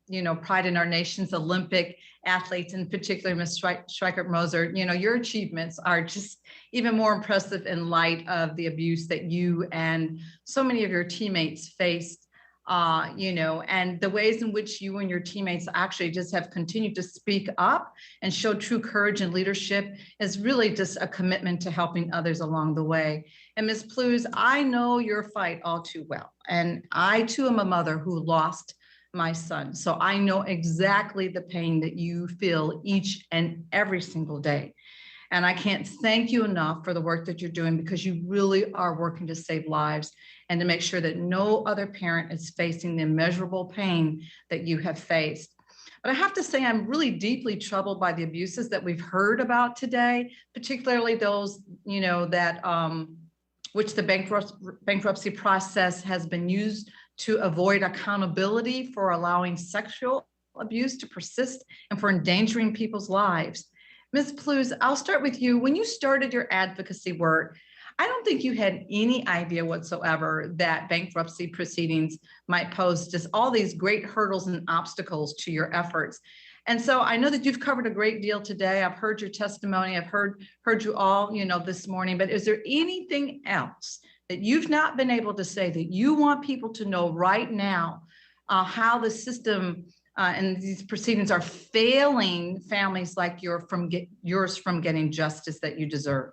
pride in our nation's Olympic athletes, in particular, Ms. Schweikert-Moser. Your achievements are just even more impressive in light of the abuse that you and so many of your teammates faced, and the ways in which you and your teammates actually just have continued to speak up and show true courage and leadership is really just a commitment to helping others along the way. And Ms. Plews, I know your fight all too well. And I too am a mother who lost my son. So I know exactly the pain that you feel each and every single day. And I can't thank you enough for the work that you're doing, because you really are working to save lives and to make sure that no other parent is facing the immeasurable pain that you have faced. But I have to say, I'm really deeply troubled by the abuses that we've heard about today, particularly those, which the bankruptcy process has been used to avoid accountability for allowing sexual abuse to persist and for endangering people's lives. Ms. Plews, I'll start with you. When you started your advocacy work, I don't think you had any idea whatsoever that bankruptcy proceedings might pose just all these great hurdles and obstacles to your efforts. And so I know that you've covered a great deal today. I've heard your testimony. I've heard you all, this morning, but is there anything else that you've not been able to say that you want people to know right now, how the system and these proceedings are failing families like yours from getting justice that you deserve?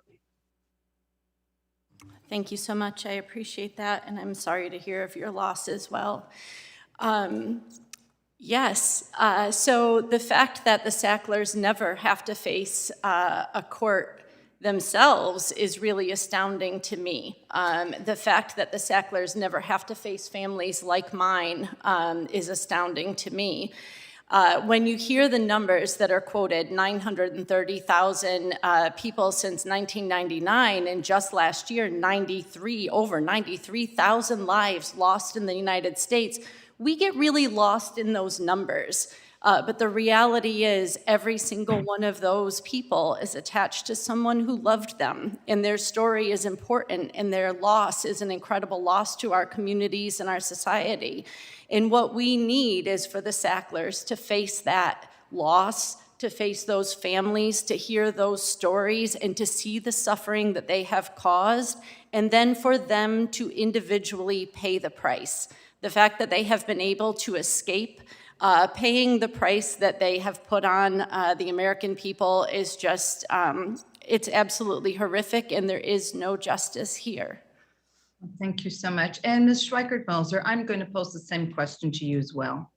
Thank you so much. I appreciate that, and I'm sorry to hear of your loss as well. Yes, so the fact that the Sacklers never have to face a court themselves is really astounding to me. The fact that the Sacklers never have to face families like mine is astounding to me. When you hear the numbers that are quoted, 930,000 people since 1999, and just last year, over 93,000 lives lost in the United States, we get really lost in those numbers. But the reality is every single one of those people is attached to someone who loved them, and their story is important, and their loss is an incredible loss to our communities and our society. And what we need is for the Sacklers to face that loss, to face those families, to hear those stories, and to see the suffering that they have caused, and then for them to individually pay the price. The fact that they have been able to escape paying the price that they have put on the American people is just, it's absolutely horrific, and there is no justice here. Thank you so much. And Ms. Schweikert-Moser, I'm going to pose the same question to you as well.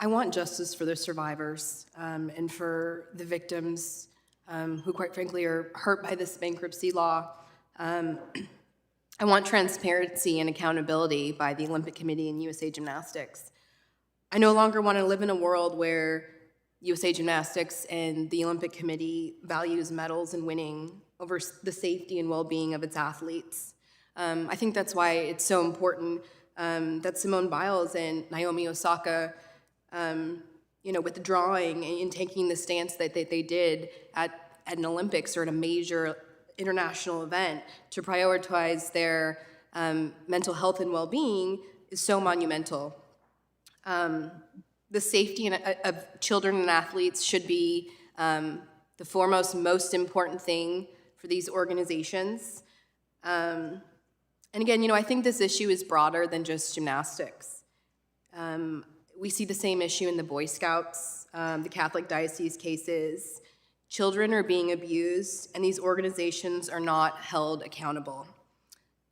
I want justice for the survivors and for the victims who, quite frankly, are hurt by this bankruptcy law. I want transparency and accountability by the Olympic Committee and USA Gymnastics. I no longer want to live in a world where USA Gymnastics and the Olympic Committee values medals and winning over the safety and well-being of its athletes. I think that's why it's so important that Simone Biles and Naomi Osaka, withdrawing and taking the stance that they did at an Olympics or at a major international event to prioritize their mental health and well-being is so monumental. The safety of children and athletes should be the foremost, most important thing for these organizations. And again, I think this issue is broader than just gymnastics. We see the same issue in the Boy Scouts, the Catholic Diocese cases. Children are being abused, and these organizations are not held accountable.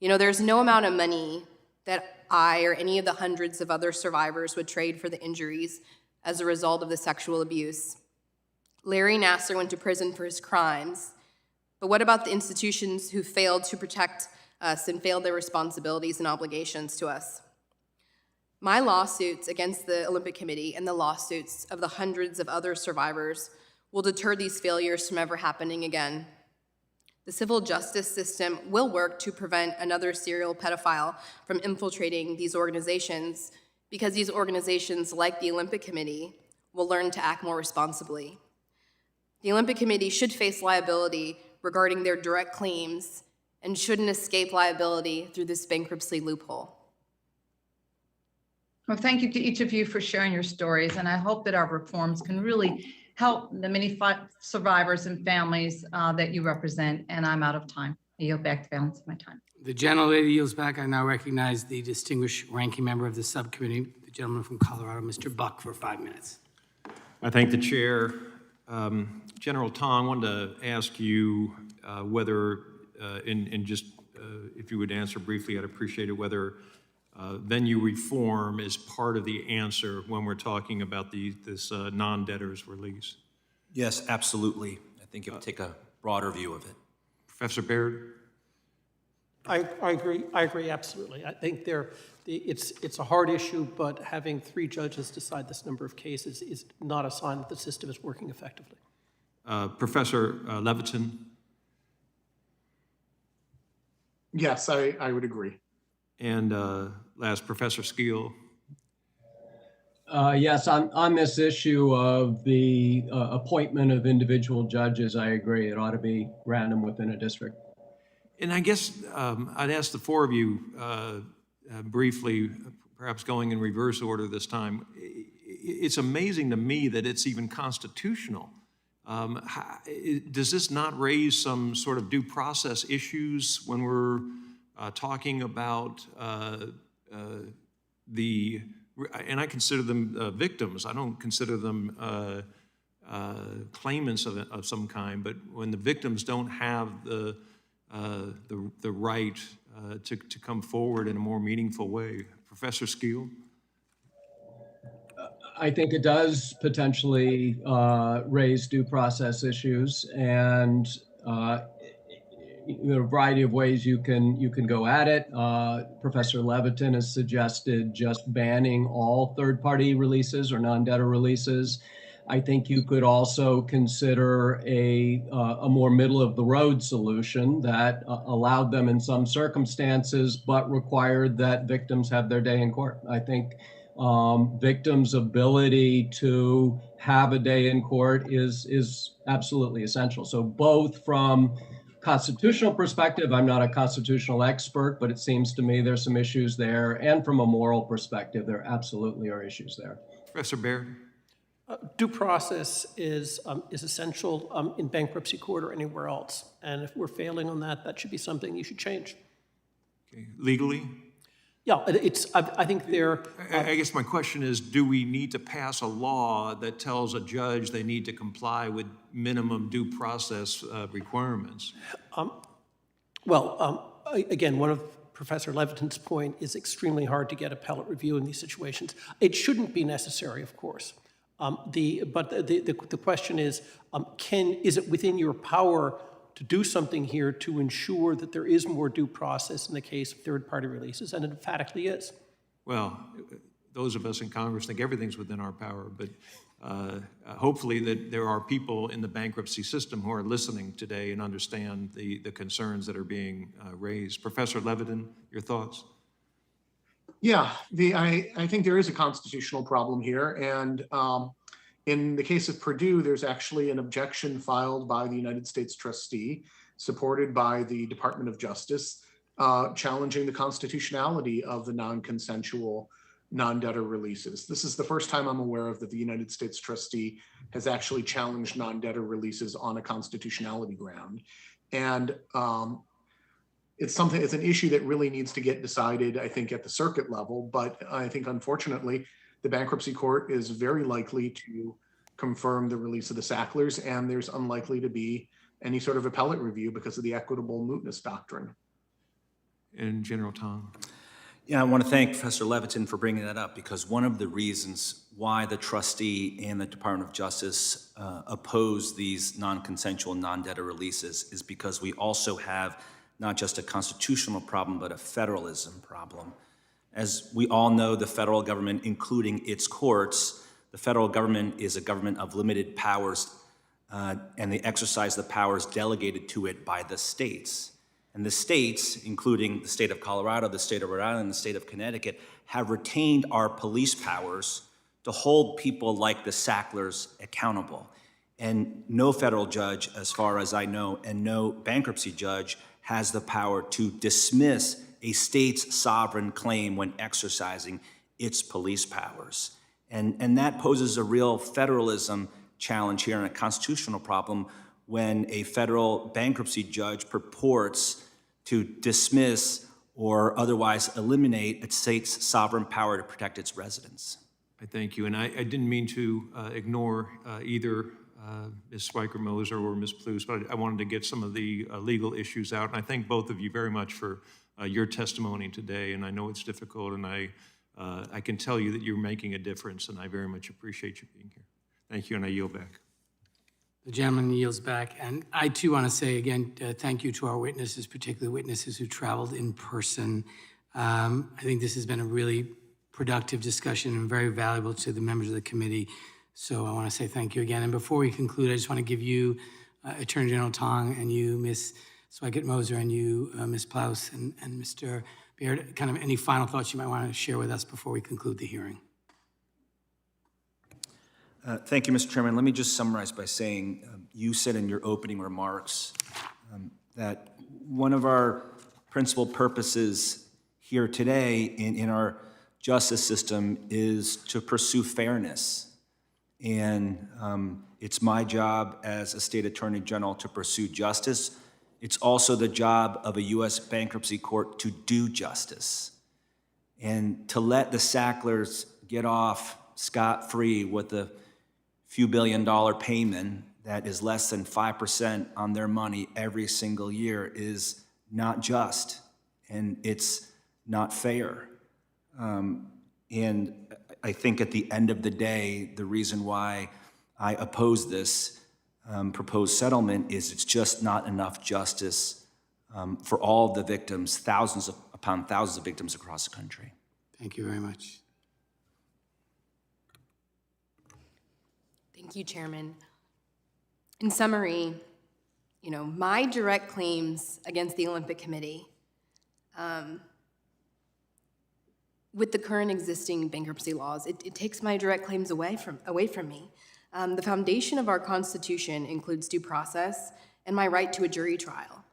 There's no amount of money that I or any of the hundreds of other survivors would trade for the injuries as a result of the sexual abuse. Larry Nassar went to prison for his crimes, but what about the institutions who failed to protect us and failed their responsibilities and obligations to us? My lawsuits against the Olympic Committee and the lawsuits of the hundreds of other survivors will deter these failures from ever happening again. The civil justice system will work to prevent another serial pedophile from infiltrating these organizations because these organizations, like the Olympic Committee, will learn to act more responsibly. The Olympic Committee should face liability regarding their direct claims and shouldn't escape liability through this bankruptcy loophole. Well, thank you to each of you for sharing your stories, and I hope that our reforms can really help the many survivors and families that you represent, and I'm out of time. I yield back the balance of my time. The gentlelady yields back. I now recognize the distinguished ranking member of the subcommittee, the gentleman from Colorado, Mr. Buck, for 5 minutes. I thank the chair. General Tong, I wanted to ask you whether, if you would answer briefly, I'd appreciate it, whether venue reform is part of the answer when we're talking about this non-debtors release. Yes, absolutely. I think it would take a broader view of it. Professor Baird? I agree absolutely. I think it's a hard issue, but having 3 judges decide this number of cases is not a sign that the system is working effectively. Professor Levitin? Yes, I would agree. And last, Professor Skeel? Yes, on this issue of the appointment of individual judges, I agree. It ought to be random within a district. And I guess I'd ask the 4 of you briefly, perhaps going in reverse order this time. It's amazing to me that it's even constitutional. Does this not raise some sort of due process issues when we're talking about and I consider them victims. I don't consider them claimants of some kind, but when the victims don't have the right to come forward in a more meaningful way. Professor Skeel? I think it does potentially raise due process issues, and there are a variety of ways you can go at it. Professor Levitin has suggested just banning all third-party releases or non-debtor releases. I think you could also consider a more middle-of-the-road solution that allowed them in some circumstances, but required that victims have their day in court. I think victims' ability to have a day in court is absolutely essential. So both from constitutional perspective, I'm not a constitutional expert, but it seems to me there's some issues there. And from a moral perspective, there absolutely are issues there. Professor Baird? Due process is essential in bankruptcy court or anywhere else. And if we're failing on that, that should be something you should change. Okay. Legally? Yeah, I think there. I guess my question is, do we need to pass a law that tells a judge they need to comply with minimum due process requirements? Again, one of Professor Leviton's point, is extremely hard to get appellate review in these situations. It shouldn't be necessary, of course. But the question is it within your power to do something here to ensure that there is more due process in the case of third-party releases? And it emphatically is. Well, those of us in Congress think everything's within our power, but hopefully that there are people in the bankruptcy system who are listening today and understand the concerns that are being raised. Professor Leviton, your thoughts? Yeah, I think there is a constitutional problem here. And in the case of Purdue, there's actually an objection filed by the United States trustee, supported by the Department of Justice, challenging the constitutionality of the non-consensual non-debtor releases. This is the first time I'm aware of that the United States trustee has actually challenged non-debtor releases on a constitutionality ground. And it's an issue that really needs to get decided, I think, at the circuit level. But I think, unfortunately, the bankruptcy court is very likely to confirm the release of the Sacklers, and there's unlikely to be any sort of appellate review because of the equitable mootness doctrine. And General Tong. Yeah, I want to thank Professor Leviton for bringing that up, because one of the reasons why the trustee and the Department of Justice oppose these non-consensual, non-debtor releases is because we also have not just a constitutional problem, but a federalism problem. As we all know, the federal government, including its courts, the federal government is a government of limited powers, and they exercise the powers delegated to it by the states. And the states, including the state of Colorado, the state of Rhode Island, and the state of Connecticut, have retained our police powers to hold people like the Sacklers accountable. And no federal judge, as far as I know, and no bankruptcy judge has the power to dismiss a state's sovereign claim when exercising its police powers. And that poses a real federalism challenge here and a constitutional problem when a federal bankruptcy judge purports to dismiss or otherwise eliminate a state's sovereign power to protect its residents. I thank you. And I didn't mean to ignore either Ms. Schweiker-Moser or Ms. Plouffe, but I wanted to get some of the legal issues out. And I thank both of you very much for your testimony today. And I know it's difficult, and I can tell you that you're making a difference, and I very much appreciate you being here. Thank you, and I yield back. The gentleman yields back. And I too want to say again, thank you to our witnesses, particularly witnesses who traveled in person. I think this has been a really productive discussion and very valuable to the members of the committee. So I want to say thank you again. And before we conclude, I just want to give you, Attorney General Tong, and you, Ms. Schweikert-Moser, and you, Ms. Plouffe, and Mr. Baird, kind of any final thoughts you might want to share with us before we conclude the hearing. Thank you, Mr. Chairman. Let me just summarize by saying you said in your opening remarks that one of our principal purposes here today in our justice system is to pursue fairness. And it's my job as a state attorney general to pursue justice. It's also the job of a U.S. bankruptcy court to do justice. And to let the Sacklers get off scot-free with a few $billion payment that is less than 5% on their money every single year is not just, and it's not fair. And I think at the end of the day, the reason why I oppose this proposed settlement is it's just not enough justice for all of the victims, thousands upon thousands of victims across the country. Thank you very much. Thank you, Chairman. In summary, my direct claims against the Olympic Committee, with the current existing bankruptcy laws, it takes my direct claims away from me. The foundation of our Constitution includes due process and my right to a jury trial.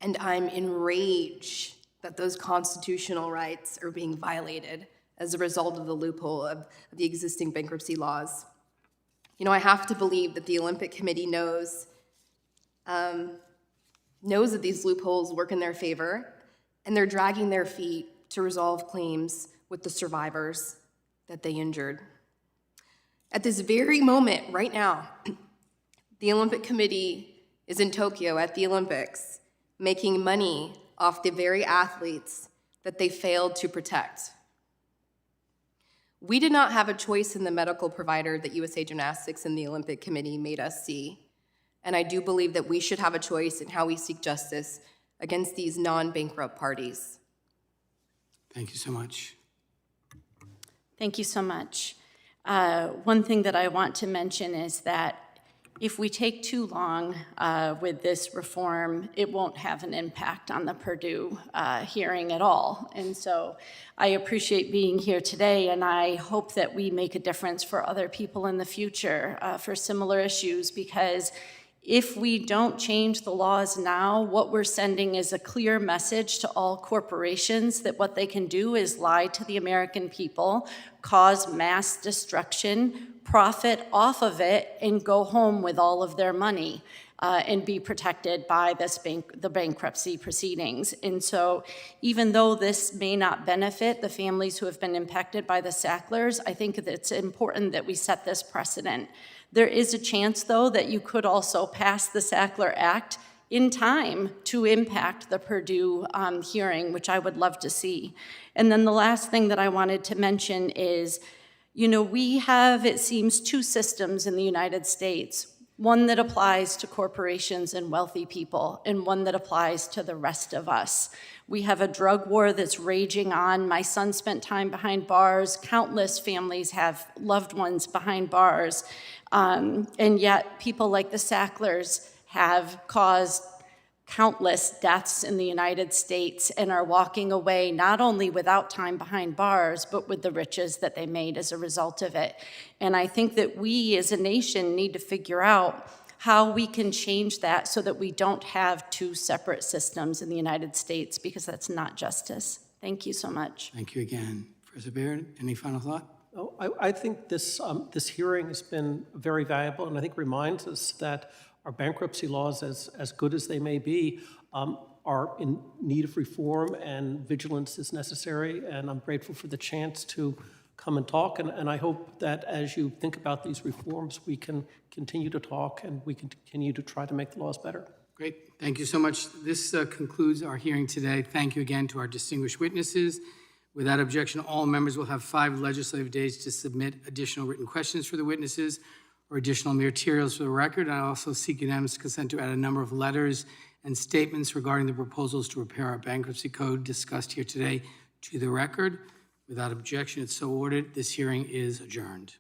And I'm enraged that those constitutional rights are being violated as a result of the loophole of the existing bankruptcy laws. I have to believe that the Olympic Committee knows that these loopholes work in their favor, and they're dragging their feet to resolve claims with the survivors that they injured. At this very moment, right now, the Olympic Committee is in Tokyo at the Olympics, making money off the very athletes that they failed to protect. We did not have a choice in the medical provider that USA Gymnastics and the Olympic Committee made us see, and I do believe that we should have a choice in how we seek justice against these non-bankrupt parties. Thank you so much. Thank you so much. One thing that I want to mention is that if we take too long with this reform, it won't have an impact on the Purdue hearing at all. And so I appreciate being here today, and I hope that we make a difference for other people in the future for similar issues, because if we don't change the laws now, what we're sending is a clear message to all corporations that what they can do is lie to the American people, cause mass destruction, profit off of it, and go home with all of their money and be protected by the bankruptcy proceedings. And so even though this may not benefit the families who have been impacted by the Sacklers, I think that it's important that we set this precedent. There is a chance, though, that you could also pass the Sackler Act in time to impact the Purdue hearing, which I would love to see. And then the last thing that I wanted to mention is, we have, it seems, two systems in the United States. One that applies to corporations and wealthy people, and one that applies to the rest of us. We have a drug war that's raging on. My son spent time behind bars. Countless families have loved ones behind bars. And yet people like the Sacklers have caused countless deaths in the United States and are walking away not only without time behind bars, but with the riches that they made as a result of it. And I think that we as a nation need to figure out how we can change that so that we don't have two separate systems in the United States, because that's not justice. Thank you so much. Thank you again. Professor Baird, any final thought? Oh, I think this hearing has been very valuable, and I think reminds us that our bankruptcy laws, as good as they may be, are in need of reform, and vigilance is necessary. And I'm grateful for the chance to come and talk. And I hope that as you think about these reforms, we can continue to talk and we can continue to try to make the laws better. Great. Thank you so much. This concludes our hearing today. Thank you again to our distinguished witnesses. Without objection, all members will have 5 legislative days to submit additional written questions for the witnesses or additional materials for the record. I also seek unanimous consent to add a number of letters and statements regarding the proposals to repair our bankruptcy code discussed here today to the record. Without objection, it's so ordered. This hearing is adjourned.